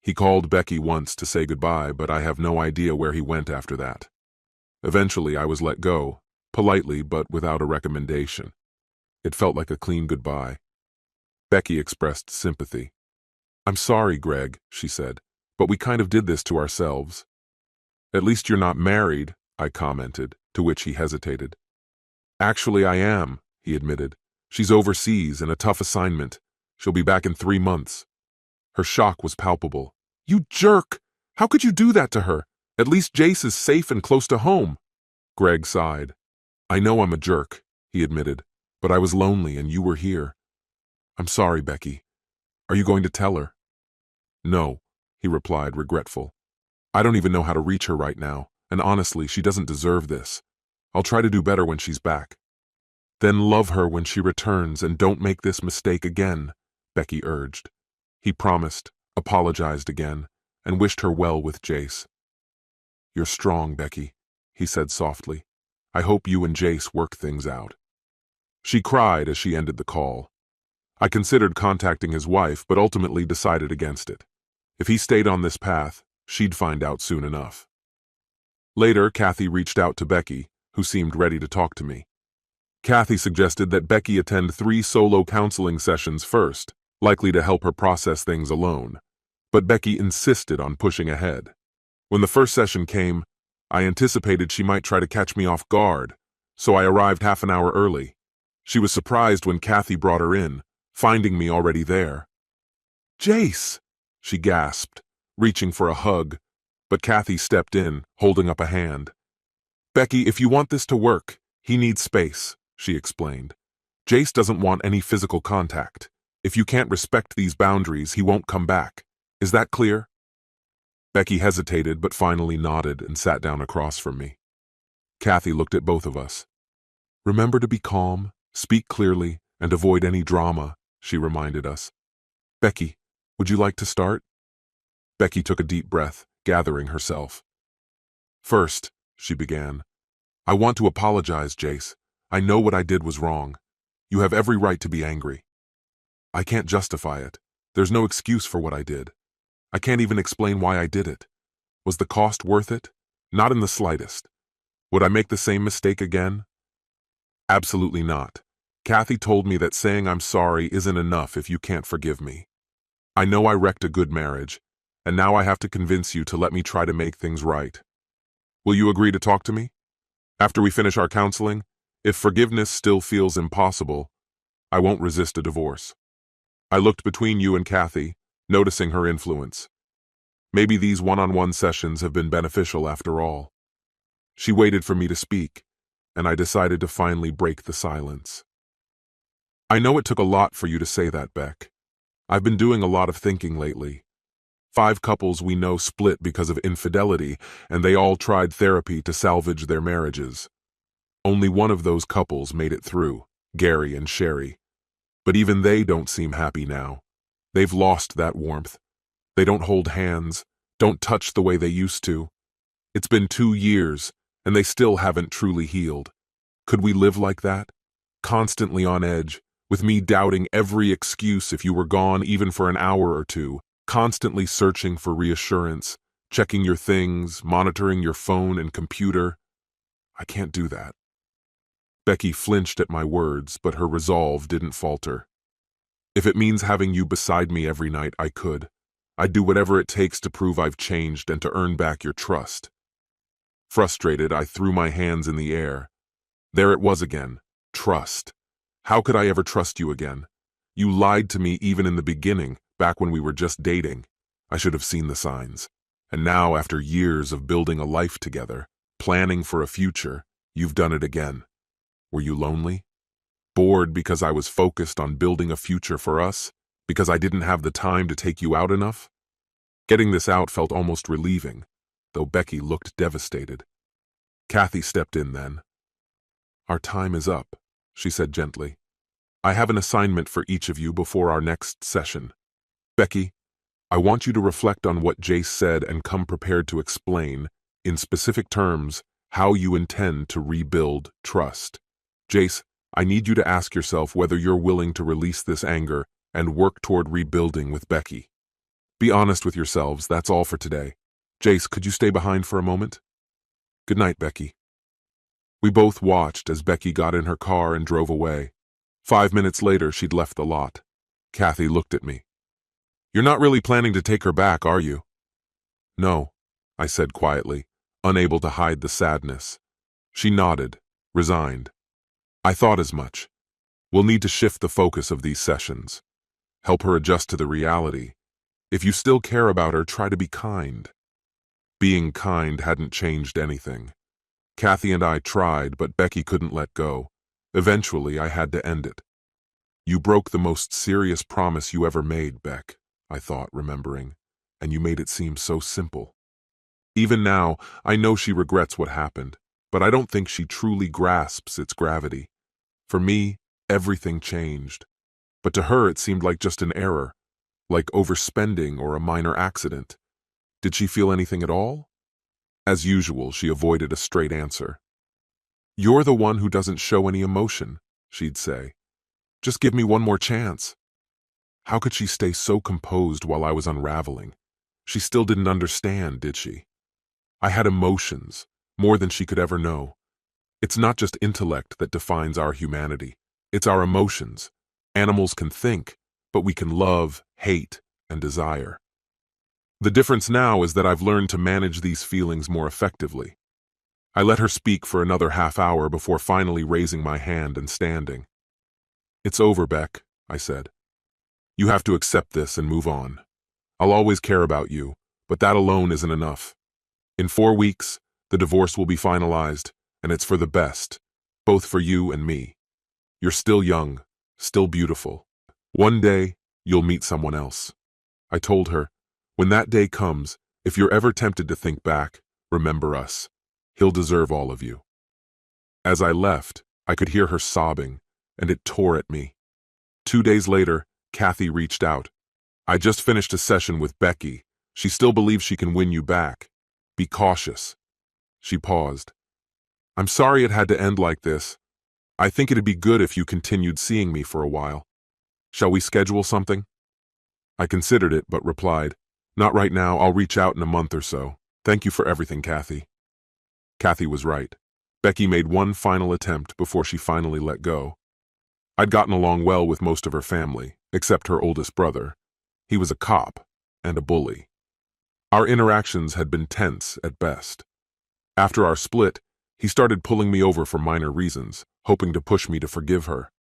He called Becky once to say goodbye, but I have no idea where he went after that. Eventually, I was let go, politely but without a recommendation. It felt like a clean goodbye. Becky expressed sympathy. "I'm sorry, Greg," she said, "but we kind of did this to ourselves." "At least you're not married," I commented, to which he hesitated. "Actually, I am," he admitted. "She's overseas in a tough assignment. She'll be back in 3 months. Her shock was palpable. "You jerk! How could you do that to her? At least Jace is safe and close to home." Greg sighed. "I know I'm a jerk," he admitted, "but I was lonely and you were here. I'm sorry, Becky. Are you going to tell her?" "No," he replied, regretful. "I don't even know how to reach her right now, and honestly, she doesn't deserve this. I'll try to do better when she's back." "Then love her when she returns and don't make this mistake again," Becky urged. He promised, apologized again, and wished her well with Jace. "You're strong, Becky," he said softly. "I hope you and Jace work things out." She cried as she ended the call. I considered contacting his wife, but ultimately decided against it. If he stayed on this path, she'd find out soon enough. Later, Kathy reached out to Becky, who seemed ready to talk to me. Kathy suggested that Becky attend 3 solo counseling sessions first, likely to help her process things alone. But Becky insisted on pushing ahead. When the first session came, I anticipated she might try to catch me off guard, so I arrived half an hour early. She was surprised when Kathy brought her in, finding me already there. "Jace!" she gasped, reaching for a hug, but Kathy stepped in, holding up a hand. "Becky, if you want this to work, he needs space," she explained. "Jace doesn't want any physical contact. If you can't respect these boundaries, he won't come back. Is that clear?" Becky hesitated but finally nodded and sat down across from me. Kathy looked at both of us. "Remember to be calm, speak clearly, and avoid any drama," she reminded us. "Becky, would you like to start?" Becky took a deep breath, gathering herself. "First," she began, "I want to apologize, Jace. I know what I did was wrong. You have every right to be angry. I can't justify it. There's no excuse for what I did. I can't even explain why I did it. Was the cost worth it? Not in the slightest. Would I make the same mistake again? Absolutely not. Kathy told me that saying I'm sorry isn't enough if you can't forgive me. I know I wrecked a good marriage, and now I have to convince you to let me try to make things right. Will you agree to talk to me? After we finish our counseling, If forgiveness still feels impossible, I won't resist a divorce. I looked between you and Kathy, noticing her influence. Maybe these one-on-one sessions have been beneficial after all. She waited for me to speak, and I decided to finally break the silence. I know it took a lot for you to say that, Beck. I've been doing a lot of thinking lately. 5 couples we know split because of infidelity, and they all tried therapy to salvage their marriages. Only one of those couples made it through, Gary and Sherry. But even they don't seem happy now. They've lost that warmth. They don't hold hands, don't touch the way they used to. It's been 2 years, and they still haven't truly healed. Could we live like that? Constantly on edge, with me doubting every excuse if you were gone even for an hour or two, constantly searching for reassurance, checking your things, monitoring your phone and computer. I can't do that. Becky flinched at my words, but her resolve didn't falter. If it means having you beside me every night, I could. I'd do whatever it takes to prove I've changed and to earn back your trust. Frustrated, I threw my hands in the air. There it was again. Trust. How could I ever trust you again? You lied to me even in the beginning, back when we were just dating. I should have seen the signs. And now, after years of building a life together, planning for a future, you've done it again. Were you lonely? Bored because I was focused on building a future for us? Because I didn't have the time to take you out enough? Getting this out felt almost relieving, though Becky looked devastated. Kathy stepped in then. Our time is up, she said gently. I have an assignment for each of you before our next session. Becky, I want you to reflect on what Jace said and come prepared to explain, in specific terms, how you intend to rebuild trust. Jace, I need you to ask yourself whether you're willing to release this anger and work toward rebuilding with Becky. Be honest with yourselves, that's all for today. Jace, could you stay behind for a moment? Good night, Becky. We both watched as Becky got in her car and drove away. 5 minutes later, she'd left the lot. Kathy looked at me. You're not really planning to take her back, are you? No, I said quietly, unable to hide the sadness. She nodded, resigned. I thought as much. We'll need to shift the focus of these sessions. Help her adjust to the reality. If you still care about her, try to be kind. Being kind hadn't changed anything. Kathy and I tried, but Becky couldn't let go. Eventually, I had to end it. You broke the most serious promise you ever made, Beck, I thought, remembering, and you made it seem so simple. Even now, I know she regrets what happened, but I don't think she truly grasps its gravity. For me, everything changed. But to her, it seemed like just an error, like overspending or a minor accident. Did she feel anything at all? As usual, she avoided a straight answer. You're the one who doesn't show any emotion, she'd say. Just give me one more chance. How could she stay so composed while I was unraveling? She still didn't understand, did she? I had emotions, more than she could ever know. It's not just intellect that defines our humanity. It's our emotions. Animals can think, but we can love, hate, and desire. The difference now is that I've learned to manage these feelings more effectively. I let her speak for another half hour before finally raising my hand and standing. It's over, Beck, I said. You have to accept this and move on. I'll always care about you, but that alone isn't enough. In 4 weeks, the divorce will be finalized, and it's for the best, both for you and me. You're still young, still beautiful. One day, you'll meet someone else. I told her, when that day comes, if you're ever tempted to think back, remember us. He'll deserve all of you. As I left, I could hear her sobbing, and it tore at me. 2 days later, Kathy reached out. I just finished a session with Becky. She still believes she can win you back. Be cautious. She paused. I'm sorry it had to end like this. I think it'd be good if you continued seeing me for a while. Shall we schedule something? I considered it, but replied, Not right now, I'll reach out in a month or so. Thank you for everything, Kathy. Kathy was right. Becky made one final attempt before she finally let go. I'd gotten along well with most of her family, except her oldest brother. He was a cop and a bully. Our interactions had been tense at best. After our split, he started pulling me over for minor reasons, hoping to push me to forgive her.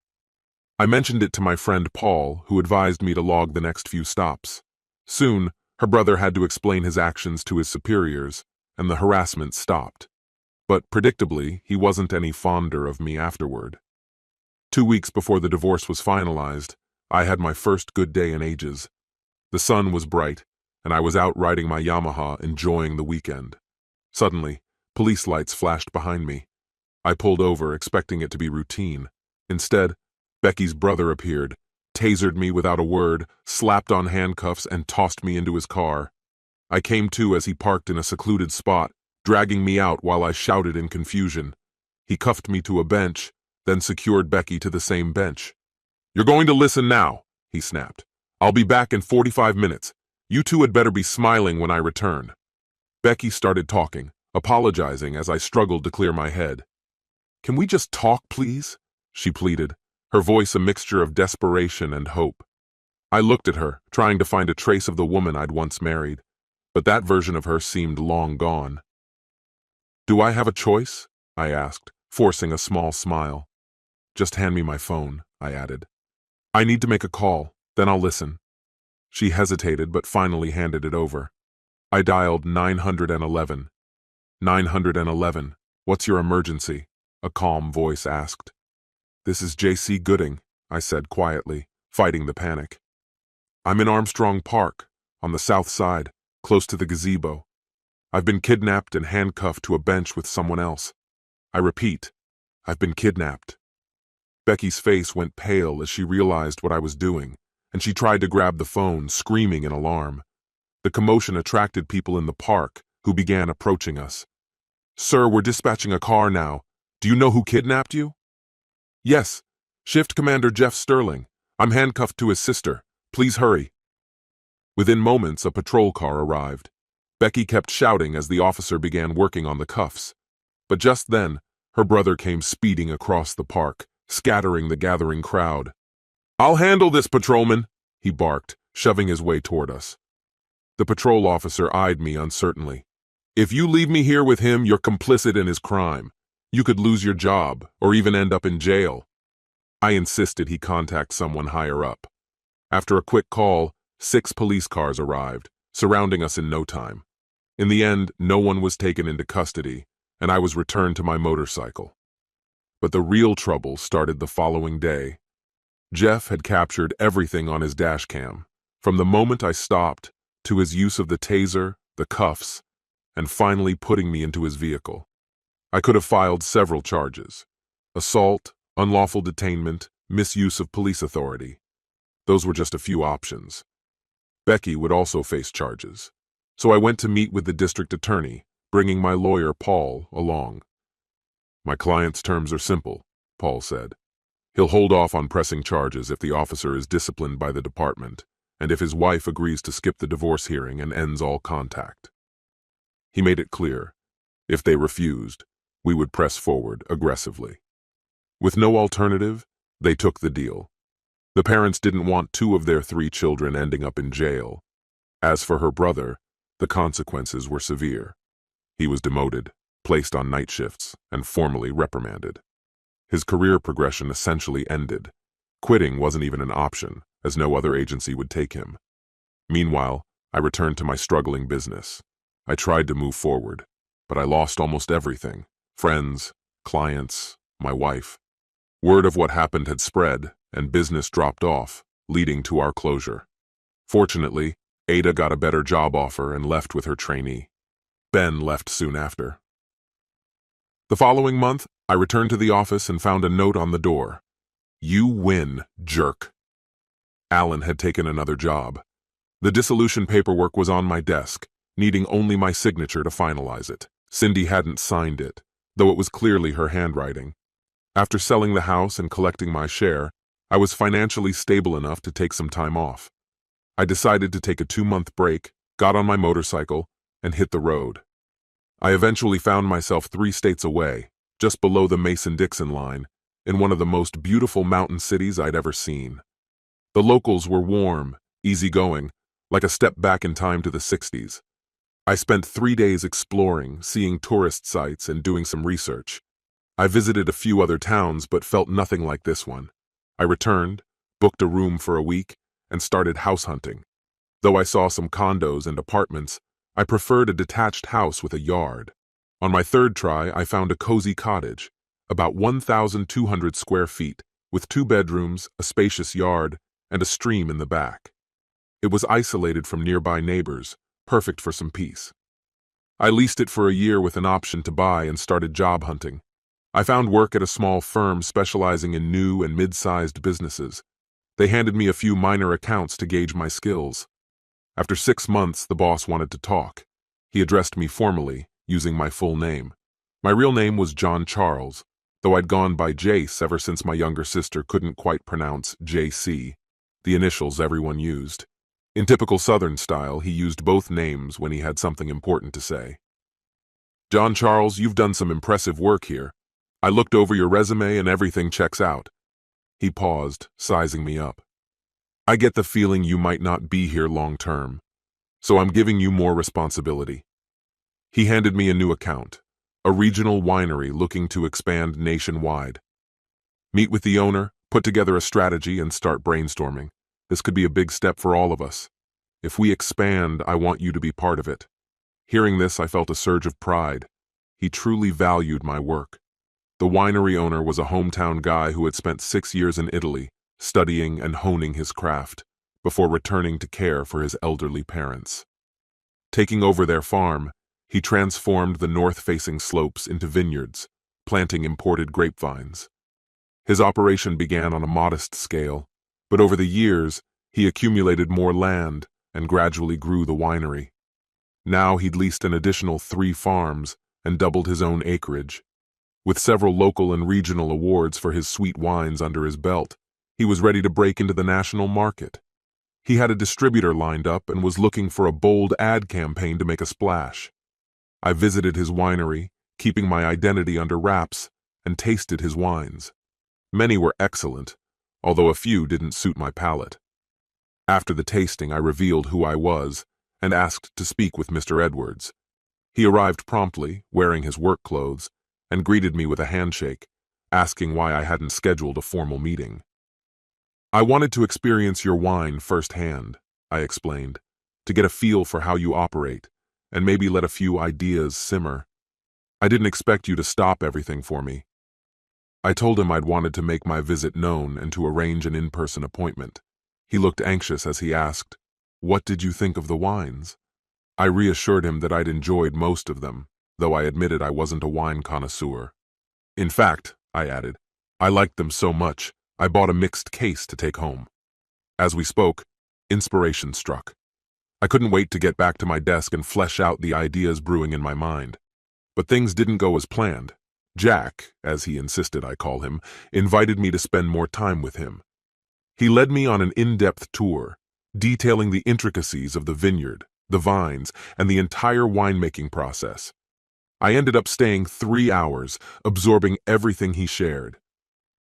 I mentioned it to my friend Paul, who advised me to log the next few stops. Soon, her brother had to explain his actions to his superiors, and the harassment stopped. But predictably, he wasn't any fonder of me afterward. 2 weeks before the divorce was finalized, I had my first good day in ages. The sun was bright, and I was out riding my Yamaha enjoying the weekend. Suddenly, police lights flashed behind me. I pulled over, expecting it to be routine. Instead, Becky's brother appeared, tasered me without a word, slapped on handcuffs, and tossed me into his car. I came to as he parked in a secluded spot, dragging me out while I shouted in confusion. He cuffed me to a bench, then secured Becky to the same bench. "You're going to listen now," he snapped. "I'll be back in 45 minutes. You two had better be smiling when I return." Becky started talking, apologizing as I struggled to clear my head. "Can we just talk, please?" she pleaded, her voice a mixture of desperation and hope. I looked at her, trying to find a trace of the woman I'd once married, but that version of her seemed long gone. "Do I have a choice?" I asked, forcing a small smile. "Just hand me my phone," I added. "I need to make a call, then I'll listen." She hesitated but finally handed it over. I dialed 911. 911, what's your emergency?" a calm voice asked. "This is J.C. Gooding," I said quietly, fighting the panic. "I'm in Armstrong Park, on the south side, close to the gazebo. I've been kidnapped and handcuffed to a bench with someone else. I repeat, I've been kidnapped." Becky's face went pale as she realized what I was doing, and she tried to grab the phone, screaming in alarm. The commotion attracted people in the park, who began approaching us. "Sir, we're dispatching a car now. Do you know who kidnapped you?" "Yes, Shift Commander Jeff Sterling. I'm handcuffed to his sister. Please hurry." Within moments, a patrol car arrived. Becky kept shouting as the officer began working on the cuffs. But just then, her brother came speeding across the park, scattering the gathering crowd. "I'll handle this, patrolman," he barked, shoving his way toward us. The patrol officer eyed me uncertainly. "If you leave me here with him, you're complicit in his crime. You could lose your job, or even end up in jail." I insisted he contact someone higher up. After a quick call, 6 police cars arrived, surrounding us in no time. In the end, no one was taken into custody, and I was returned to my motorcycle. But the real trouble started the following day. Jeff had captured everything on his dash cam, from the moment I stopped, to his use of the taser, the cuffs, and finally putting me into his vehicle. I could have filed several charges: assault, unlawful detainment, misuse of police authority. Those were just a few options. Becky would also face charges, so I went to meet with the district attorney, bringing my lawyer Paul along. "My client's terms are simple," Paul said. "He'll hold off on pressing charges if the officer is disciplined by the department, and if his wife agrees to skip the divorce hearing and ends all contact." He made it clear, if they refused, we would press forward aggressively. With no alternative, they took the deal. The parents didn't want 2 of their 3 children ending up in jail. As for her brother, the consequences were severe. He was demoted, placed on night shifts, and formally reprimanded. His career progression essentially ended. Quitting wasn't even an option, as no other agency would take him. Meanwhile, I returned to my struggling business. I tried to move forward, but I lost almost everything: friends, clients, my wife. Word of what happened had spread, and business dropped off, leading to our closure. Fortunately, Ada got a better job offer and left with her trainee. Ben left soon after. The following month, I returned to the office and found a note on the door. "You win, jerk." Alan had taken another job. The dissolution paperwork was on my desk, needing only my signature to finalize it. Cindy hadn't signed it, though it was clearly her handwriting. After selling the house and collecting my share, I was financially stable enough to take some time off. I decided to take a 2-month break, got on my motorcycle, and hit the road. I eventually found myself 3 states away, just below the Mason-Dixon line, in one of the most beautiful mountain cities I'd ever seen. The locals were warm, easygoing, like a step back in time to the 60s. I spent 3 days exploring, seeing tourist sites, and doing some research. I visited a few other towns but felt nothing like this one. I returned, booked a room for a week, and started house hunting. Though I saw some condos and apartments, I preferred a detached house with a yard. On my third try, I found a cozy cottage, about 1,200 square feet, with 2 bedrooms, a spacious yard, and a stream in the back. It was isolated from nearby neighbors, perfect for some peace. I leased it for a year with an option to buy and started job hunting. I found work at a small firm specializing in new and mid-sized businesses. They handed me a few minor accounts to gauge my skills. After 6 months, the boss wanted to talk. He addressed me formally, using my full name. My real name was John Charles, though I'd gone by Jace ever since my younger sister couldn't quite pronounce JC, the initials everyone used. In typical Southern style, he used both names when he had something important to say. "John Charles, you've done some impressive work here. I looked over your resume and everything checks out." He paused, sizing me up. "I get the feeling you might not be here long term, so I'm giving you more responsibility." He handed me a new account, a regional winery looking to expand nationwide. "Meet with the owner, put together a strategy, and start brainstorming. This could be a big step for all of us. If we expand, I want you to be part of it." Hearing this, I felt a surge of pride. He truly valued my work. The winery owner was a hometown guy who had spent 6 years in Italy, studying and honing his craft, before returning to care for his elderly parents. Taking over their farm, he transformed the north-facing slopes into vineyards, planting imported grapevines. His operation began on a modest scale, but over the years, he accumulated more land and gradually grew the winery. Now he'd leased an additional 3 farms and doubled his own acreage. With several local and regional awards for his sweet wines under his belt, he was ready to break into the national market. He had a distributor lined up and was looking for a bold ad campaign to make a splash. I visited his winery, keeping my identity under wraps, and tasted his wines. Many were excellent, although a few didn't suit my palate. After the tasting, I revealed who I was and asked to speak with Mr. Edwards. He arrived promptly, wearing his work clothes, and greeted me with a handshake, asking why I hadn't scheduled a formal meeting. "I wanted to experience your wine firsthand," I explained, "to get a feel for how you operate, and maybe let a few ideas simmer. I didn't expect you to stop everything for me." I told him I'd wanted to make my visit known and to arrange an in-person appointment. He looked anxious as he asked, "What did you think of the wines?" I reassured him that I'd enjoyed most of them, though I admitted I wasn't a wine connoisseur. "In fact," I added, "I liked them so much, I bought a mixed case to take home." As we spoke, inspiration struck. I couldn't wait to get back to my desk and flesh out the ideas brewing in my mind. But things didn't go as planned. Jack, as he insisted I call him, invited me to spend more time with him. He led me on an in-depth tour, detailing the intricacies of the vineyard, the vines, and the entire winemaking process. I ended up staying 3 hours, absorbing everything he shared.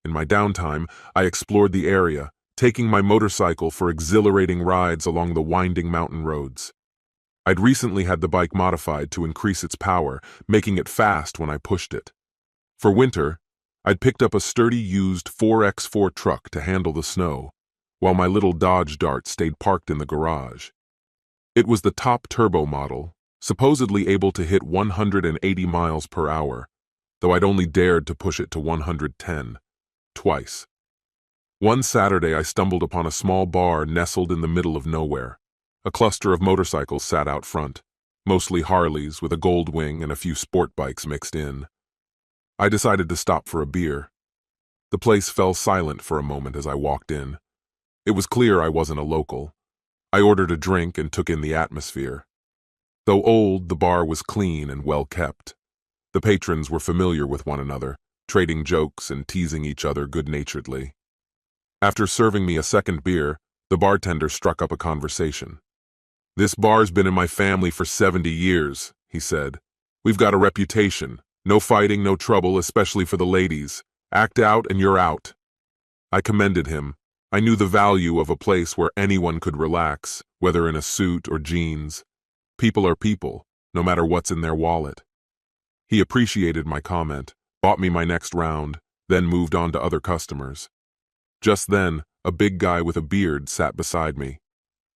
In my downtime, I explored the area, taking my motorcycle for exhilarating rides along the winding mountain roads. I'd recently had the bike modified to increase its power, making it fast when I pushed it. For winter, I'd picked up a sturdy used 4x4 truck to handle the snow, while my little Dodge Dart stayed parked in the garage. It was the top turbo model, supposedly able to hit 180 miles per hour, though I'd only dared to push it to 110, twice. One Saturday I stumbled upon a small bar nestled in the middle of nowhere. A cluster of motorcycles sat out front, mostly Harleys with a gold wing and a few sport bikes mixed in. I decided to stop for a beer. The place fell silent for a moment as I walked in. It was clear I wasn't a local. I ordered a drink and took in the atmosphere. Though old, the bar was clean and well kept. The patrons were familiar with one another, trading jokes and teasing each other good-naturedly. After serving me a second beer, the bartender struck up a conversation. "This bar's been in my family for 70 years, he said. "We've got a reputation. No fighting, no trouble, especially for the ladies. Act out and you're out." I commended him. I knew the value of a place where anyone could relax, whether in a suit or jeans. People are people, no matter what's in their wallet. He appreciated my comment, bought me my next round, then moved on to other customers. Just then, a big guy with a beard sat beside me.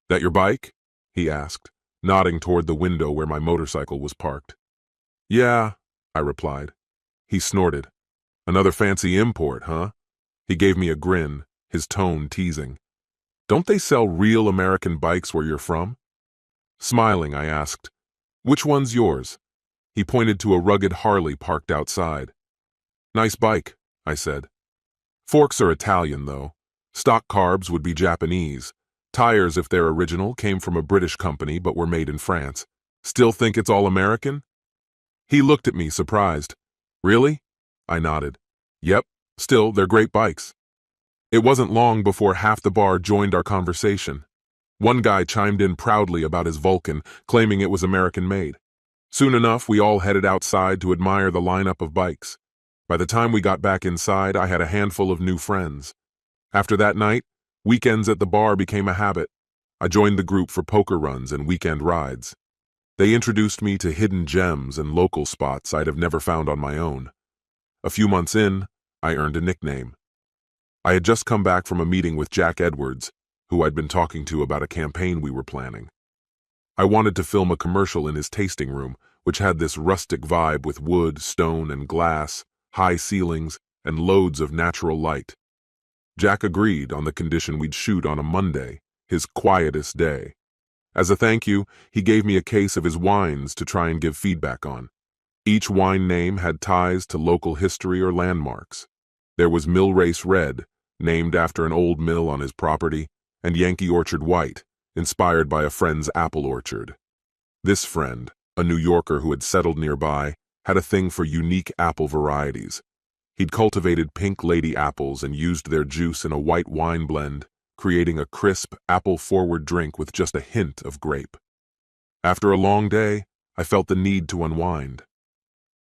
"That your bike?" he asked, nodding toward the window where my motorcycle was parked. "Yeah," I replied. He snorted. "Another fancy import, huh?" He gave me a grin, his tone teasing. "Don't they sell real American bikes where you're from?" Smiling, I asked, "Which one's yours?" He pointed to a rugged Harley parked outside. "Nice bike," I said. "Forks are Italian, though. Stock carbs would be Japanese. Tires, if they're original, came from a British company but were made in France. Still think it's all American?" He looked at me, surprised. "Really?" I nodded. "Yep, still, they're great bikes." It wasn't long before half the bar joined our conversation. One guy chimed in proudly about his Vulcan, claiming it was American-made. Soon enough, we all headed outside to admire the lineup of bikes. By the time we got back inside, I had a handful of new friends. After that night, weekends at the bar became a habit. I joined the group for poker runs and weekend rides. They introduced me to hidden gems and local spots I'd have never found on my own. A few months in, I earned a nickname. I had just come back from a meeting with Jack Edwards, who I'd been talking to about a campaign we were planning. I wanted to film a commercial in his tasting room, which had this rustic vibe with wood, stone, and glass, high ceilings, and loads of natural light. Jack agreed on the condition we'd shoot on a Monday, his quietest day. As a thank you, he gave me a case of his wines to try and give feedback on. Each wine name had ties to local history or landmarks. There was Millrace Red, named after an old mill on his property, and Yankee Orchard White, inspired by a friend's apple orchard. This friend, a New Yorker who had settled nearby, had a thing for unique apple varieties. He'd cultivated pink lady apples and used their juice in a white wine blend, creating a crisp, apple-forward drink with just a hint of grape. After a long day, I felt the need to unwind.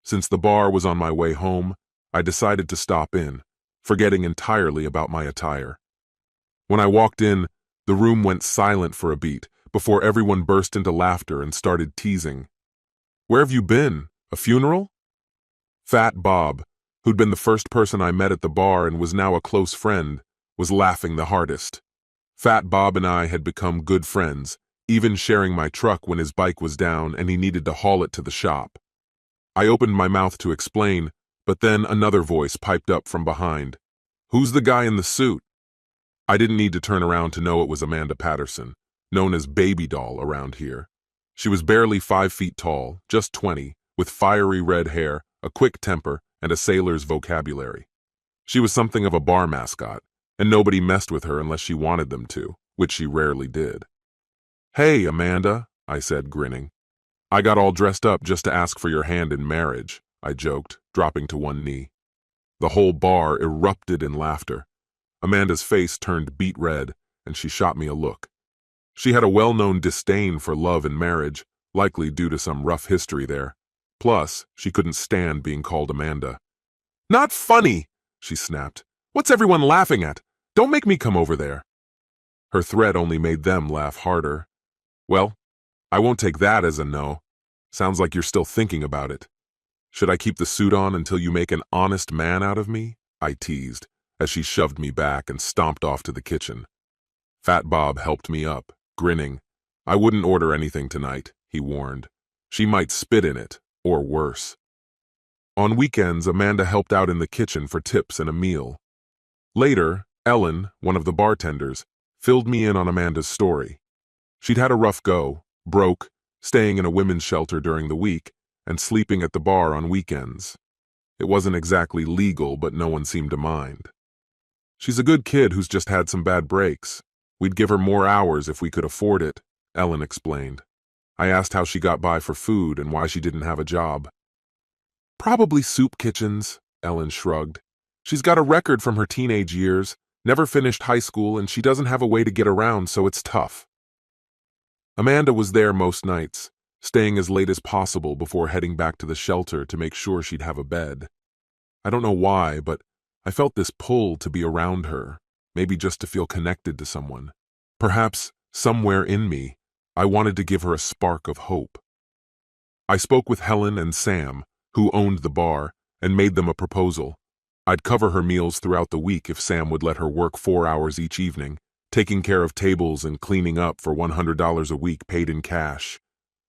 Since the bar was on my way home, I decided to stop in, forgetting entirely about my attire. When I walked in, the room went silent for a beat before everyone burst into laughter and started teasing. "Where have you been? A funeral?" Fat Bob, who'd been the first person I met at the bar and was now a close friend, was laughing the hardest. Fat Bob and I had become good friends, even sharing my truck when his bike was down and he needed to haul it to the shop. I opened my mouth to explain, but then another voice piped up from behind. "Who's the guy in the suit?" I didn't need to turn around to know it was Amanda Patterson, known as Baby Doll around here. She was barely 5 feet tall, just 20, with fiery red hair, a quick temper, and a sailor's vocabulary. She was something of a bar mascot, and nobody messed with her unless she wanted them to, which she rarely did. "Hey, Amanda," I said, grinning. "I got all dressed up just to ask for your hand in marriage," I joked, dropping to one knee. The whole bar erupted in laughter. Amanda's face turned beet red, and she shot me a look. She had a well-known disdain for love and marriage, likely due to some rough history there. Plus, she couldn't stand being called Amanda. "Not funny!" she snapped. "What's everyone laughing at? Don't make me come over there." Her threat only made them laugh harder. "Well, I won't take that as a no. Sounds like you're still thinking about it. Should I keep the suit on until you make an honest man out of me?" I teased, as she shoved me back and stomped off to the kitchen. Fat Bob helped me up, grinning. "I wouldn't order anything tonight," he warned. "She might spit in it, or worse." On weekends, Amanda helped out in the kitchen for tips and a meal. Later, Ellen, one of the bartenders, filled me in on Amanda's story. She'd had a rough go, broke, staying in a women's shelter during the week, and sleeping at the bar on weekends. It wasn't exactly legal, but no one seemed to mind. "She's a good kid who's just had some bad breaks. We'd give her more hours if we could afford it," Ellen explained. I asked how she got by for food and why she didn't have a job. "Probably soup kitchens," Ellen shrugged. "She's got a record from her teenage years, never finished high school, and she doesn't have a way to get around, so it's tough." Amanda was there most nights, staying as late as possible before heading back to the shelter to make sure she'd have a bed. I don't know why, but I felt this pull to be around her, maybe just to feel connected to someone. Perhaps, somewhere in me, I wanted to give her a spark of hope. I spoke with Helen and Sam, who owned the bar, and made them a proposal. I'd cover her meals throughout the week if Sam would let her work 4 hours each evening, taking care of tables and cleaning up for $100 a week paid in cash.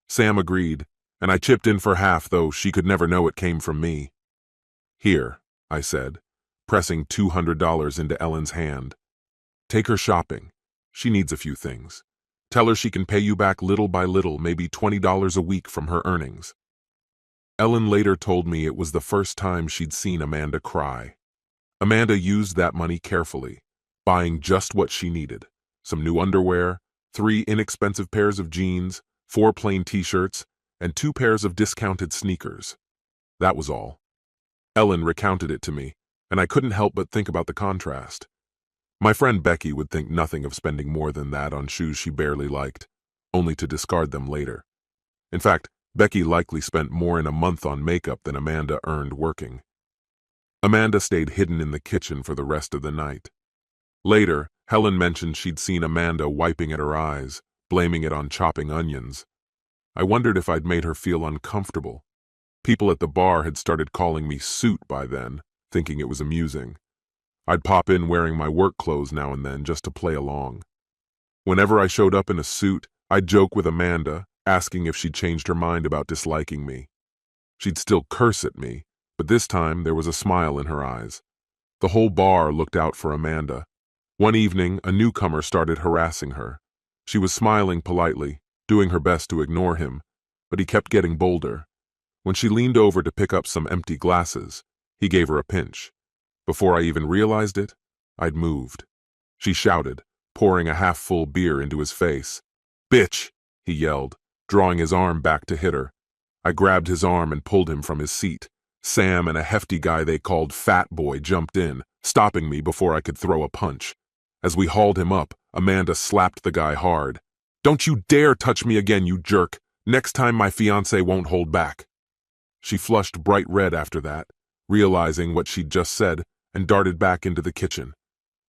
Sam agreed, and I chipped in for half, though she could never know it came from me. "Here," I said, pressing $200 into Ellen's hand. "Take her shopping. She needs a few things. Tell her she can pay you back little by little, maybe $20 a week from her earnings." Ellen later told me it was the first time she'd seen Amanda cry. Amanda used that money carefully, buying just what she needed: some new underwear, 3 inexpensive pairs of jeans, 4 plain t-shirts, and 2 pairs of discounted sneakers. That was all. Ellen recounted it to me, and I couldn't help but think about the contrast. My friend Becky would think nothing of spending more than that on shoes she barely liked, only to discard them later. In fact, Becky likely spent more in a month on makeup than Amanda earned working. Amanda stayed hidden in the kitchen for the rest of the night. Later, Helen mentioned she'd seen Amanda wiping at her eyes, blaming it on chopping onions. I wondered if I'd made her feel uncomfortable. People at the bar had started calling me Suit by then, thinking it was amusing. I'd pop in wearing my work clothes now and then just to play along. Whenever I showed up in a suit, I'd joke with Amanda, asking if she'd changed her mind about disliking me. She'd still curse at me, but this time there was a smile in her eyes. The whole bar looked out for Amanda. One evening, a newcomer started harassing her. She was smiling politely, doing her best to ignore him, but he kept getting bolder. When she leaned over to pick up some empty glasses, he gave her a pinch. Before I even realized it, I'd moved. She shouted, pouring a half-full beer into his face. "Bitch!" he yelled, drawing his arm back to hit her. I grabbed his arm and pulled him from his seat. Sam and a hefty guy they called Fat Boy jumped in, stopping me before I could throw a punch. As we hauled him up, Amanda slapped the guy hard. "Don't you dare touch me again, you jerk! Next time my fiancé won't hold back." She flushed bright red after that, realizing what she'd just said, and darted back into the kitchen.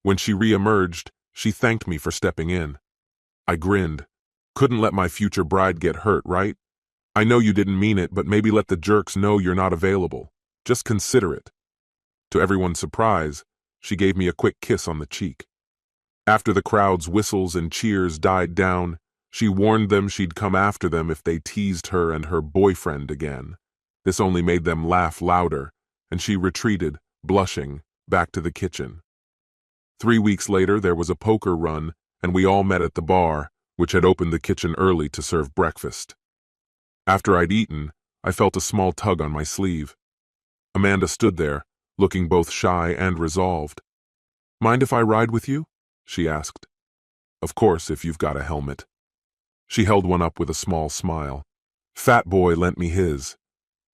When she re-emerged, she thanked me for stepping in. I grinned. "Couldn't let my future bride get hurt, right? I know you didn't mean it, but maybe let the jerks know you're not available. Just consider it." To everyone's surprise, she gave me a quick kiss on the cheek. After the crowd's whistles and cheers died down, she warned them she'd come after them if they teased her and her boyfriend again. This only made them laugh louder, and she retreated, blushing, back to the kitchen. 3 weeks later, there was a poker run, and we all met at the bar, which had opened the kitchen early to serve breakfast. After I'd eaten, I felt a small tug on my sleeve. Amanda stood there, looking both shy and resolved. "Mind if I ride with you?" she asked. "Of course, if you've got a helmet." She held one up with a small smile. Fat Boy lent me his.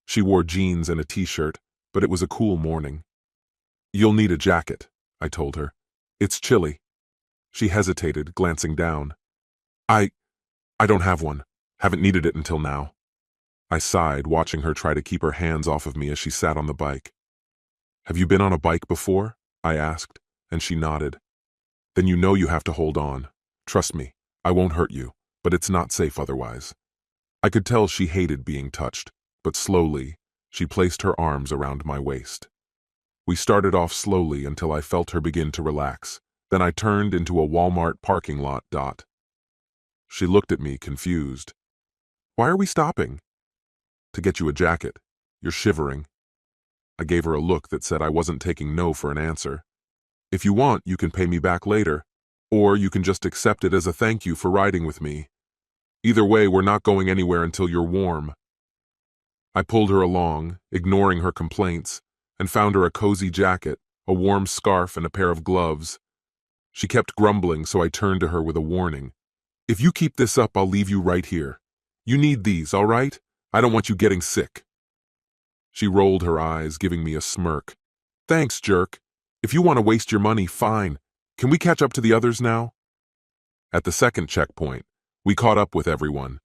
She wore jeans and a t-shirt, but it was a cool morning. "You'll need a jacket," I told her. "It's chilly." She hesitated, glancing down. I don't have one. Haven't needed it until now." I sighed, watching her try to keep her hands off of me as she sat on the bike. "Have you been on a bike before?" I asked, and she nodded. "Then you know you have to hold on. Trust me, I won't hurt you, but it's not safe otherwise." I could tell she hated being touched, but slowly, she placed her arms around my waist. We started off slowly until I felt her begin to relax. Then I turned into a Walmart parking lot. She looked at me, confused. "Why are we stopping?" "To get you a jacket. You're shivering." I gave her a look that said I wasn't taking no for an answer. "If you want, you can pay me back later, or you can just accept it as a thank you for riding with me. Either way, we're not going anywhere until you're warm." I pulled her along, ignoring her complaints, and found her a cozy jacket, a warm scarf, and a pair of gloves. She kept grumbling, so I turned to her with a warning. "If you keep this up, I'll leave you right here. You need these, all right? I don't want you getting sick." She rolled her eyes, giving me a smirk. "Thanks, jerk. If you want to waste your money, fine. Can we catch up to the others now?" At the second checkpoint, we caught up with everyone.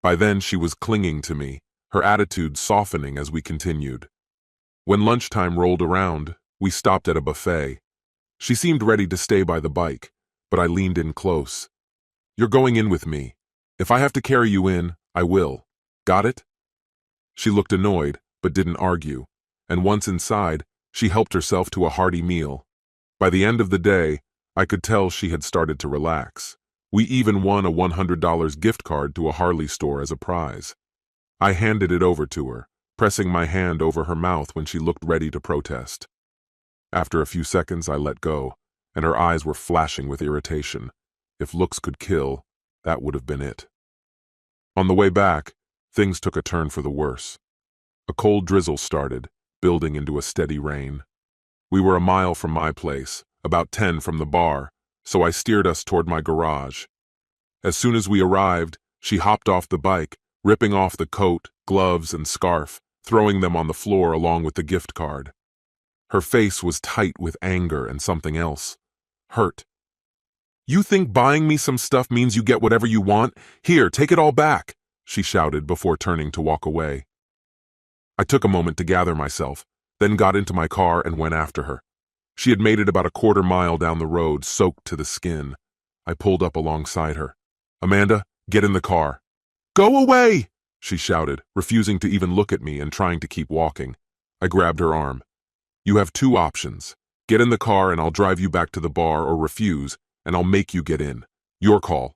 By then, she was clinging to me, her attitude softening as we continued. When lunchtime rolled around, we stopped at a buffet. She seemed ready to stay by the bike, but I leaned in close. "You're going in with me. If I have to carry you in, I will. Got it?" She looked annoyed, but didn't argue, and once inside, she helped herself to a hearty meal. By the end of the day, I could tell she had started to relax. We even won a $100 gift card to a Harley store as a prize. I handed it over to her, pressing my hand over her mouth when she looked ready to protest. After a few seconds, I let go, and her eyes were flashing with irritation. If looks could kill, that would have been it. On the way back, things took a turn for the worse. A cold drizzle started, building into a steady rain. We were a mile from my place, about 10 from the bar, so I steered us toward my garage. As soon as we arrived, she hopped off the bike, ripping off the coat, gloves, and scarf, throwing them on the floor along with the gift card. Her face was tight with anger and something else. Hurt. "You think buying me some stuff means you get whatever you want? Here, take it all back," she shouted before turning to walk away. I took a moment to gather myself, then got into my car and went after her. She had made it about a quarter mile down the road, soaked to the skin. I pulled up alongside her. "Amanda, get in the car." "Go away!" she shouted, refusing to even look at me and trying to keep walking. I grabbed her arm. "You have two options. Get in the car and I'll drive you back to the bar, or refuse, and I'll make you get in. Your call."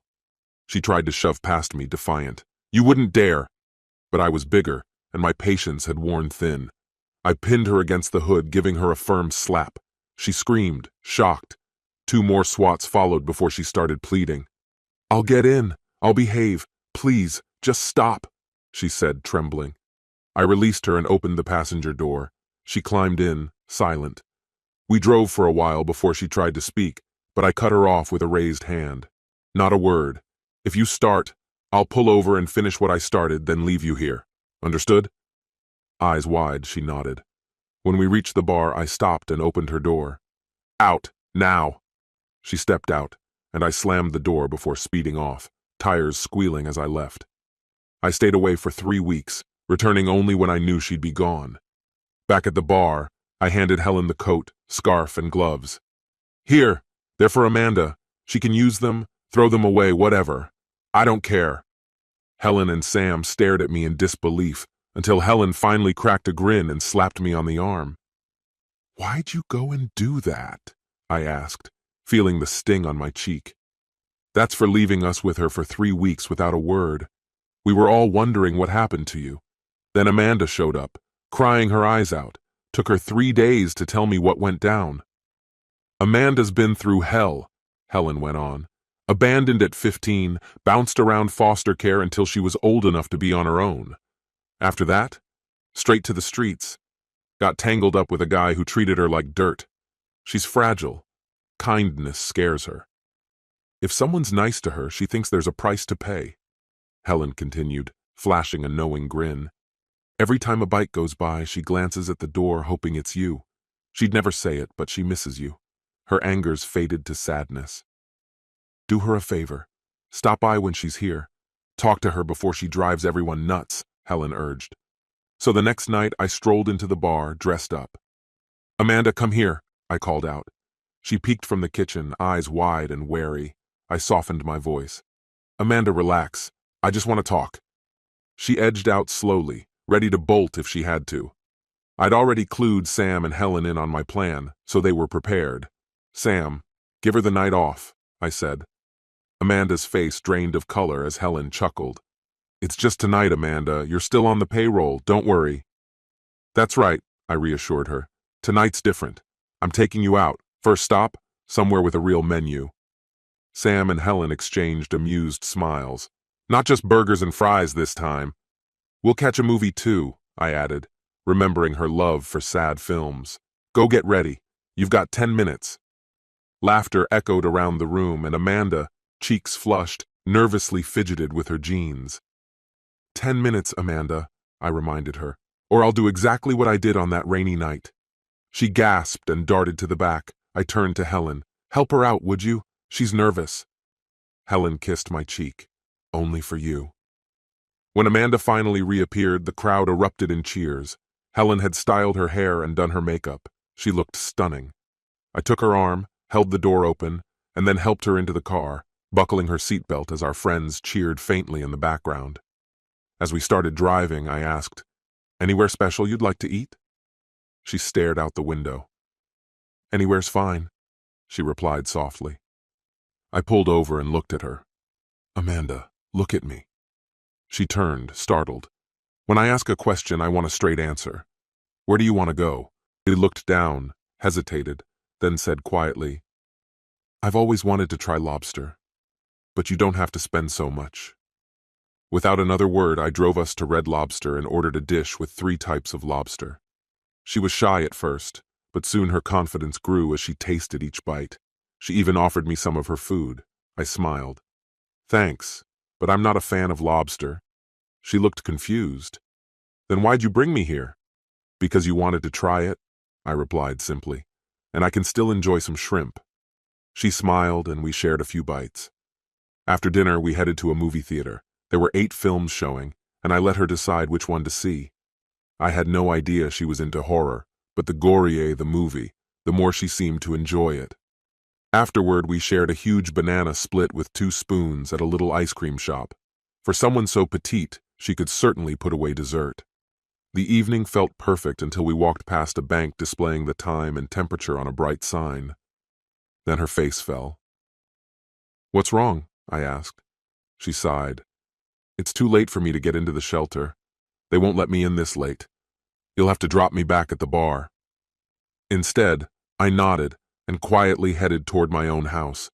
She tried to shove past me, defiant. "You wouldn't dare." But I was bigger, and my patience had worn thin. I pinned her against the hood, giving her a firm slap. She screamed, shocked. 2 more swats followed before she started pleading. "I'll get in. I'll behave. Please, just stop," she said, trembling. I released her and opened the passenger door. She climbed in, silent. We drove for a while before she tried to speak, but I cut her off with a raised hand. "Not a word. If you start, I'll pull over and finish what I started, then leave you here. Understood?" Eyes wide, she nodded. When we reached the bar, I stopped and opened her door. "Out, now!" She stepped out, and I slammed the door before speeding off, tires squealing as I left. I stayed away for 3 weeks, returning only when I knew she'd be gone. Back at the bar, I handed Helen the coat, scarf, and gloves. "Here, they're for Amanda. She can use them, throw them away, whatever. I don't care." Helen and Sam stared at me in disbelief, until Helen finally cracked a grin and slapped me on the arm. "Why'd you go and do that?" I asked, feeling the sting on my cheek. "That's for leaving us with her for 3 weeks without a word. We were all wondering what happened to you. Then Amanda showed up, crying her eyes out. Took her 3 days to tell me what went down." "Amanda's been through hell," Helen went on. "Abandoned at 15, bounced around foster care until she was old enough to be on her own. After that, straight to the streets. Got tangled up with a guy who treated her like dirt. She's fragile. Kindness scares her. If someone's nice to her, she thinks there's a price to pay," Helen continued, flashing a knowing grin. "Every time a bike goes by, she glances at the door hoping it's you. She'd never say it, but she misses you." Her anger's faded to sadness. "Do her a favor. Stop by when she's here. Talk to her before she drives everyone nuts," Helen urged. So the next night I strolled into the bar, dressed up. "Amanda, come here," I called out. She peeked from the kitchen, eyes wide and wary. I softened my voice. "Amanda, relax. I just want to talk." She edged out slowly, ready to bolt if she had to. I'd already clued Sam and Helen in on my plan, so they were prepared. "Sam, give her the night off," I said. Amanda's face drained of color as Helen chuckled. "It's just tonight, Amanda. You're still on the payroll. Don't worry." "That's right," I reassured her. "Tonight's different. I'm taking you out. First stop, somewhere with a real menu." Sam and Helen exchanged amused smiles. "Not just burgers and fries this time." "We'll catch a movie too," I added, remembering her love for sad films. "Go get ready. You've got 10 minutes. Laughter echoed around the room, and Amanda, cheeks flushed, nervously fidgeted with her jeans. 10 minutes, Amanda," I reminded her, "or I'll do exactly what I did on that rainy night." She gasped and darted to the back. I turned to Helen. "Help her out, would you? She's nervous." Helen kissed my cheek. "Only for you." When Amanda finally reappeared, the crowd erupted in cheers. Helen had styled her hair and done her makeup. She looked stunning. I took her arm, held the door open, and then helped her into the car, buckling her seatbelt as our friends cheered faintly in the background. As we started driving, I asked, "Anywhere special you'd like to eat?" She stared out the window. "Anywhere's fine," she replied softly. I pulled over and looked at her. "Amanda, look at me." She turned, startled. "When I ask a question, I want a straight answer. Where do you want to go?" He looked down, hesitated, then said quietly, "I've always wanted to try lobster, but you don't have to spend so much." Without another word, I drove us to Red Lobster and ordered a dish with 3 types of lobster. She was shy at first, but soon her confidence grew as she tasted each bite. She even offered me some of her food. I smiled. "Thanks, but I'm not a fan of lobster." She looked confused. "Then why'd you bring me here?" "Because you wanted to try it," I replied simply, "and I can still enjoy some shrimp." She smiled and we shared a few bites. After dinner, we headed to a movie theater. There were 8 films showing, and I let her decide which one to see. I had no idea she was into horror, but the gorier the movie, the more she seemed to enjoy it. Afterward, we shared a huge banana split with 2 spoons at a little ice cream shop. For someone so petite, she could certainly put away dessert. The evening felt perfect until we walked past a bank displaying the time and temperature on a bright sign. Then her face fell. "What's wrong?" I asked. She sighed. "It's too late for me to get into the shelter. They won't let me in this late. You'll have to drop me back at the bar." Instead, I nodded and quietly headed toward my own house.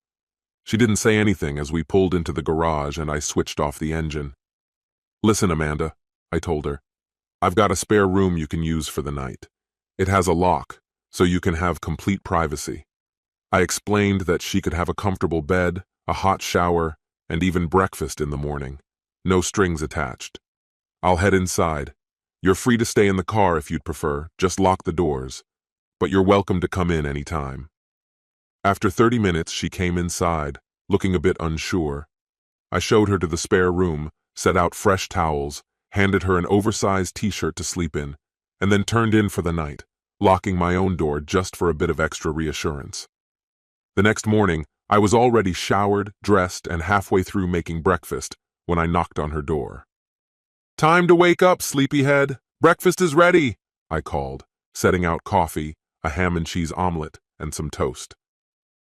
She didn't say anything as we pulled into the garage and I switched off the engine. "Listen, Amanda," I told her. "I've got a spare room you can use for the night. It has a lock, so you can have complete privacy." I explained that she could have a comfortable bed, a hot shower, and even breakfast in the morning. No strings attached. "I'll head inside. You're free to stay in the car if you'd prefer, just lock the doors. But you're welcome to come in any time." After 30 minutes, she came inside, looking a bit unsure. I showed her to the spare room, set out fresh towels, handed her an oversized t-shirt to sleep in, and then turned in for the night, locking my own door just for a bit of extra reassurance. The next morning, I was already showered, dressed, and halfway through making breakfast when I knocked on her door. "Time to wake up, sleepyhead. Breakfast is ready," I called, setting out coffee, a ham and cheese omelet, and some toast.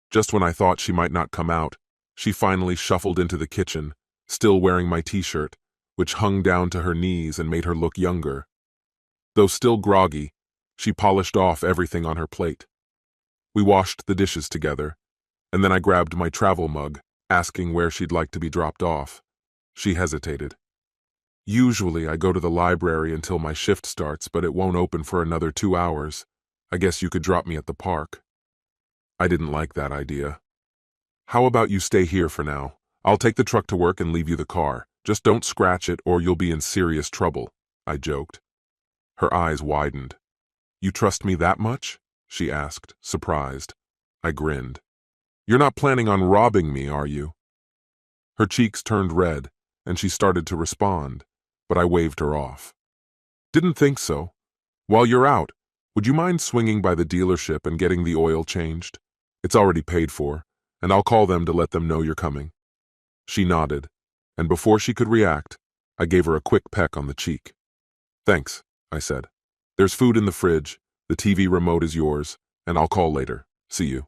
Just when I thought she might not come out, she finally shuffled into the kitchen, still wearing my t-shirt, which hung down to her knees and made her look younger. Though still groggy, she polished off everything on her plate. We washed the dishes together, and then I grabbed my travel mug, asking where she'd like to be dropped off. She hesitated. "Usually I go to the library until my shift starts, but it won't open for another 2 hours. I guess you could drop me at the park." I didn't like that idea. "How about you stay here for now? I'll take the truck to work and leave you the car. Just don't scratch it or you'll be in serious trouble," I joked. Her eyes widened. "You trust me that much?" she asked, surprised. I grinned. "You're not planning on robbing me, are you?" Her cheeks turned red, and she started to respond, but I waved her off. "Didn't think so. While you're out, would you mind swinging by the dealership and getting the oil changed? It's already paid for, and I'll call them to let them know you're coming." She nodded, and before she could react, I gave her a quick peck on the cheek. "Thanks," I said. "There's food in the fridge, the TV remote is yours, and I'll call later. See you."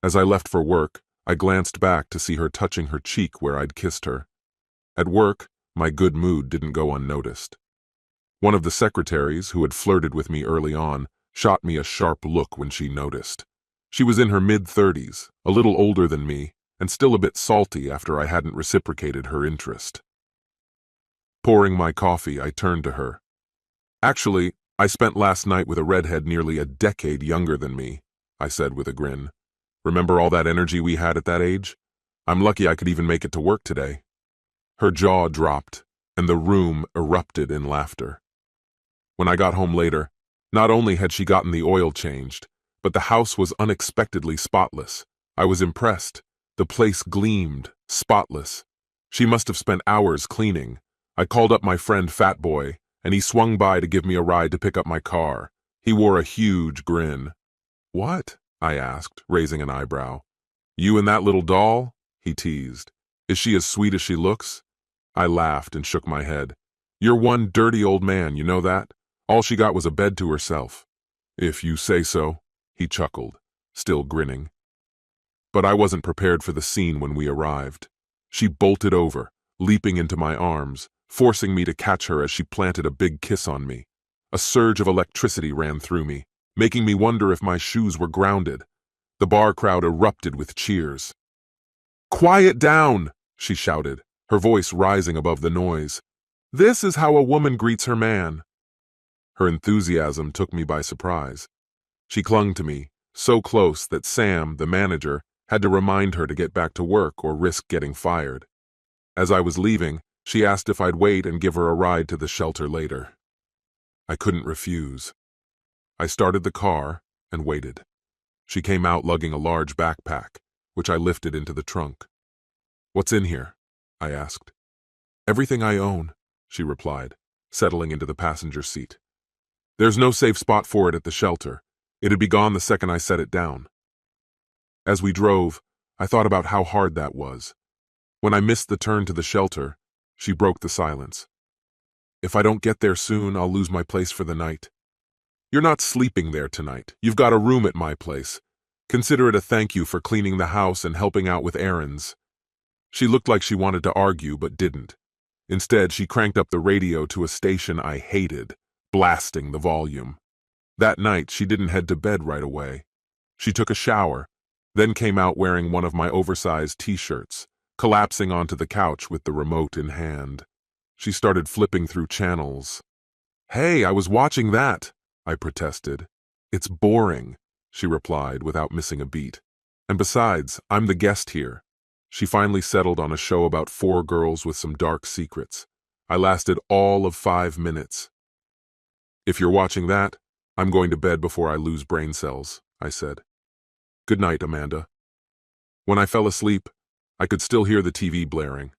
As I left for work, I glanced back to see her touching her cheek where I'd kissed her. At work, my good mood didn't go unnoticed. One of the secretaries, who had flirted with me early on, shot me a sharp look when she noticed. She was in her mid-30s, a little older than me, and still a bit salty after I hadn't reciprocated her interest. Pouring my coffee, I turned to her. "Actually, I spent last night with a redhead nearly a decade younger than me," I said with a grin. "Remember all that energy we had at that age? I'm lucky I could even make it to work today." Her jaw dropped, and the room erupted in laughter. When I got home later, not only had she gotten the oil changed, but the house was unexpectedly spotless. I was impressed. The place gleamed, spotless. She must have spent hours cleaning. I called up my friend Fat Boy, and he swung by to give me a ride to pick up my car. He wore a huge grin. "What?" I asked, raising an eyebrow. "You and that little doll?" he teased. "Is she as sweet as she looks?" I laughed and shook my head. "You're one dirty old man, you know that? All she got was a bed to herself. If you say so, he chuckled, still grinning. But I wasn't prepared for the scene when we arrived. She bolted over, leaping into my arms, forcing me to catch her as she planted a big kiss on me. A surge of electricity ran through me, making me wonder if my shoes were grounded. The bar crowd erupted with cheers. "Quiet down!" she shouted, her voice rising above the noise. "This is how a woman greets her man." Her enthusiasm took me by surprise. She clung to me, so close that Sam, the manager, had to remind her to get back to work or risk getting fired. As I was leaving, she asked if I'd wait and give her a ride to the shelter later. I couldn't refuse. I started the car and waited. She came out lugging a large backpack, which I lifted into the trunk. "What's in here?" I asked. "Everything I own," she replied, settling into the passenger seat. "There's no safe spot for it at the shelter. It'd be gone the second I set it down." As we drove, I thought about how hard that was. When I missed the turn to the shelter, she broke the silence. "If I don't get there soon, I'll lose my place for the night." "You're not sleeping there tonight. You've got a room at my place. Consider it a thank you for cleaning the house and helping out with errands." She looked like she wanted to argue but didn't. Instead, she cranked up the radio to a station I hated, blasting the volume. That night, she didn't head to bed right away. She took a shower, then came out wearing one of my oversized t-shirts, collapsing onto the couch with the remote in hand. She started flipping through channels. "Hey, I was watching that," I protested. "It's boring," she replied without missing a beat. "And besides, I'm the guest here." She finally settled on a show about 4 girls with some dark secrets. I lasted all of 5 minutes. "If you're watching that, I'm going to bed before I lose brain cells," I said. "Good night, Amanda." When I fell asleep, I could still hear the TV blaring.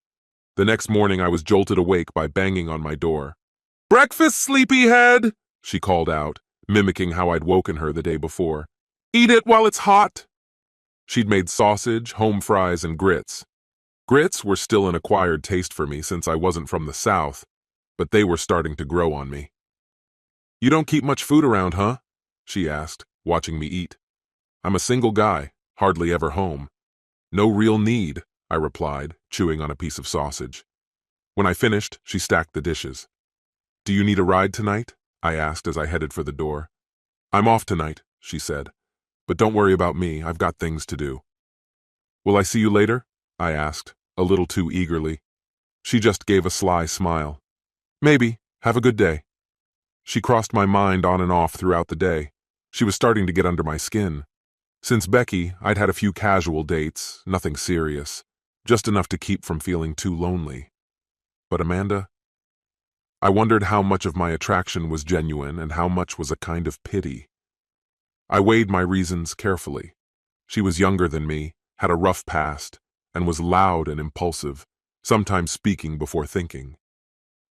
The next morning I was jolted awake by banging on my door. "Breakfast, sleepyhead!" she called out, mimicking how I'd woken her the day before. "Eat it while it's hot!" She'd made sausage, home fries, and grits. Grits were still an acquired taste for me since I wasn't from the South, but they were starting to grow on me. "You don't keep much food around, huh?" she asked, watching me eat. "I'm a single guy, hardly ever home." "No real need," I replied, chewing on a piece of sausage. When I finished, she stacked the dishes. "Do you need a ride tonight?" I asked as I headed for the door. "I'm off tonight," she said. "But don't worry about me, I've got things to do." "Will I see you later?" I asked, a little too eagerly. She just gave a sly smile. "Maybe. Have a good day." She crossed my mind on and off throughout the day. She was starting to get under my skin. Since Becky, I'd had a few casual dates, nothing serious, just enough to keep from feeling too lonely. But Amanda? I wondered how much of my attraction was genuine and how much was a kind of pity. I weighed my reasons carefully. She was younger than me, had a rough past, and was loud and impulsive, sometimes speaking before thinking.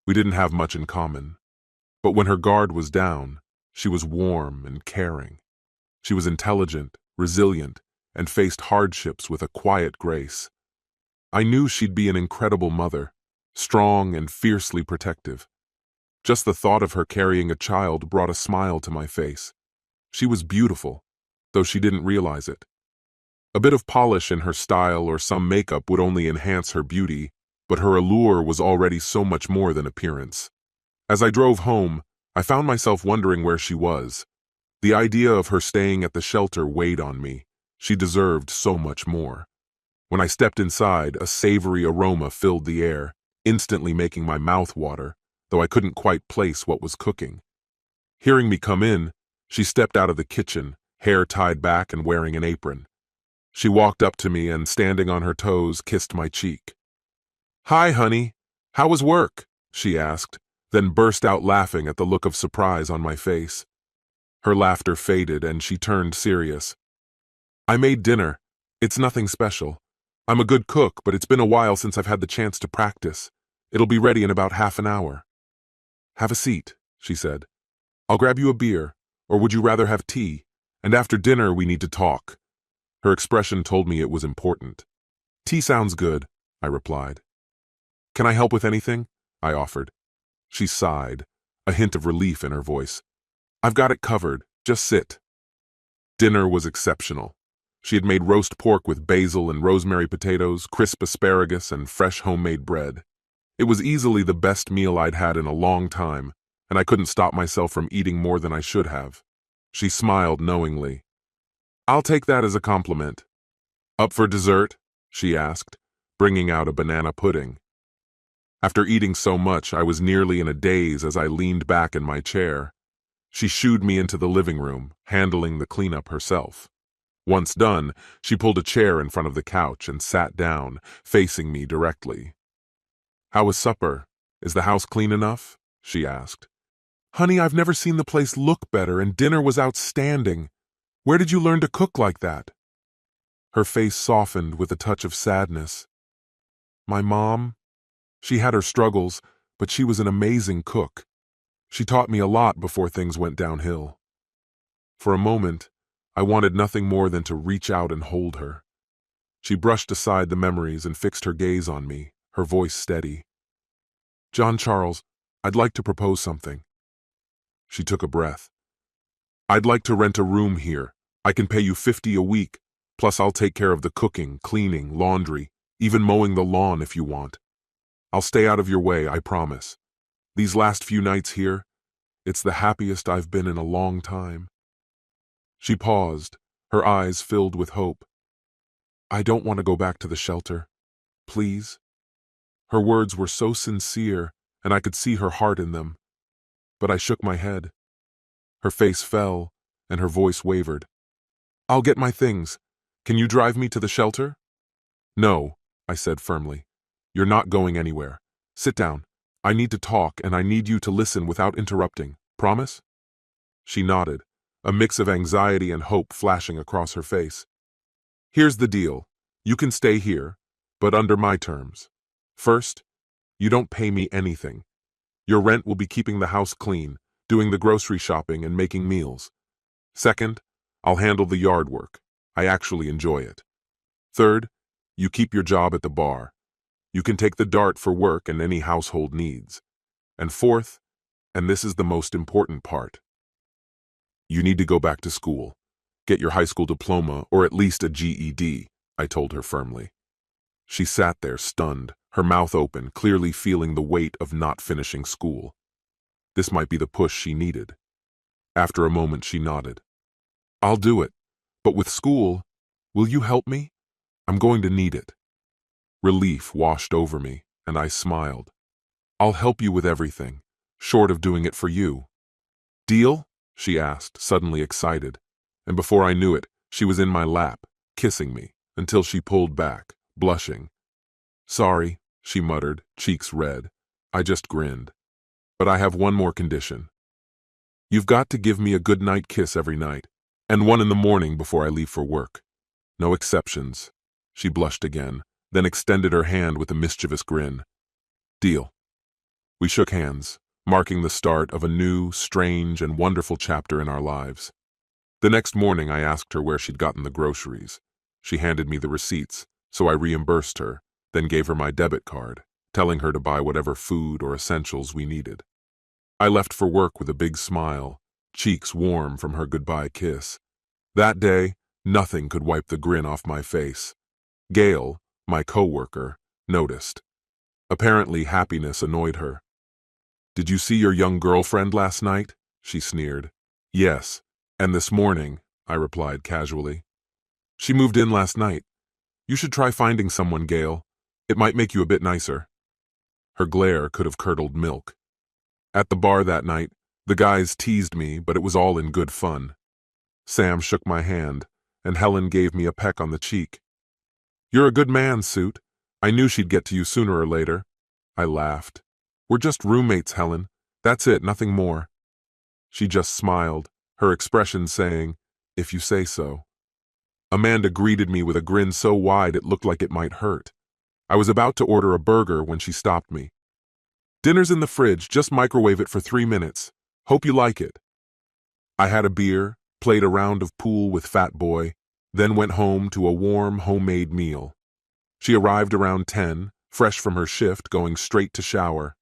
We didn't have much in common. But when her guard was down, she was warm and caring. She was intelligent, resilient, and faced hardships with a quiet grace. I knew she'd be an incredible mother, strong and fiercely protective. Just the thought of her carrying a child brought a smile to my face. She was beautiful, though she didn't realize it. A bit of polish in her style or some makeup would only enhance her beauty, but her allure was already so much more than appearance. As I drove home, I found myself wondering where she was. The idea of her staying at the shelter weighed on me. She deserved so much more. When I stepped inside, a savory aroma filled the air, instantly making my mouth water, though I couldn't quite place what was cooking. Hearing me come in, she stepped out of the kitchen, hair tied back and wearing an apron. She walked up to me and, standing on her toes, kissed my cheek. "Hi, honey. How was work?" she asked, then burst out laughing at the look of surprise on my face. Her laughter faded and she turned serious. "I made dinner. It's nothing special. I'm a good cook, but it's been a while since I've had the chance to practice. It'll be ready in about half an hour." "Have a seat," she said. "I'll grab you a beer, or would you rather have tea? And after dinner we need to talk." Her expression told me it was important. "Tea sounds good," I replied. "Can I help with anything?" I offered. She sighed, a hint of relief in her voice. "I've got it covered. Just sit." Dinner was exceptional. She had made roast pork with basil and rosemary potatoes, crisp asparagus, and fresh homemade bread. It was easily the best meal I'd had in a long time, and I couldn't stop myself from eating more than I should have. She smiled knowingly. "I'll take that as a compliment." "Up for dessert?" she asked, bringing out a banana pudding. After eating so much, I was nearly in a daze as I leaned back in my chair. She shooed me into the living room, handling the cleanup herself. Once done, she pulled a chair in front of the couch and sat down, facing me directly. "How was supper? Is the house clean enough?" she asked. "Honey, I've never seen the place look better, and dinner was outstanding. Where did you learn to cook like that?" Her face softened with a touch of sadness. "My mom? She had her struggles, but she was an amazing cook. She taught me a lot before things went downhill." For a moment, I wanted nothing more than to reach out and hold her. She brushed aside the memories and fixed her gaze on me, her voice steady. "John Charles, I'd like to propose something." She took a breath. "I'd like to rent a room here. I can pay you $50 a week, plus I'll take care of the cooking, cleaning, laundry, even mowing the lawn if you want. I'll stay out of your way, I promise. These last few nights here, it's the happiest I've been in a long time." She paused, her eyes filled with hope. "I don't want to go back to the shelter. Please?" Her words were so sincere, and I could see her heart in them. But I shook my head. Her face fell, and her voice wavered. "I'll get my things. Can you drive me to the shelter?" "No," I said firmly. "You're not going anywhere. Sit down. I need to talk, and I need you to listen without interrupting. Promise?" She nodded, a mix of anxiety and hope flashing across her face. "Here's the deal. You can stay here, but under my terms. First, you don't pay me anything. Your rent will be keeping the house clean, doing the grocery shopping, and making meals. Second, I'll handle the yard work. I actually enjoy it. Third, you keep your job at the bar. You can take the dart for work and any household needs. And fourth, and this is the most important part, you need to go back to school. Get your high school diploma, or at least a GED, I told her firmly. She sat there stunned, her mouth open, clearly feeling the weight of not finishing school. This might be the push she needed. After a moment, she nodded. "I'll do it. But with school, will you help me? I'm going to need it." Relief washed over me, and I smiled. "I'll help you with everything, short of doing it for you." "Deal?" she asked, suddenly excited. And before I knew it, she was in my lap, kissing me, until she pulled back, blushing. "Sorry," she muttered, cheeks red. I just grinned. "But I have one more condition. You've got to give me a good night kiss every night, and one in the morning before I leave for work. No exceptions." She blushed again, then extended her hand with a mischievous grin. "Deal." We shook hands, marking the start of a new, strange, and wonderful chapter in our lives. The next morning, I asked her where she'd gotten the groceries. She handed me the receipts, so I reimbursed her, then gave her my debit card, telling her to buy whatever food or essentials we needed. I left for work with a big smile, cheeks warm from her goodbye kiss. That day, nothing could wipe the grin off my face. Gail, my coworker, noticed. Apparently, happiness annoyed her. "Did you see your young girlfriend last night?" she sneered. "Yes, and this morning," I replied casually. "She moved in last night. You should try finding someone, Gail. It might make you a bit nicer." Her glare could have curdled milk. At the bar that night, the guys teased me, but it was all in good fun. Sam shook my hand, and Helen gave me a peck on the cheek. "You're a good man, Suit. I knew she'd get to you sooner or later." I laughed. "We're just roommates, Helen. That's it, nothing more." She just smiled, her expression saying, "If you say so." Amanda greeted me with a grin so wide it looked like it might hurt. I was about to order a burger when she stopped me. "Dinner's in the fridge, just microwave it for 3 minutes. Hope you like it." I had a beer, played a round of pool with Fat Boy, then went home to a warm, homemade meal. She arrived around 10, fresh from her shift, going straight to shower.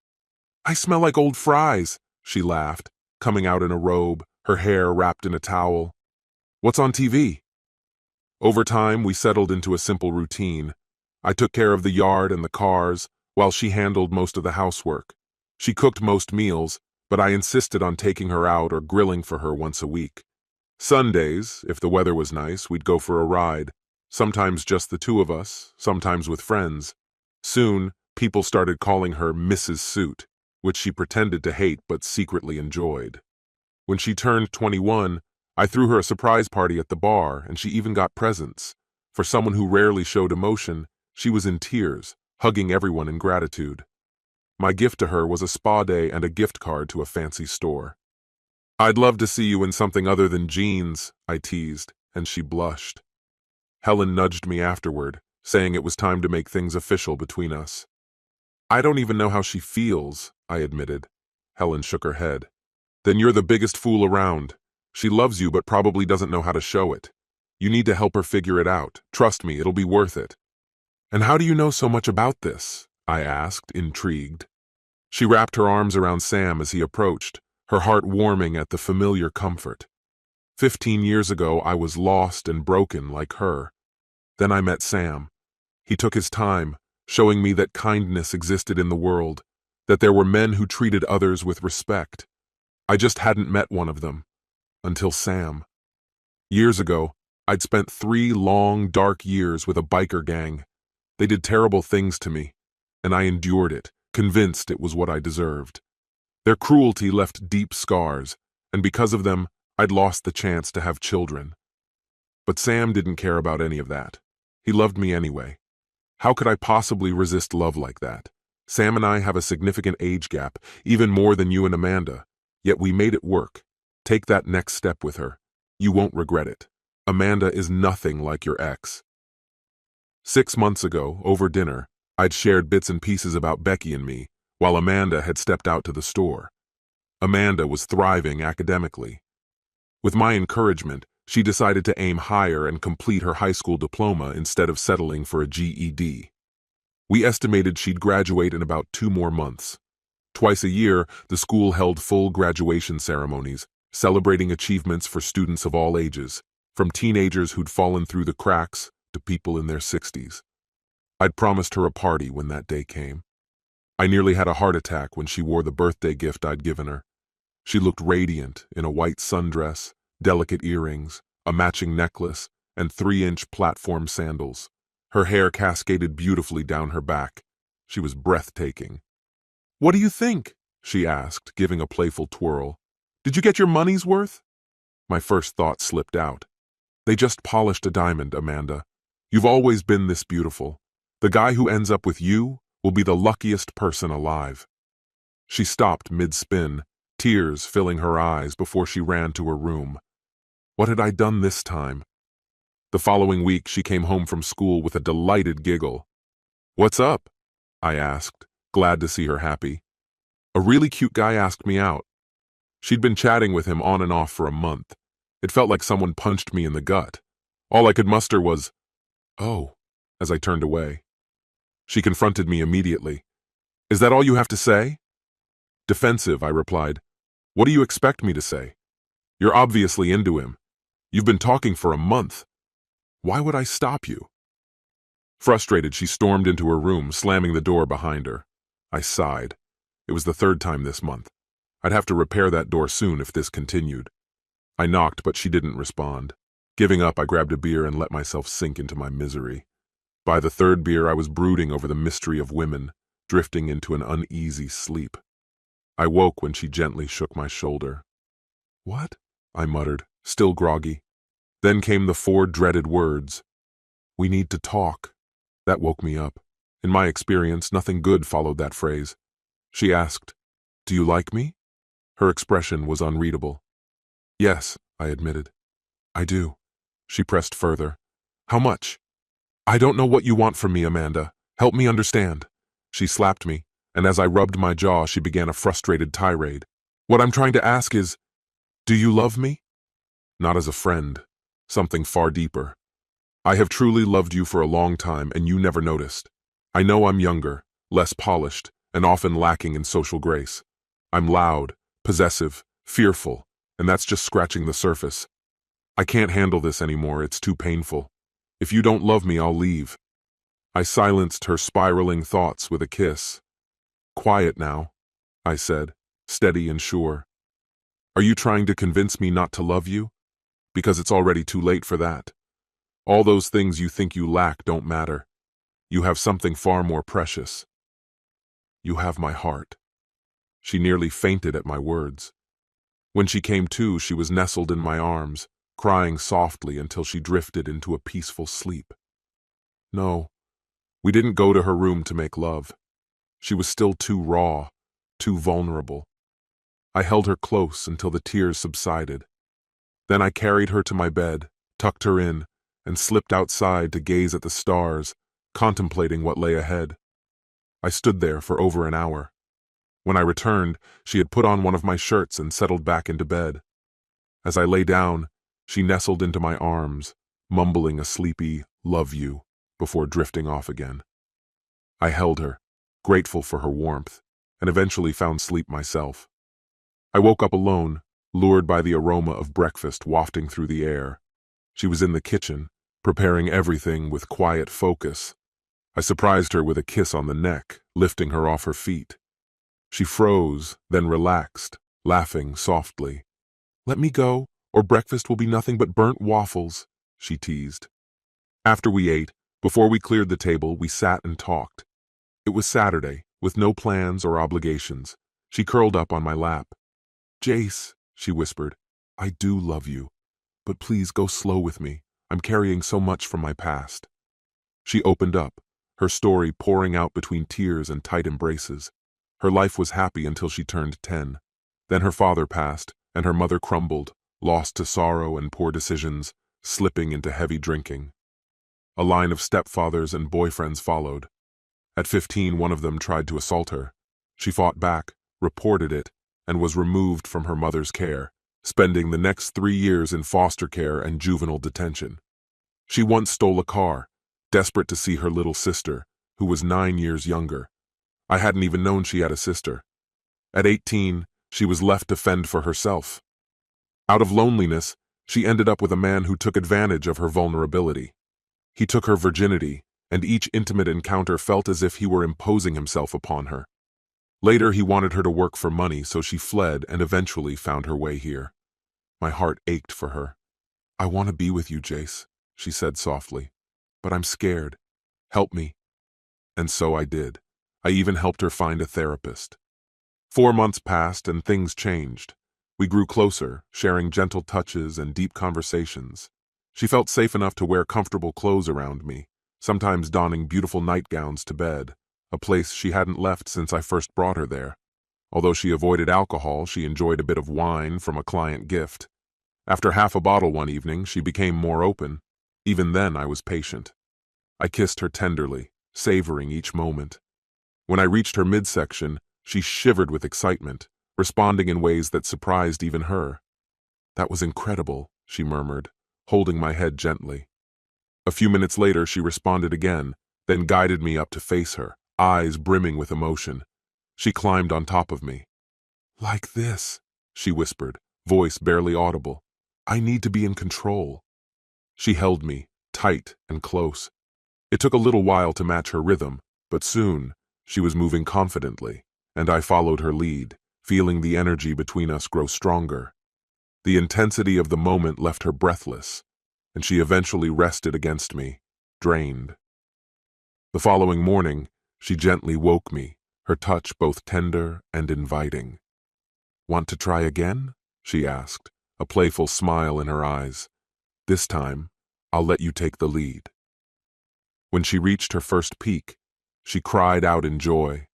"I smell like old fries," she laughed, coming out in a robe, her hair wrapped in a towel. "What's on TV?" Over time, we settled into a simple routine. I took care of the yard and the cars, while she handled most of the housework. She cooked most meals, but I insisted on taking her out or grilling for her once a week. Sundays, if the weather was nice, we'd go for a ride. Sometimes just the two of us, sometimes with friends. Soon, people started calling her Mrs. Suit, which she pretended to hate but secretly enjoyed. When she turned 21, I threw her a surprise party at the bar, and she even got presents. For someone who rarely showed emotion, she was in tears, hugging everyone in gratitude. My gift to her was a spa day and a gift card to a fancy store. "I'd love to see you in something other than jeans," I teased, and she blushed. Helen nudged me afterward, saying it was time to make things official between us. "I don't even know how she feels," I admitted. Helen shook her head. "Then you're the biggest fool around. She loves you but probably doesn't know how to show it. You need to help her figure it out. Trust me, it'll be worth it." "And how do you know so much about this?" I asked, intrigued. She wrapped her arms around Sam as he approached, her heart warming at the familiar comfort. 15 years ago, I was lost and broken like her. Then I met Sam. He took his time, showing me that kindness existed in the world, that there were men who treated others with respect. I just hadn't met one of them. Until Sam. Years ago, I'd spent 3 long, dark years with a biker gang. They did terrible things to me, and I endured it, convinced it was what I deserved. Their cruelty left deep scars, and because of them, I'd lost the chance to have children. But Sam didn't care about any of that. He loved me anyway. How could I possibly resist love like that? Sam and I have a significant age gap, even more than you and Amanda, yet we made it work. Take that next step with her. You won't regret it. Amanda is nothing like your ex. 6 months ago, over dinner, I'd shared bits and pieces about Becky and me, while Amanda had stepped out to the store. Amanda was thriving academically. With my encouragement, she decided to aim higher and complete her high school diploma instead of settling for a GED. We estimated she'd graduate in about 2 more months. Twice a year, the school held full graduation ceremonies, celebrating achievements for students of all ages, from teenagers who'd fallen through the cracks to people in their 60s. I'd promised her a party when that day came. I nearly had a heart attack when she wore the birthday gift I'd given her. She looked radiant in a white sundress, delicate earrings, a matching necklace, and 3-inch platform sandals. Her hair cascaded beautifully down her back. She was breathtaking. "What do you think?" she asked, giving a playful twirl. "Did you get your money's worth?" My first thought slipped out. "They just polished a diamond, Amanda. You've always been this beautiful. The guy who ends up with you will be the luckiest person alive." She stopped mid-spin, tears filling her eyes before she ran to her room. What had I done this time? The following week, she came home from school with a delighted giggle. "What's up?" I asked, glad to see her happy. "A really cute guy asked me out." She'd been chatting with him on and off for a month. It felt like someone punched me in the gut. All I could muster was, "Oh," as I turned away. She confronted me immediately. "Is that all you have to say?" Defensive, I replied. "What do you expect me to say? You're obviously into him. You've been talking for a month. Why would I stop you?" Frustrated, she stormed into her room, slamming the door behind her. I sighed. It was the 3rd time this month. I'd have to repair that door soon if this continued. I knocked, but she didn't respond. Giving up, I grabbed a beer and let myself sink into my misery. By the 3rd beer, I was brooding over the mystery of women, drifting into an uneasy sleep. I woke when she gently shook my shoulder. "What?" I muttered, still groggy. Then came the 4 dreaded words. "We need to talk." That woke me up. In my experience, nothing good followed that phrase. She asked, "Do you like me?" Her expression was unreadable. "Yes," I admitted. "I do." She pressed further. "How much?" "I don't know what you want from me, Amanda. Help me understand." She slapped me, and as I rubbed my jaw, she began a frustrated tirade. "What I'm trying to ask is, do you love me?" Not as a friend. Something far deeper. "I have truly loved you for a long time, and you never noticed. I know I'm younger, less polished, and often lacking in social grace. I'm loud, possessive, fearful, and that's just scratching the surface. I can't handle this anymore, it's too painful. If you don't love me, I'll leave. I silenced her spiraling thoughts with a kiss. Quiet now, I said, steady and sure. Are you trying to convince me not to love you? Because it's already too late for that. All those things you think you lack don't matter. You have something far more precious. You have my heart. She nearly fainted at my words. When she came to, she was nestled in my arms, crying softly until she drifted into a peaceful sleep. No, we didn't go to her room to make love. She was still too raw, too vulnerable. I held her close until the tears subsided. Then I carried her to my bed, tucked her in, and slipped outside to gaze at the stars, contemplating what lay ahead. I stood there for over an hour. When I returned, she had put on one of my shirts and settled back into bed. As I lay down, she nestled into my arms, mumbling a sleepy, "Love you," before drifting off again. I held her, grateful for her warmth, and eventually found sleep myself. I woke up alone, lured by the aroma of breakfast wafting through the air. She was in the kitchen, preparing everything with quiet focus. I surprised her with a kiss on the neck, lifting her off her feet. She froze, then relaxed, laughing softly. "Let me go, or breakfast will be nothing but burnt waffles," she teased. After we ate, before we cleared the table, we sat and talked. It was Saturday, with no plans or obligations. She curled up on my lap. "Jace," she whispered, "I do love you, but please go slow with me. I'm carrying so much from my past." She opened up, her story pouring out between tears and tight embraces. Her life was happy until she turned 10. Then her father passed, and her mother crumbled, lost to sorrow and poor decisions, slipping into heavy drinking. A line of stepfathers and boyfriends followed. At 15, one of them tried to assault her. She fought back, reported it, and was removed from her mother's care, spending the next 3 years in foster care and juvenile detention. She once stole a car, desperate to see her little sister, who was 9 years younger. I hadn't even known she had a sister. At 18, she was left to fend for herself. Out of loneliness, she ended up with a man who took advantage of her vulnerability. He took her virginity, and each intimate encounter felt as if he were imposing himself upon her. Later, he wanted her to work for money, so she fled and eventually found her way here. My heart ached for her. "I want to be with you, Jace," she said softly, "but I'm scared. Help me." And so I did. I even helped her find a therapist. 4 months passed and things changed. We grew closer, sharing gentle touches and deep conversations. She felt safe enough to wear comfortable clothes around me, sometimes donning beautiful nightgowns to bed, a place she hadn't left since I first brought her there. Although she avoided alcohol, she enjoyed a bit of wine from a client gift. After half a bottle one evening, she became more open. Even then, I was patient. I kissed her tenderly, savoring each moment. When I reached her midsection, she shivered with excitement, responding in ways that surprised even her. "That was incredible," she murmured, holding my head gently. A few minutes later, she responded again, then guided me up to face her, eyes brimming with emotion. She climbed on top of me. "Like this," she whispered, voice barely audible. "I need to be in control." She held me, tight and close. It took a little while to match her rhythm, but soon, she was moving confidently, and I followed her lead, feeling the energy between us grow stronger. The intensity of the moment left her breathless, and she eventually rested against me, drained. The following morning, she gently woke me, her touch both tender and inviting. "Want to try again?" she asked, a playful smile in her eyes. "This time, I'll let you take the lead." When she reached her first peak, she cried out in joy.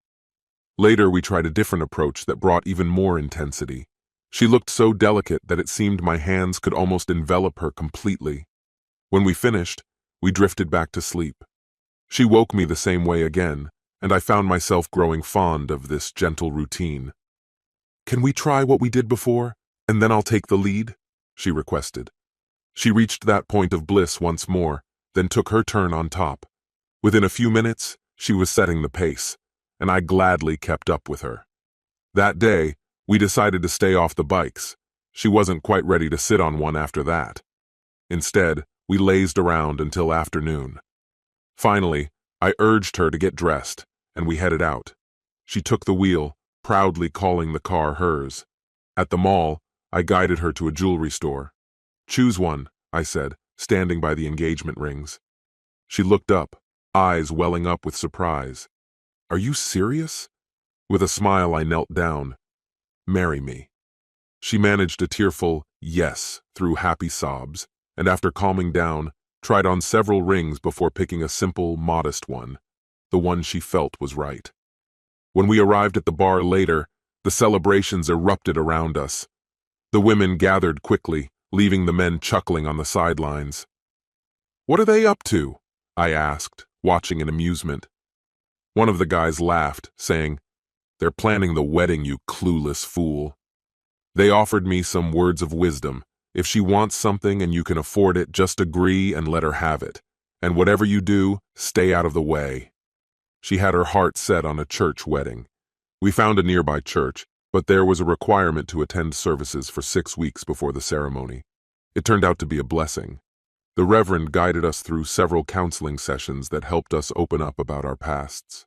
Later, we tried a different approach that brought even more intensity. She looked so delicate that it seemed my hands could almost envelop her completely. When we finished, we drifted back to sleep. She woke me the same way again, and I found myself growing fond of this gentle routine. "Can we try what we did before, and then I'll take the lead?" she requested. She reached that point of bliss once more, then took her turn on top. Within a few minutes, she was setting the pace, and I gladly kept up with her. That day, we decided to stay off the bikes. She wasn't quite ready to sit on one after that. Instead, we lazed around until afternoon. Finally, I urged her to get dressed, and we headed out. She took the wheel, proudly calling the car hers. At the mall, I guided her to a jewelry store. "Choose one," I said, standing by the engagement rings. She looked up, eyes welling up with surprise. "Are you serious?" With a smile, I knelt down. "Marry me." She managed a tearful yes through happy sobs, and after calming down, tried on several rings before picking a simple, modest one, the one she felt was right. When we arrived at the bar later, the celebrations erupted around us. The women gathered quickly, leaving the men chuckling on the sidelines. "What are they up to?" I asked, watching in amusement. One of the guys laughed, saying, "They're planning the wedding, you clueless fool." They offered me some words of wisdom. If she wants something and you can afford it, just agree and let her have it. And whatever you do, stay out of the way. She had her heart set on a church wedding. We found a nearby church, but there was a requirement to attend services for 6 weeks before the ceremony. It turned out to be a blessing. The Reverend guided us through several counseling sessions that helped us open up about our pasts.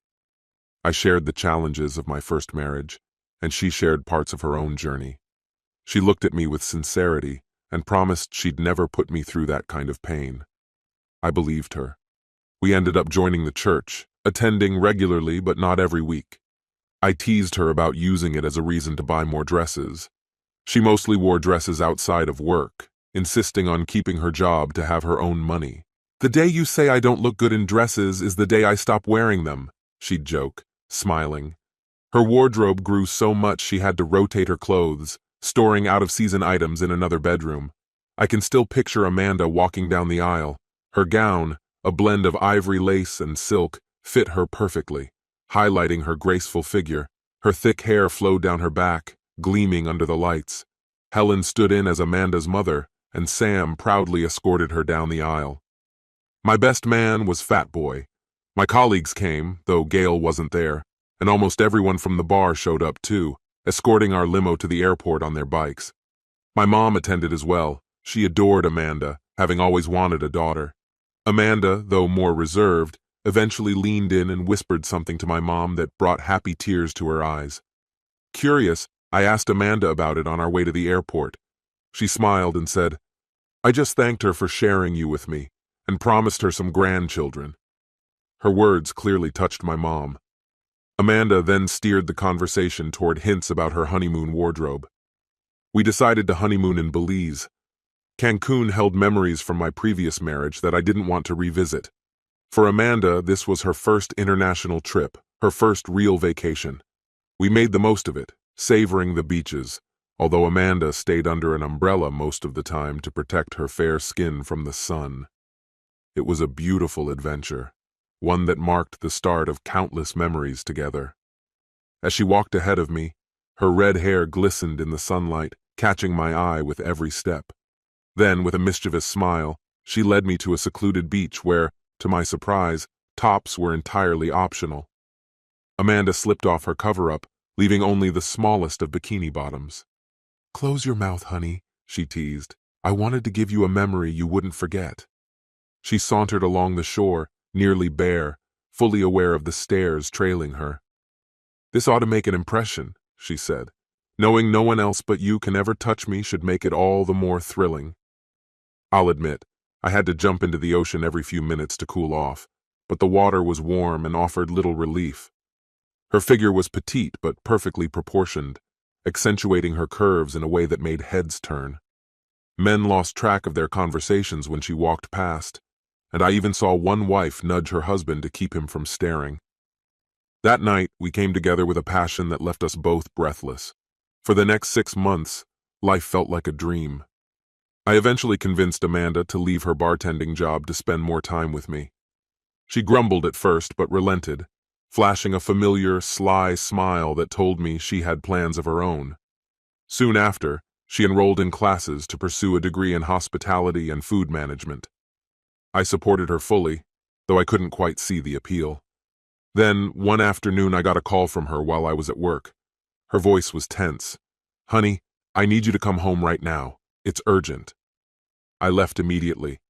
I shared the challenges of my first marriage, and she shared parts of her own journey. She looked at me with sincerity and promised she'd never put me through that kind of pain. I believed her. We ended up joining the church, attending regularly but not every week. I teased her about using it as a reason to buy more dresses. She mostly wore dresses outside of work, insisting on keeping her job to have her own money. "The day you say I don't look good in dresses is the day I stop wearing them," she'd joke, smiling. Her wardrobe grew so much she had to rotate her clothes, storing out-of-season items in another bedroom. I can still picture Amanda walking down the aisle. Her gown, a blend of ivory lace and silk, fit her perfectly, highlighting her graceful figure. Her thick hair flowed down her back, gleaming under the lights. Helen stood in as Amanda's mother, and Sam proudly escorted her down the aisle. My best man was Fat Boy. My colleagues came, though Gail wasn't there, and almost everyone from the bar showed up too, escorting our limo to the airport on their bikes. My mom attended as well. She adored Amanda, having always wanted a daughter. Amanda, though more reserved, eventually leaned in and whispered something to my mom that brought happy tears to her eyes. Curious, I asked Amanda about it on our way to the airport. She smiled and said, "I just thanked her for sharing you with me, and promised her some grandchildren." Her words clearly touched my mom. Amanda then steered the conversation toward hints about her honeymoon wardrobe. We decided to honeymoon in Belize. Cancun held memories from my previous marriage that I didn't want to revisit. For Amanda, this was her first international trip, her first real vacation. We made the most of it, savoring the beaches, although Amanda stayed under an umbrella most of the time to protect her fair skin from the sun. It was a beautiful adventure, one that marked the start of countless memories together. As she walked ahead of me, her red hair glistened in the sunlight, catching my eye with every step. Then, with a mischievous smile, she led me to a secluded beach where, to my surprise, tops were entirely optional. Amanda slipped off her cover-up, leaving only the smallest of bikini bottoms. "Close your mouth, honey," she teased. "I wanted to give you a memory you wouldn't forget." She sauntered along the shore, nearly bare, fully aware of the stares trailing her. "This ought to make an impression," she said. "Knowing no one else but you can ever touch me should make it all the more thrilling." I'll admit, I had to jump into the ocean every few minutes to cool off, but the water was warm and offered little relief. Her figure was petite but perfectly proportioned, accentuating her curves in a way that made heads turn. Men lost track of their conversations when she walked past, and I even saw one wife nudge her husband to keep him from staring. That night, we came together with a passion that left us both breathless. For the next 6 months, life felt like a dream. I eventually convinced Amanda to leave her bartending job to spend more time with me. She grumbled at first but relented, flashing a familiar, sly smile that told me she had plans of her own. Soon after, she enrolled in classes to pursue a degree in hospitality and food management. I supported her fully, though I couldn't quite see the appeal. Then, one afternoon, I got a call from her while I was at work. Her voice was tense. "Honey, I need you to come home right now. It's urgent. I left immediately.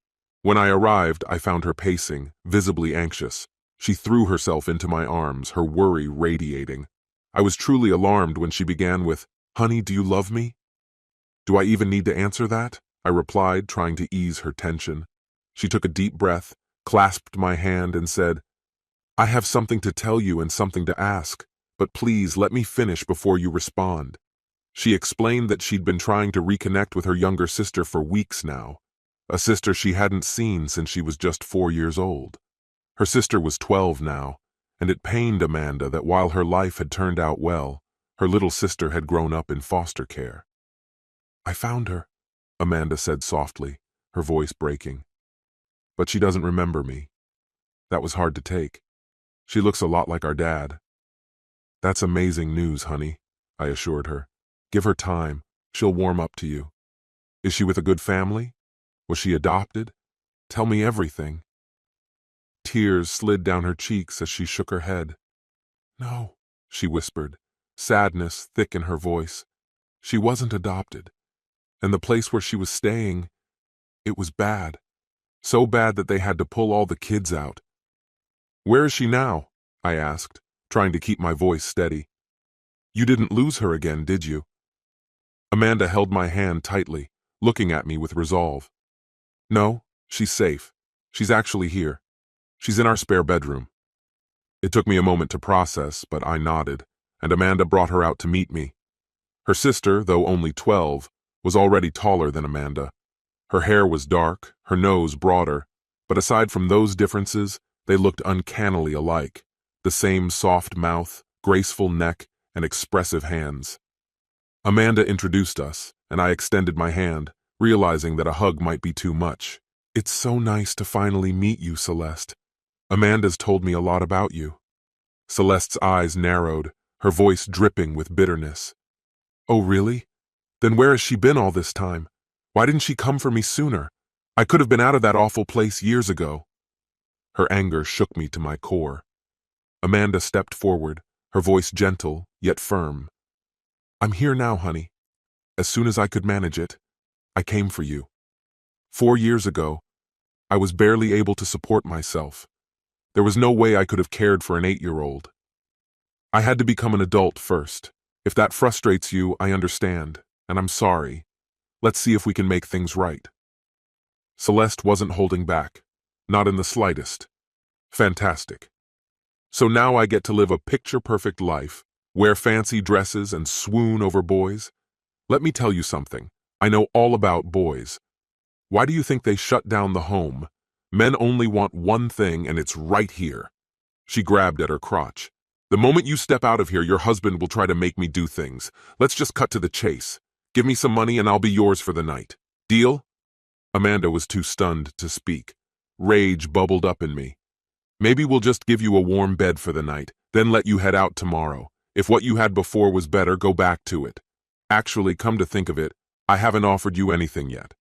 When I arrived, I found her pacing, visibly anxious. She threw herself into my arms, her worry radiating. I was truly alarmed when she began with, "Honey, do you love me?" "Do I even need to answer that?" I replied, trying to ease her tension. She took a deep breath, clasped my hand, and said, "I have something to tell you and something to ask, but please let me finish before you respond." She explained that she'd been trying to reconnect with her younger sister for weeks now, a sister she hadn't seen since she was just 4 years old. Her sister was 12 now, and it pained Amanda that while her life had turned out well, her little sister had grown up in foster care. "I found her," Amanda said softly, her voice breaking. "But she doesn't remember me." That was hard to take. "She looks a lot like our dad." "That's amazing news, honey," I assured her. "Give her time. She'll warm up to you. Is she with a good family? Was she adopted? Tell me everything." Tears slid down her cheeks as she shook her head. "No," she whispered, sadness thick in her voice. "She wasn't adopted. And the place where she was staying, it was bad. So bad that they had to pull all the kids out." "Where is she now?" I asked, trying to keep my voice steady. "You didn't lose her again, did you?" Amanda held my hand tightly, looking at me with resolve. "No, she's safe. She's actually here. She's in our spare bedroom." It took me a moment to process, but I nodded, and Amanda brought her out to meet me. Her sister, though only 12, was already taller than Amanda. Her hair was dark, her nose broader, but aside from those differences, they looked uncannily alike. The same soft mouth, graceful neck, and expressive hands. Amanda introduced us, and I extended my hand, realizing that a hug might be too much. "It's so nice to finally meet you, Celeste. Amanda's told me a lot about you." Celeste's eyes narrowed, her voice dripping with bitterness. "Oh, really? Then where has she been all this time? Why didn't she come for me sooner? I could have been out of that awful place years ago." Her anger shook me to my core. Amanda stepped forward, her voice gentle, yet firm. "I'm here now, honey. As soon as I could manage it, I came for you. 4 years ago, I was barely able to support myself. There was no way I could have cared for an 8-year-old. I had to become an adult first. If that frustrates you, I understand, and I'm sorry. Let's see if we can make things right." Celeste wasn't holding back, not in the slightest. "Fantastic. So now I get to live a picture-perfect life, wear fancy dresses and swoon over boys? Let me tell you something. I know all about boys. Why do you think they shut down the home? Men only want one thing, and it's right here." She grabbed at her crotch. "The moment you step out of here, your husband will try to make me do things. Let's just cut to the chase. Give me some money and I'll be yours for the night. Deal?" Amanda was too stunned to speak. Rage bubbled up in me. "Maybe we'll just give you a warm bed for the night, then let you head out tomorrow. If what you had before was better, go back to it. Actually, come to think of it, I haven't offered you anything yet.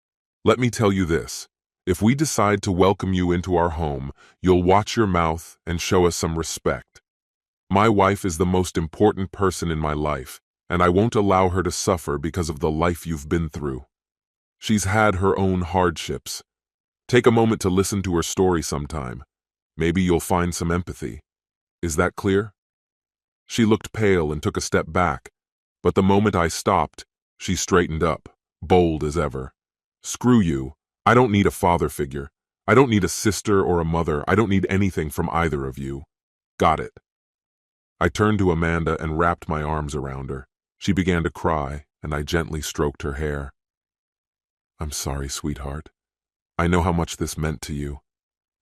Let me tell you this. If we decide to welcome you into our home, you'll watch your mouth and show us some respect. My wife is the most important person in my life, and I won't allow her to suffer because of the life you've been through. She's had her own hardships. Take a moment to listen to her story sometime. Maybe you'll find some empathy. Is that clear?" She looked pale and took a step back, but the moment I stopped, she straightened up, bold as ever. "Screw you. I don't need a father figure. I don't need a sister or a mother. I don't need anything from either of you. Got it?" I turned to Amanda and wrapped my arms around her. She began to cry, and I gently stroked her hair. "I'm sorry, sweetheart. I know how much this meant to you.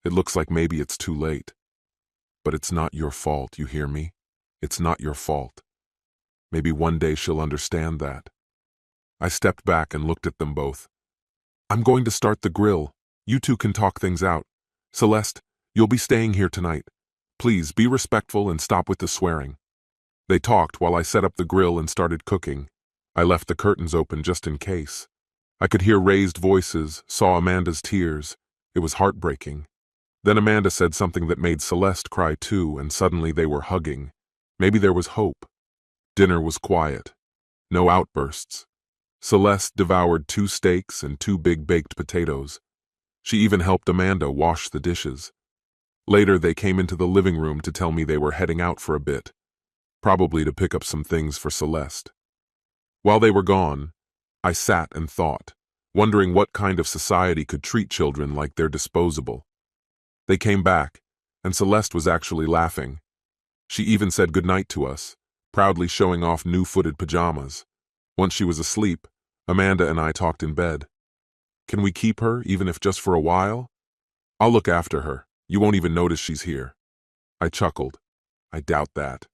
It looks like maybe it's too late. But it's not your fault, you hear me? It's not your fault. Maybe one day she'll understand that." I stepped back and looked at them both. "I'm going to start the grill. You two can talk things out. Celeste, you'll be staying here tonight. Please be respectful and stop with the swearing." They talked while I set up the grill and started cooking. I left the curtains open just in case. I could hear raised voices, saw Amanda's tears. It was heartbreaking. Then Amanda said something that made Celeste cry too, and suddenly they were hugging. Maybe there was hope. Dinner was quiet. No outbursts. Celeste devoured 2 steaks and 2 big baked potatoes. She even helped Amanda wash the dishes. Later, they came into the living room to tell me they were heading out for a bit, probably to pick up some things for Celeste. While they were gone, I sat and thought, wondering what kind of society could treat children like they're disposable. They came back, and Celeste was actually laughing. She even said goodnight to us, proudly showing off new footed pajamas. Once she was asleep, Amanda and I talked in bed. Can we keep her, even if just for a while? I'll look after her. You won't even notice she's here. I chuckled. I doubt that.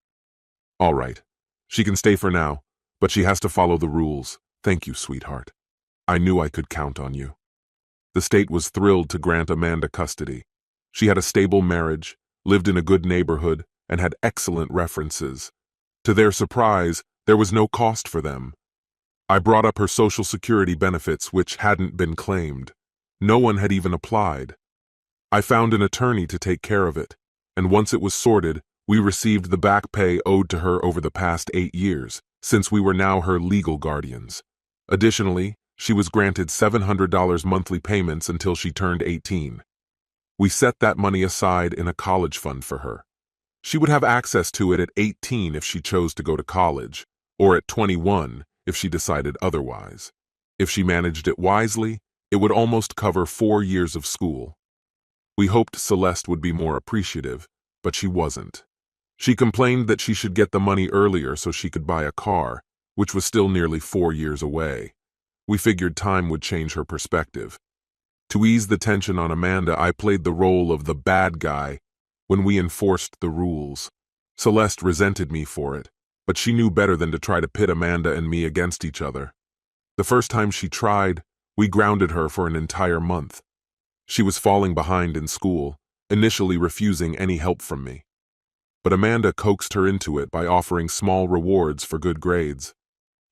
All right. She can stay for now, but she has to follow the rules. Thank you, sweetheart. I knew I could count on you. The state was thrilled to grant Amanda custody. She had a stable marriage, lived in a good neighborhood, and had excellent references. To their surprise, there was no cost for them. I brought up her Social Security benefits, which hadn't been claimed. No one had even applied. I found an attorney to take care of it, and once it was sorted, we received the back pay owed to her over the past 8 years, since we were now her legal guardians. Additionally, she was granted $700 monthly payments until she turned 18. We set that money aside in a college fund for her. She would have access to it at 18 if she chose to go to college, or at 21 if she decided otherwise. If she managed it wisely, it would almost cover 4 years of school. We hoped Celeste would be more appreciative, but she wasn't. She complained that she should get the money earlier so she could buy a car, which was still nearly 4 years away. We figured time would change her perspective. To ease the tension on Amanda, I played the role of the bad guy when we enforced the rules. Celeste resented me for it, but she knew better than to try to pit Amanda and me against each other. The first time she tried, we grounded her for an entire month. She was falling behind in school, initially refusing any help from me. But Amanda coaxed her into it by offering small rewards for good grades.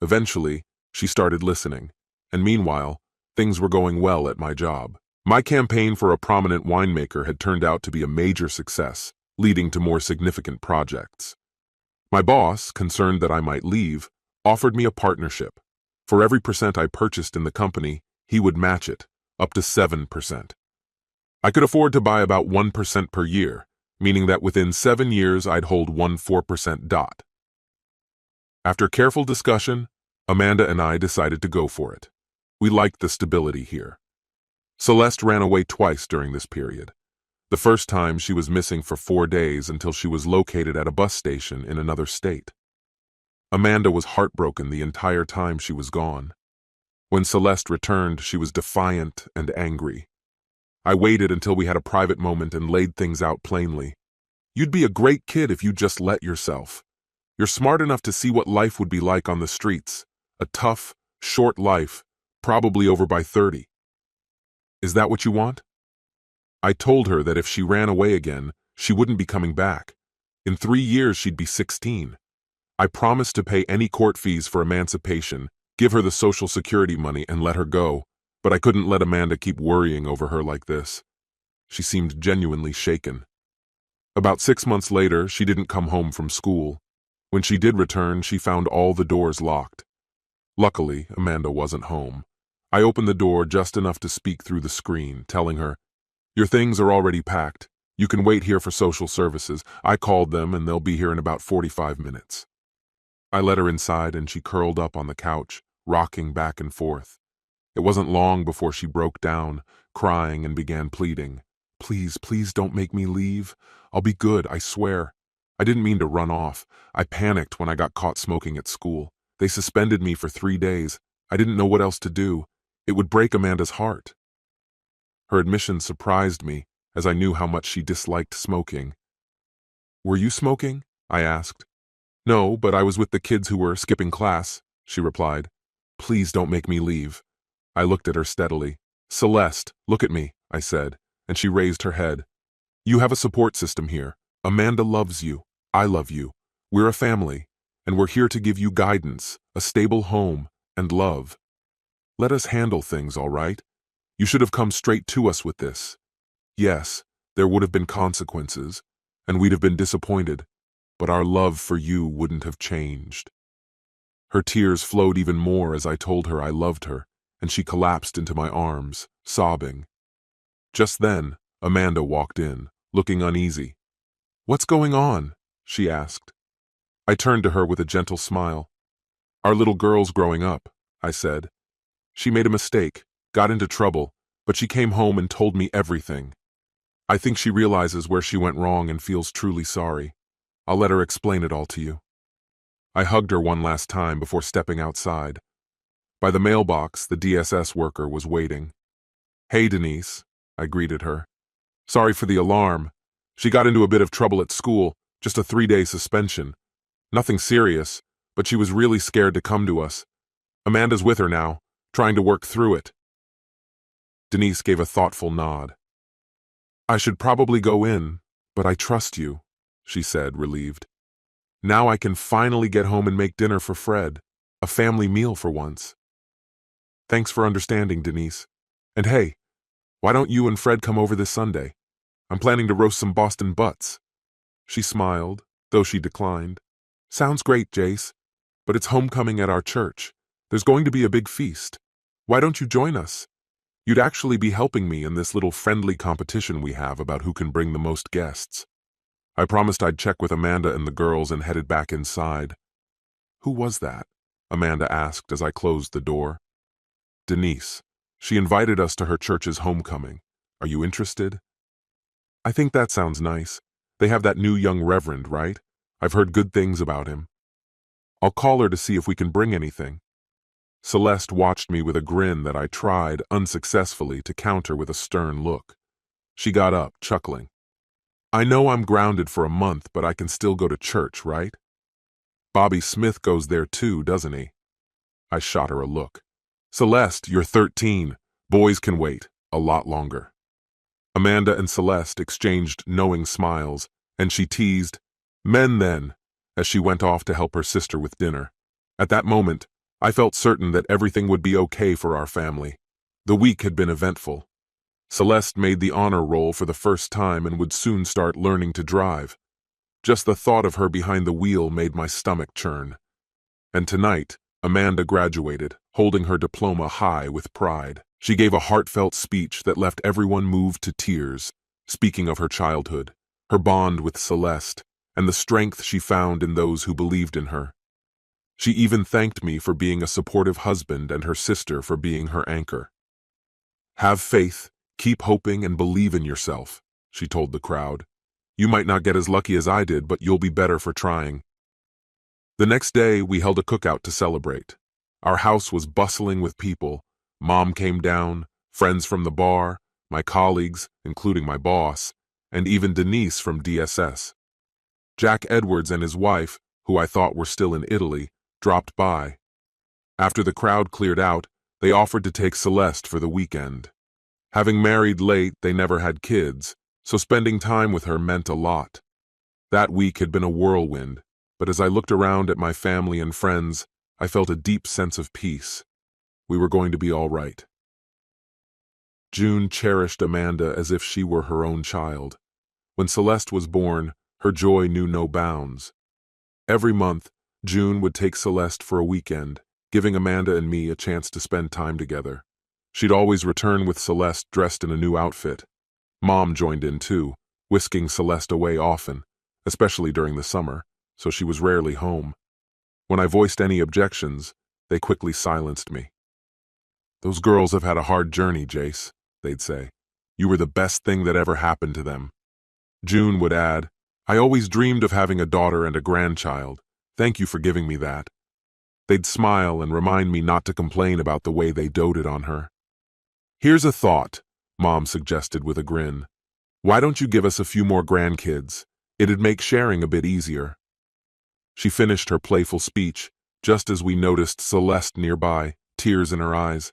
Eventually, she started listening, and meanwhile, things were going well at my job. My campaign for a prominent winemaker had turned out to be a major success, leading to more significant projects. My boss, concerned that I might leave, offered me a partnership. For every percent I purchased in the company, he would match it, up to 7%. I could afford to buy about 1% per year, meaning that within 7 years I'd hold 1.4% dot. After careful discussion, Amanda and I decided to go for it. We liked the stability here. Celeste ran away twice during this period. The first time she was missing for 4 days until she was located at a bus station in another state. Amanda was heartbroken the entire time she was gone. When Celeste returned, she was defiant and angry. I waited until we had a private moment and laid things out plainly. You'd be a great kid if you just let yourself. You're smart enough to see what life would be like on the streets. A tough, short life, probably over by 30. Is that what you want? I told her that if she ran away again, she wouldn't be coming back. In 3 years, she'd be 16. I promised to pay any court fees for emancipation, give her the Social Security money, and let her go. But I couldn't let Amanda keep worrying over her like this. She seemed genuinely shaken. About 6 months later, she didn't come home from school. When she did return, she found all the doors locked. Luckily, Amanda wasn't home. I opened the door just enough to speak through the screen, telling her, "Your things are already packed. You can wait here for social services. I called them and they'll be here in about 45 minutes. I let her inside and she curled up on the couch, rocking back and forth. It wasn't long before she broke down, crying, and began pleading. "Please, please don't make me leave. I'll be good, I swear. I didn't mean to run off. I panicked when I got caught smoking at school. They suspended me for 3 days. I didn't know what else to do. It would break Amanda's heart." Her admission surprised me, as I knew how much she disliked smoking. "Were you smoking?" I asked. "No, but I was with the kids who were skipping class," she replied. "Please don't make me leave." I looked at her steadily. "Celeste, look at me," I said, and she raised her head. "You have a support system here. Amanda loves you. I love you. We're a family, and we're here to give you guidance, a stable home, and love. Let us handle things, all right? You should have come straight to us with this. Yes, there would have been consequences, and we'd have been disappointed, but our love for you wouldn't have changed." Her tears flowed even more as I told her I loved her, and she collapsed into my arms, sobbing. Just then, Amanda walked in, looking uneasy. "What's going on?" she asked. I turned to her with a gentle smile. "Our little girl's growing up," I said. "She made a mistake, got into trouble, but she came home and told me everything. I think she realizes where she went wrong and feels truly sorry. I'll let her explain it all to you." I hugged her one last time before stepping outside. By the mailbox, the DSS worker was waiting. "Hey, Denise," I greeted her. "Sorry for the alarm. She got into a bit of trouble at school, just a 3-day suspension. Nothing serious, but she was really scared to come to us. Amanda's with her now, trying to work through it." Denise gave a thoughtful nod. "I should probably go in, but I trust you," she said, relieved. "Now I can finally get home and make dinner for Fred, a family meal for once." "Thanks for understanding, Denise. And hey, why don't you and Fred come over this Sunday? I'm planning to roast some Boston butts." She smiled, though she declined. "Sounds great, Jace, but it's homecoming at our church. There's going to be a big feast. Why don't you join us? You'd actually be helping me in this little friendly competition we have about who can bring the most guests." I promised I'd check with Amanda and the girls and headed back inside. "Who was that?" Amanda asked as I closed the door. "Denise. She invited us to her church's homecoming. Are you interested?" "I think that sounds nice. They have that new young reverend, right? I've heard good things about him. I'll call her to see if we can bring anything." Celeste watched me with a grin that I tried, unsuccessfully, to counter with a stern look. She got up, chuckling. "I know I'm grounded for a month, but I can still go to church, right? Bobby Smith goes there too, doesn't he?" I shot her a look. "Celeste, you're 13. Boys can wait a lot longer." Amanda and Celeste exchanged knowing smiles, and she teased, "Men then," as she went off to help her sister with dinner. At that moment, I felt certain that everything would be okay for our family. The week had been eventful. Celeste made the honor roll for the first time and would soon start learning to drive. Just the thought of her behind the wheel made my stomach churn. And tonight, Amanda graduated, holding her diploma high with pride. She gave a heartfelt speech that left everyone moved to tears, speaking of her childhood, her bond with Celeste, and the strength she found in those who believed in her. She even thanked me for being a supportive husband and her sister for being her anchor. "Have faith, keep hoping, and believe in yourself," she told the crowd. "You might not get as lucky as I did, but you'll be better for trying." The next day, we held a cookout to celebrate. Our house was bustling with people. Mom came down, friends from the bar, my colleagues, including my boss, and even Denise from DSS. Jack Edwards and his wife, who I thought were still in Italy, dropped by. After the crowd cleared out, they offered to take Celeste for the weekend. Having married late, they never had kids, so spending time with her meant a lot. That week had been a whirlwind, but as I looked around at my family and friends, I felt a deep sense of peace. We were going to be all right. June cherished Amanda as if she were her own child. When Celeste was born, her joy knew no bounds. Every month, June would take Celeste for a weekend, giving Amanda and me a chance to spend time together. She'd always return with Celeste dressed in a new outfit. Mom joined in too, whisking Celeste away often, especially during the summer, so she was rarely home. When I voiced any objections, they quickly silenced me. "Those girls have had a hard journey, Jace," they'd say. "You were the best thing that ever happened to them." June would add, "I always dreamed of having a daughter and a grandchild. Thank you for giving me that." They'd smile and remind me not to complain about the way they doted on her. "Here's a thought," Mom suggested with a grin. "Why don't you give us a few more grandkids? It'd make sharing a bit easier." She finished her playful speech, just as we noticed Celeste nearby, tears in her eyes.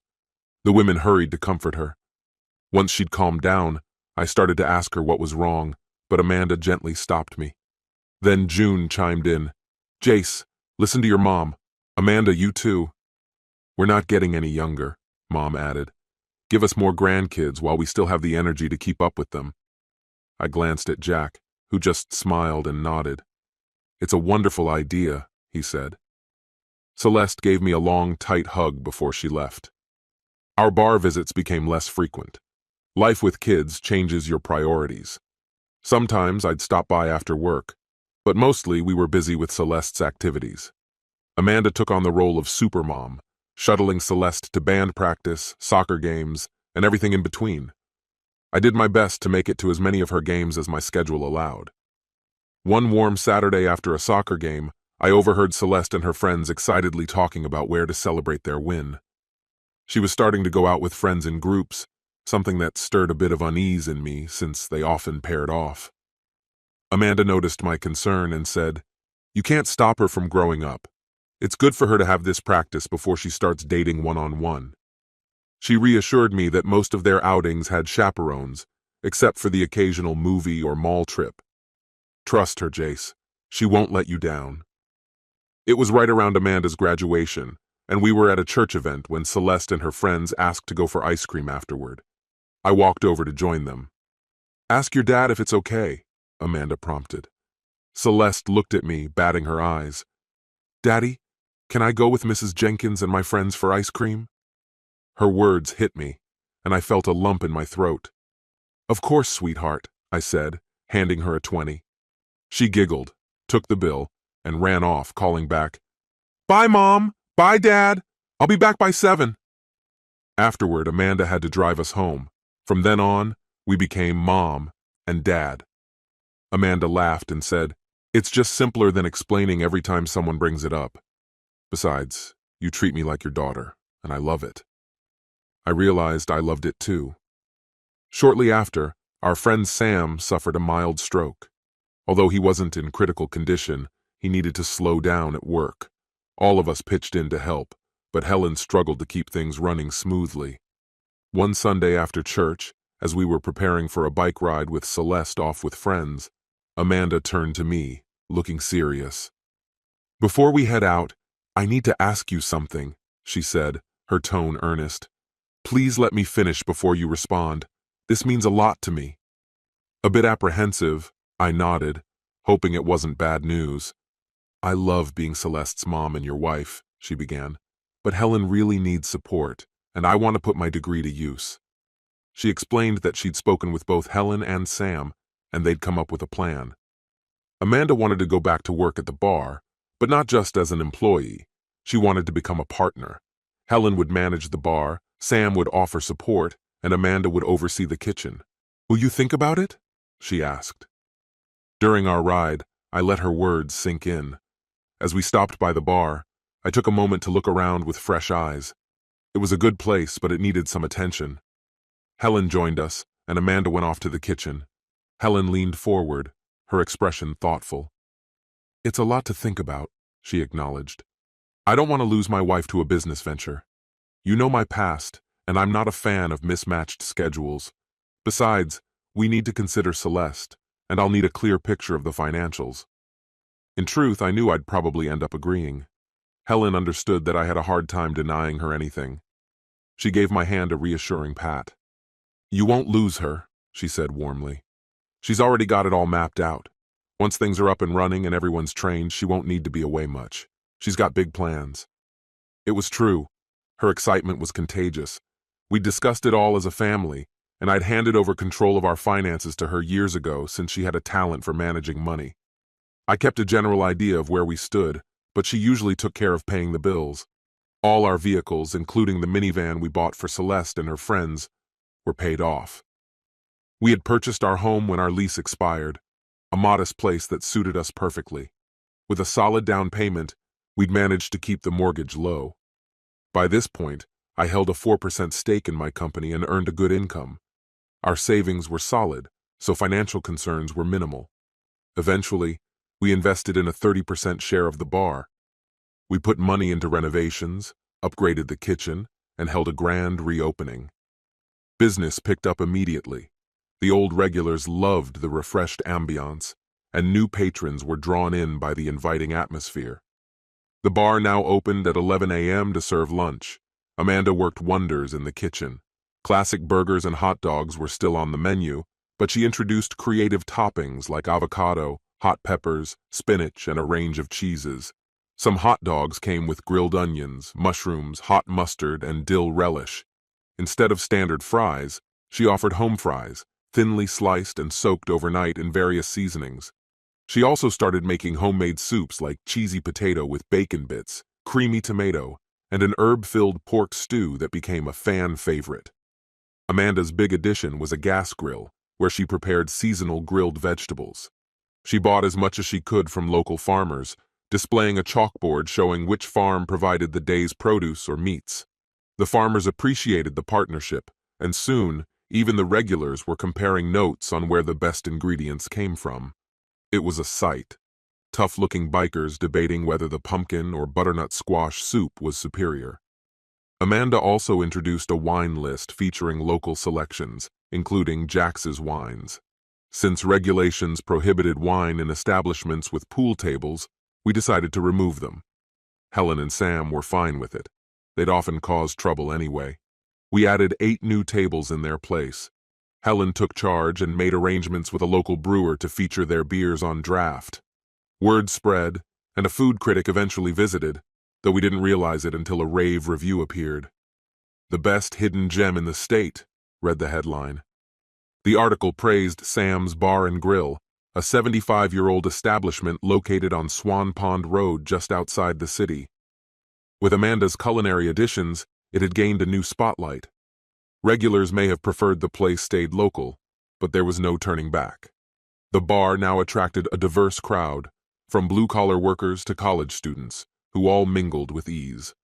The women hurried to comfort her. Once she'd calmed down, I started to ask her what was wrong, but Amanda gently stopped me. Then June chimed in. "Jace, listen to your mom. Amanda, you too." "We're not getting any younger," Mom added. "Give us more grandkids while we still have the energy to keep up with them." I glanced at Jack, who just smiled and nodded. "It's a wonderful idea," he said. Celeste gave me a long, tight hug before she left. Our bar visits became less frequent. Life with kids changes your priorities. Sometimes I'd stop by after work, but mostly we were busy with Celeste's activities. Amanda took on the role of supermom, shuttling Celeste to band practice, soccer games, and everything in between. I did my best to make it to as many of her games as my schedule allowed. One warm Saturday after a soccer game, I overheard Celeste and her friends excitedly talking about where to celebrate their win. She was starting to go out with friends in groups, something that stirred a bit of unease in me since they often paired off. Amanda noticed my concern and said, "You can't stop her from growing up. It's good for her to have this practice before she starts dating one-on-one." She reassured me that most of their outings had chaperones, except for the occasional movie or mall trip. "Trust her, Jace. She won't let you down." It was right around Amanda's graduation, and we were at a church event when Celeste and her friends asked to go for ice cream afterward. I walked over to join them. "Ask your dad if it's okay," Amanda prompted. Celeste looked at me, batting her eyes. "Daddy, can I go with Mrs. Jenkins and my friends for ice cream?" Her words hit me, and I felt a lump in my throat. "Of course, sweetheart," I said, handing her a 20. She giggled, took the bill, and ran off, calling back, "Bye, Mom! Bye, Dad! I'll be back by 7. Afterward, Amanda had to drive us home. From then on, we became Mom and Dad. Amanda laughed and said, "It's just simpler than explaining every time someone brings it up. Besides, you treat me like your daughter, and I love it." I realized I loved it too. Shortly after, our friend Sam suffered a mild stroke. Although he wasn't in critical condition, he needed to slow down at work. All of us pitched in to help, but Helen struggled to keep things running smoothly. One Sunday after church, as we were preparing for a bike ride with Celeste off with friends, Amanda turned to me, looking serious. "Before we head out, I need to ask you something," she said, her tone earnest. "Please let me finish before you respond. This means a lot to me." A bit apprehensive, I nodded, hoping it wasn't bad news. "I love being Celeste's mom and your wife," she began, "but Helen really needs support, and I want to put my degree to use." She explained that she'd spoken with both Helen and Sam, and they'd come up with a plan. Amanda wanted to go back to work at the bar, but not just as an employee. She wanted to become a partner. Helen would manage the bar, Sam would offer support, and Amanda would oversee the kitchen. "Will you think about it?" she asked. During our ride, I let her words sink in. As we stopped by the bar, I took a moment to look around with fresh eyes. It was a good place, but it needed some attention. Helen joined us, and Amanda went off to the kitchen. Helen leaned forward, her expression thoughtful. "It's a lot to think about," she acknowledged. "I don't want to lose my wife to a business venture. You know my past, and I'm not a fan of mismatched schedules. Besides, we need to consider Celeste, and I'll need a clear picture of the financials." In truth, I knew I'd probably end up agreeing. Helen understood that I had a hard time denying her anything. She gave my hand a reassuring pat. "You won't lose her," she said warmly. "She's already got it all mapped out. Once things are up and running and everyone's trained, she won't need to be away much. She's got big plans." It was true. Her excitement was contagious. We discussed it all as a family, and I'd handed over control of our finances to her years ago since she had a talent for managing money. I kept a general idea of where we stood, but she usually took care of paying the bills. All our vehicles, including the minivan we bought for Celeste and her friends, were paid off. We had purchased our home when our lease expired, a modest place that suited us perfectly. With a solid down payment, we'd managed to keep the mortgage low. By this point, I held a 4% stake in my company and earned a good income. Our savings were solid, so financial concerns were minimal. Eventually, we invested in a 30% share of the bar. We put money into renovations, upgraded the kitchen, and held a grand reopening. Business picked up immediately. The old regulars loved the refreshed ambiance, and new patrons were drawn in by the inviting atmosphere. The bar now opened at 11 a.m. to serve lunch. Amanda worked wonders in the kitchen. Classic burgers and hot dogs were still on the menu, but she introduced creative toppings like avocado, hot peppers, spinach, and a range of cheeses. Some hot dogs came with grilled onions, mushrooms, hot mustard, and dill relish. Instead of standard fries, she offered home fries, thinly sliced and soaked overnight in various seasonings. She also started making homemade soups like cheesy potato with bacon bits, creamy tomato, and an herb-filled pork stew that became a fan favorite. Amanda's big addition was a gas grill, where she prepared seasonal grilled vegetables. She bought as much as she could from local farmers, displaying a chalkboard showing which farm provided the day's produce or meats. The farmers appreciated the partnership, and soon, even the regulars were comparing notes on where the best ingredients came from. It was a sight. Tough-looking bikers debating whether the pumpkin or butternut squash soup was superior. Amanda also introduced a wine list featuring local selections, including Jax's wines. Since regulations prohibited wine in establishments with pool tables, we decided to remove them. Helen and Sam were fine with it. They'd often cause trouble anyway. We added 8 new tables in their place. Helen took charge and made arrangements with a local brewer to feature their beers on draft. Word spread, and a food critic eventually visited, though we didn't realize it until a rave review appeared. "The best hidden gem in the state," read the headline. The article praised Sam's Bar and Grill, a 75-year-old establishment located on Swan Pond Road just outside the city. With Amanda's culinary additions, it had gained a new spotlight. Regulars may have preferred the place stayed local, but there was no turning back. The bar now attracted a diverse crowd, from blue-collar workers to college students, who all mingled with ease.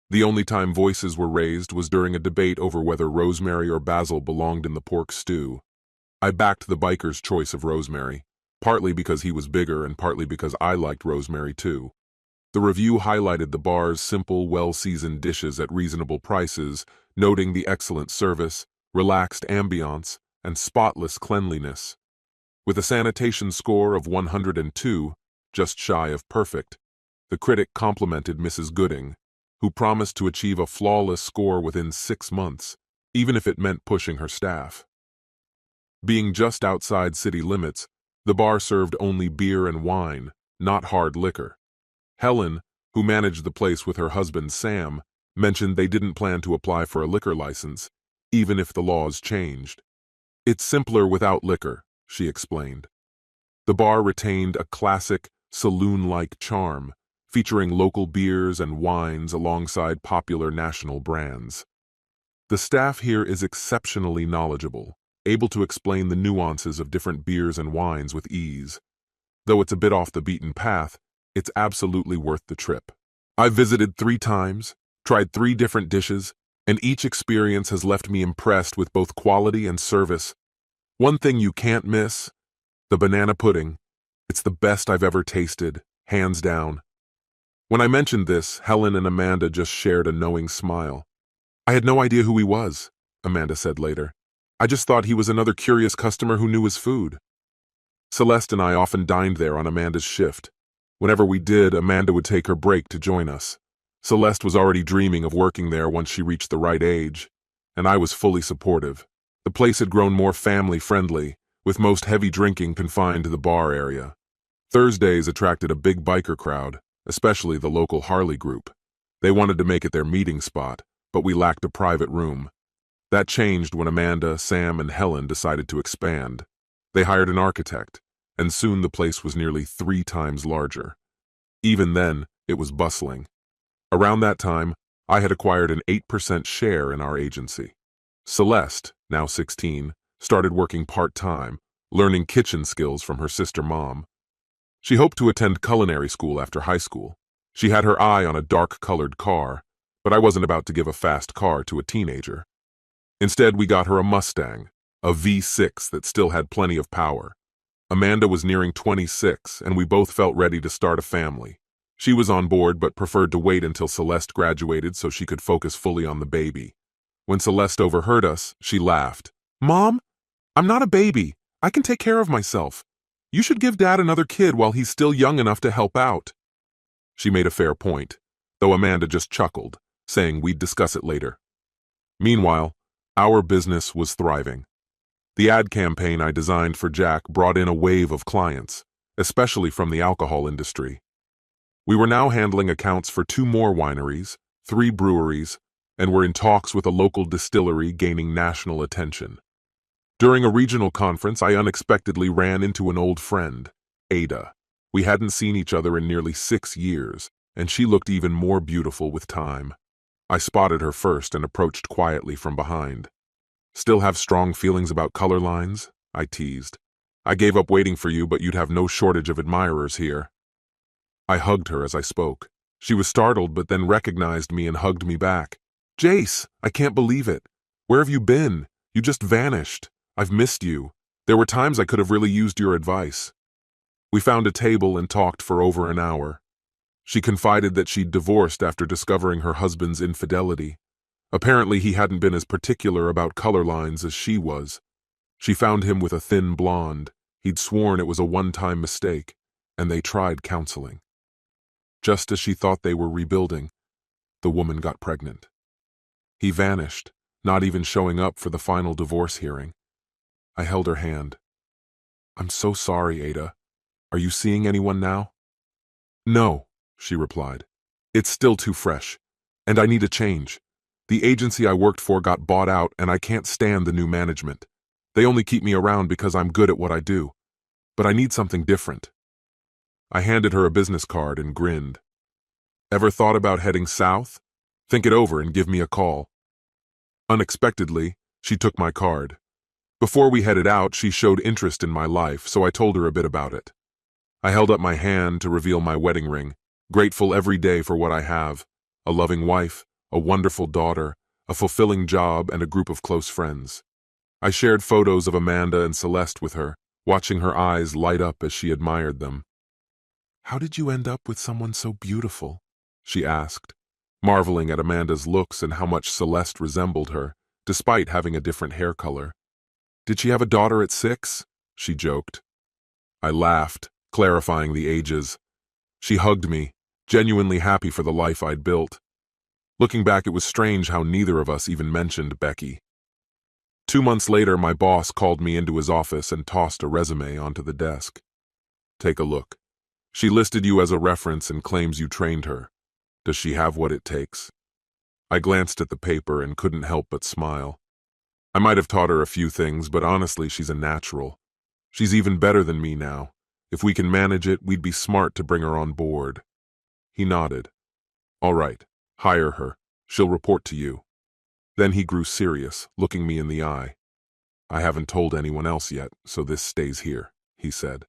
The only time voices were raised was during a debate over whether rosemary or basil belonged in the pork stew. I backed the biker's choice of rosemary, partly because he was bigger and partly because I liked rosemary too. The review highlighted the bar's simple, well-seasoned dishes at reasonable prices, noting the excellent service, relaxed ambiance, and spotless cleanliness. With a sanitation score of 102, just shy of perfect, the critic complimented Mrs. Gooding, who promised to achieve a flawless score within 6 months, even if it meant pushing her staff. Being just outside city limits, the bar served only beer and wine, not hard liquor. Helen, who managed the place with her husband Sam, mentioned they didn't plan to apply for a liquor license, even if the laws changed. "It's simpler without liquor," she explained. The bar retained a classic, saloon-like charm, featuring local beers and wines alongside popular national brands. The staff here is exceptionally knowledgeable, able to explain the nuances of different beers and wines with ease. Though it's a bit off the beaten path, it's absolutely worth the trip. I've visited 3 times, tried 3 different dishes, and each experience has left me impressed with both quality and service. One thing you can't miss: the banana pudding. It's the best I've ever tasted, hands down. When I mentioned this, Helen and Amanda just shared a knowing smile. "I had no idea who he was," Amanda said later. "I just thought he was another curious customer who knew his food." Celeste and I often dined there on Amanda's shift. Whenever we did, Amanda would take her break to join us. Celeste was already dreaming of working there once she reached the right age, and I was fully supportive. The place had grown more family-friendly, with most heavy drinking confined to the bar area. Thursdays attracted a big biker crowd, especially the local Harley group. They wanted to make it their meeting spot, but we lacked a private room. That changed when Amanda, Sam, and Helen decided to expand. They hired an architect, and soon the place was nearly 3 times larger. Even then, it was bustling. Around that time, I had acquired an 8% share in our agency. Celeste, now 16, started working part-time, learning kitchen skills from her sister mom. She hoped to attend culinary school after high school. She had her eye on a dark-colored car, but I wasn't about to give a fast car to a teenager. Instead, we got her a Mustang, a V6 that still had plenty of power. Amanda was nearing 26, and we both felt ready to start a family. She was on board but preferred to wait until Celeste graduated so she could focus fully on the baby. When Celeste overheard us, she laughed. "Mom, I'm not a baby. I can take care of myself. You should give Dad another kid while he's still young enough to help out." She made a fair point, though Amanda just chuckled, saying we'd discuss it later. Meanwhile, our business was thriving. The ad campaign I designed for Jack brought in a wave of clients, especially from the alcohol industry. We were now handling accounts for 2 more wineries, 3 breweries, and were in talks with a local distillery gaining national attention. During a regional conference, I unexpectedly ran into an old friend, Ada. We hadn't seen each other in nearly 6 years, and she looked even more beautiful with time. I spotted her first and approached quietly from behind. "Still have strong feelings about color lines?" I teased. "I gave up waiting for you, but you'd have no shortage of admirers here." I hugged her as I spoke. She was startled, but then recognized me and hugged me back. "Jace, I can't believe it. Where have you been? You just vanished. I've missed you. There were times I could have really used your advice." We found a table and talked for over an hour. She confided that she'd divorced after discovering her husband's infidelity. Apparently, he hadn't been as particular about color lines as she was. She found him with a thin blonde. He'd sworn it was a one-time mistake, and they tried counseling. Just as she thought they were rebuilding, the woman got pregnant. He vanished, not even showing up for the final divorce hearing. I held her hand. "I'm so sorry, Ada. Are you seeing anyone now?" "No," she replied. "It's still too fresh, and I need a change. The agency I worked for got bought out, and I can't stand the new management. They only keep me around because I'm good at what I do. But I need something different." I handed her a business card and grinned. "Ever thought about heading south? Think it over and give me a call." Unexpectedly, she took my card. Before we headed out, she showed interest in my life, so I told her a bit about it. I held up my hand to reveal my wedding ring, grateful every day for what I have: a loving wife, a wonderful daughter, a fulfilling job, and a group of close friends. I shared photos of Amanda and Celeste with her, watching her eyes light up as she admired them. "How did you end up with someone so beautiful?" she asked, marveling at Amanda's looks and how much Celeste resembled her, despite having a different hair color. "Did she have a daughter at 6? She joked. I laughed, clarifying the ages. She hugged me, genuinely happy for the life I'd built. Looking back, it was strange how neither of us even mentioned Becky. 2 months later, my boss called me into his office and tossed a resume onto the desk. "Take a look. She listed you as a reference and claims you trained her. Does she have what it takes?" I glanced at the paper and couldn't help but smile. I might have taught her a few things, but honestly, she's a natural. She's even better than me now. If we can manage it, we'd be smart to bring her on board. He nodded. "All right, hire her. She'll report to you." Then he grew serious, looking me in the eye. "I haven't told anyone else yet, so this stays here," he said.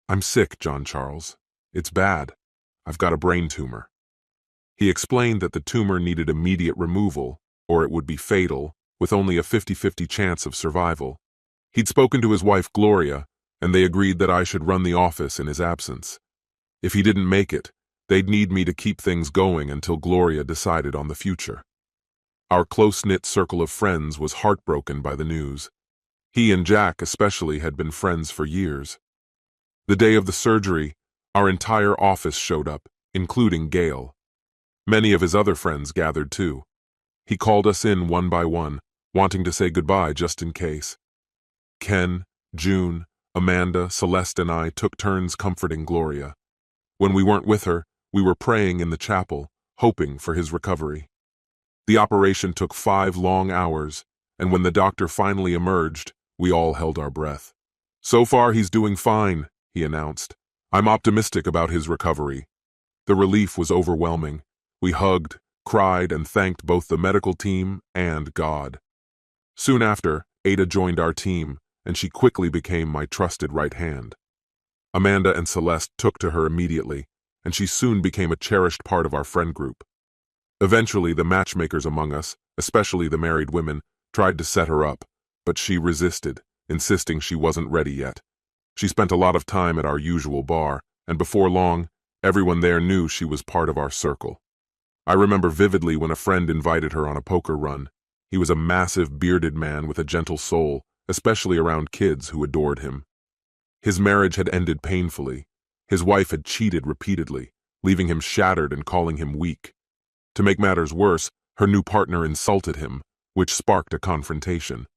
"I'm sick, John Charles. It's bad. I've got a brain tumor." He explained that the tumor needed immediate removal, or it would be fatal, with only a 50-50 chance of survival. He'd spoken to his wife, Gloria, and they agreed that I should run the office in his absence. If he didn't make it, they'd need me to keep things going until Gloria decided on the future. Our close-knit circle of friends was heartbroken by the news. He and Jack especially had been friends for years. The day of the surgery, our entire office showed up, including Gail. Many of his other friends gathered too. He called us in one by one, wanting to say goodbye just in case. Ken, June, Amanda, Celeste, and I took turns comforting Gloria. When we weren't with her, we were praying in the chapel, hoping for his recovery. The operation took 5 long hours, and when the doctor finally emerged, we all held our breath. "So far, he's doing fine," he announced. "I'm optimistic about his recovery." The relief was overwhelming. We hugged, cried, and thanked both the medical team and God. Soon after, Ada joined our team, and she quickly became my trusted right hand. Amanda and Celeste took to her immediately, and she soon became a cherished part of our friend group. Eventually, the matchmakers among us, especially the married women, tried to set her up, but she resisted, insisting she wasn't ready yet. She spent a lot of time at our usual bar, and before long, everyone there knew she was part of our circle. I remember vividly when a friend invited her on a poker run. He was a massive, bearded man with a gentle soul, especially around kids who adored him. His marriage had ended painfully. His wife had cheated repeatedly, leaving him shattered and calling him weak. To make matters worse, her new partner insulted him, which sparked a confrontation.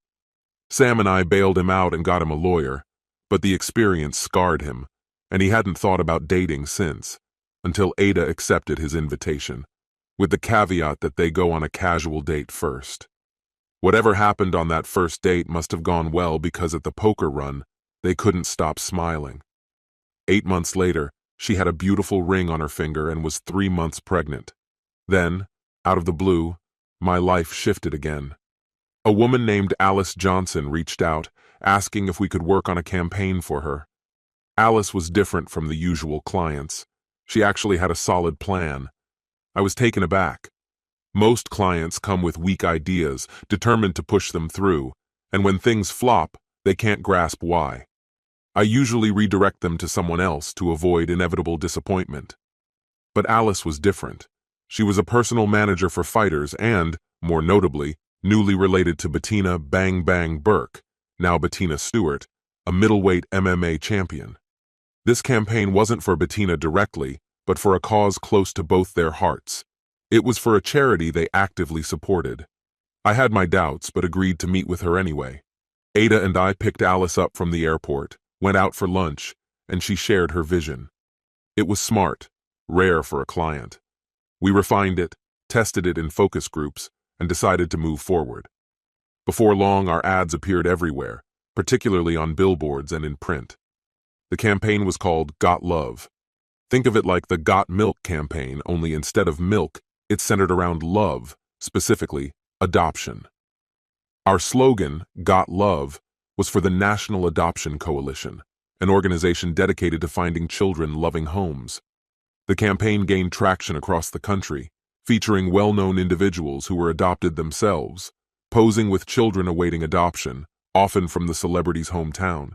Sam and I bailed him out and got him a lawyer, but the experience scarred him, and he hadn't thought about dating since. until Ada accepted his invitation, with the caveat that they go on a casual date first. Whatever happened on that first date must have gone well because at the poker run, they couldn't stop smiling. 8 months later, she had a beautiful ring on her finger and was 3 months pregnant. Then, out of the blue, my life shifted again. A woman named Alice Johnson reached out, asking if we could work on a campaign for her. Alice was different from the usual clients. She actually had a solid plan. I was taken aback. Most clients come with weak ideas, determined to push them through, and when things flop, they can't grasp why. I usually redirect them to someone else to avoid inevitable disappointment. But Alice was different. She was a personal manager for fighters and, more notably, newly related to Bettina Bang Bang Burke, now Bettina Stewart, a middleweight MMA champion. This campaign wasn't for Bettina directly, but for a cause close to both their hearts. It was for a charity they actively supported. I had my doubts, but agreed to meet with her anyway. Ada and I picked Alice up from the airport, went out for lunch, and she shared her vision. It was smart, rare for a client. We refined it, tested it in focus groups, and decided to move forward. Before long, our ads appeared everywhere, particularly on billboards and in print. The campaign was called Got Love. Think of it like the Got Milk campaign, only instead of milk, it's centered around love, specifically adoption. Our slogan, Got Love, was for the National Adoption Coalition, an organization dedicated to finding children loving homes. The campaign gained traction across the country, featuring well-known individuals who were adopted themselves, posing with children awaiting adoption, often from the celebrity's hometown.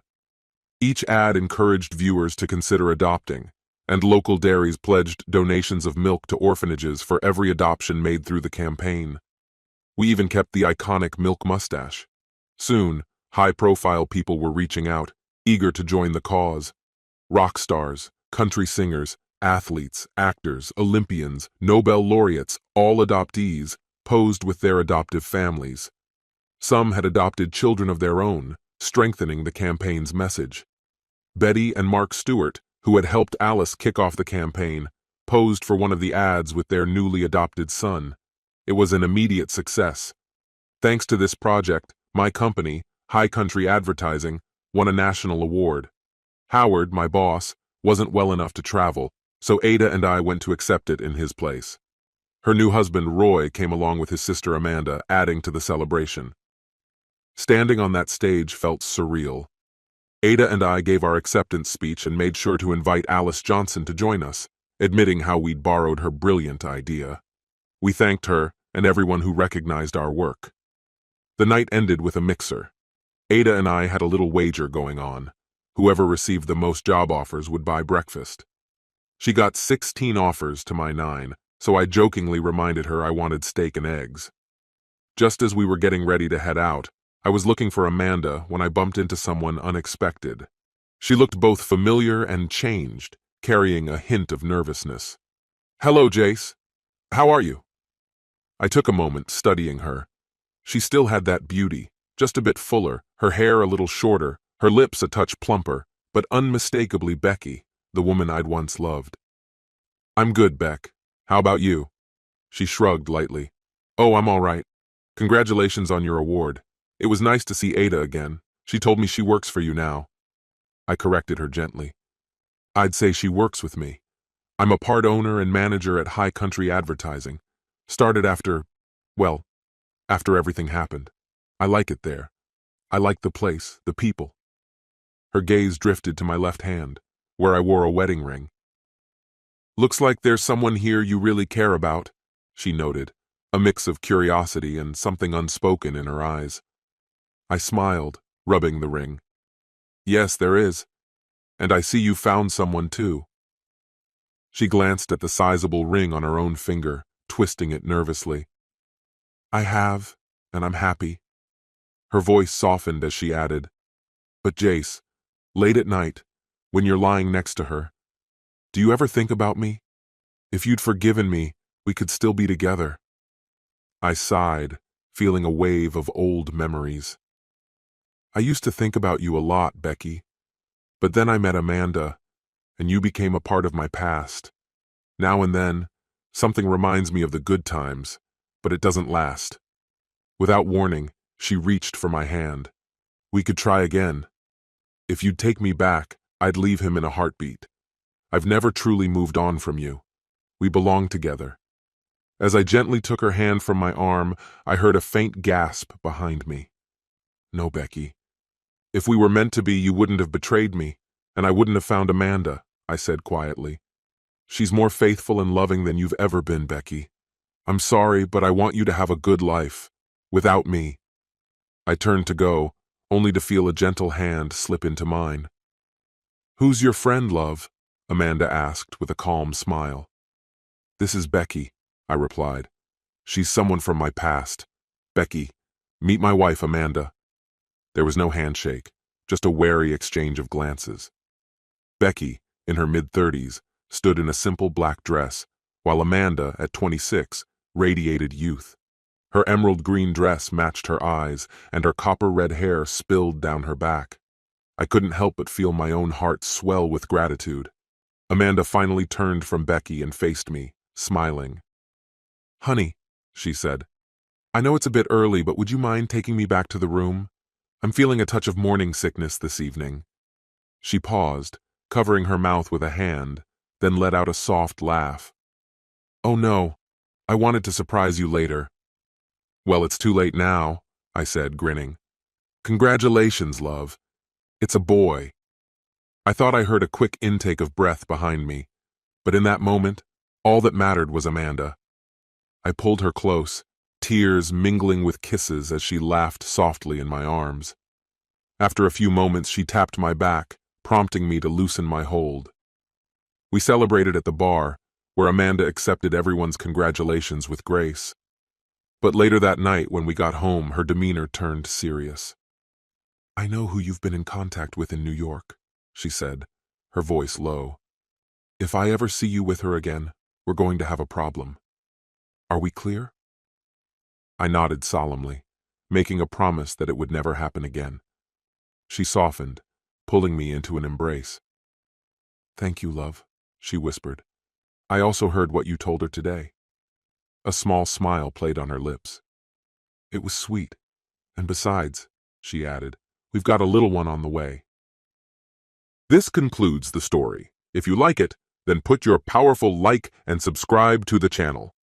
Each ad encouraged viewers to consider adopting, and local dairies pledged donations of milk to orphanages for every adoption made through the campaign. We even kept the iconic milk mustache. Soon, high-profile people were reaching out, eager to join the cause. Rock stars, country singers, athletes, actors, Olympians, Nobel laureates, all adoptees, posed with their adoptive families. Some had adopted children of their own, strengthening the campaign's message. Betty and Mark Stewart, who had helped Alice kick off the campaign, posed for one of the ads with their newly adopted son. It was an immediate success. Thanks to this project, my company, High Country Advertising, won a national award. Howard, my boss, wasn't well enough to travel, so Ada and I went to accept it in his place. Her new husband, Roy, came along with his sister Amanda, adding to the celebration. Standing on that stage felt surreal. Ada and I gave our acceptance speech and made sure to invite Alice Johnson to join us, admitting how we'd borrowed her brilliant idea. We thanked her and everyone who recognized our work. The night ended with a mixer. Ada and I had a little wager going on. Whoever received the most job offers would buy breakfast. She got 16 offers to my 9, so I jokingly reminded her I wanted steak and eggs. Just as we were getting ready to head out, I was looking for Amanda when I bumped into someone unexpected. She looked both familiar and changed, carrying a hint of nervousness. "Hello, Jace. How are you?" I took a moment, studying her. She still had that beauty, just a bit fuller, her hair a little shorter, her lips a touch plumper, but unmistakably Becky, the woman I'd once loved. "I'm good, Beck. How about you?" She shrugged lightly. "Oh, I'm all right. Congratulations on your award. It was nice to see Ada again. She told me she works for you now." I corrected her gently. "I'd say she works with me. I'm a part owner and manager at High Country Advertising. Started after everything happened. I like it there. I like the place, the people." Her gaze drifted to my left hand, where I wore a wedding ring. "Looks like there's someone here you really care about," she noted, a mix of curiosity and something unspoken in her eyes. I smiled, rubbing the ring. "Yes, there is. And I see you found someone too." She glanced at the sizable ring on her own finger, twisting it nervously. "I have, and I'm happy." Her voice softened as she added, "But Jace, late at night, when you're lying next to her, do you ever think about me? If you'd forgiven me, we could still be together." I sighed, feeling a wave of old memories. "I used to think about you a lot, Becky. But then I met Amanda, and you became a part of my past. Now and then, something reminds me of the good times, but it doesn't last. Without warning, she reached for my hand. We could try again. If you'd take me back, I'd leave him in a heartbeat. I've never truly moved on from you. We belong together. As I gently took her hand from my arm, I heard a faint gasp behind me. No, Becky. If we were meant to be, you wouldn't have betrayed me, and I wouldn't have found Amanda, I said quietly. She's more faithful and loving than you've ever been, Becky. I'm sorry, but I want you to have a good life. Without me. I turned to go, only to feel a gentle hand slip into mine. Who's your friend, love? Amanda asked with a calm smile. This is Becky, I replied. She's someone from my past. Becky, meet my wife, Amanda. There was no handshake, just a wary exchange of glances. Becky, in her mid-30s, stood in a simple black dress, while Amanda, at 26, radiated youth. Her emerald green dress matched her eyes, and her copper-red hair spilled down her back. I couldn't help but feel my own heart swell with gratitude. Amanda finally turned from Becky and faced me, smiling. Honey, she said, I know it's a bit early, but would you mind taking me back to the room? I'm feeling a touch of morning sickness this evening. She paused, covering her mouth with a hand, then let out a soft laugh. Oh no, I wanted to surprise you later. Well, it's too late now, I said, grinning. Congratulations, love. It's a boy. I thought I heard a quick intake of breath behind me, but in that moment, all that mattered was Amanda. I pulled her close, tears mingling with kisses as she laughed softly in my arms. After a few moments, she tapped my back, prompting me to loosen my hold. We celebrated at the bar, where Amanda accepted everyone's congratulations with grace. But later that night, when we got home, her demeanor turned serious. I know who you've been in contact with in New York, she said, her voice low. If I ever see you with her again, we're going to have a problem. Are we clear? I nodded solemnly, making a promise that it would never happen again. She softened, pulling me into an embrace. Thank you, love, she whispered. I also heard what you told her today. A small smile played on her lips. It was sweet, and besides, she added, we've got a little one on the way. This concludes the story. If you like it, then put your powerful like and subscribe to the channel.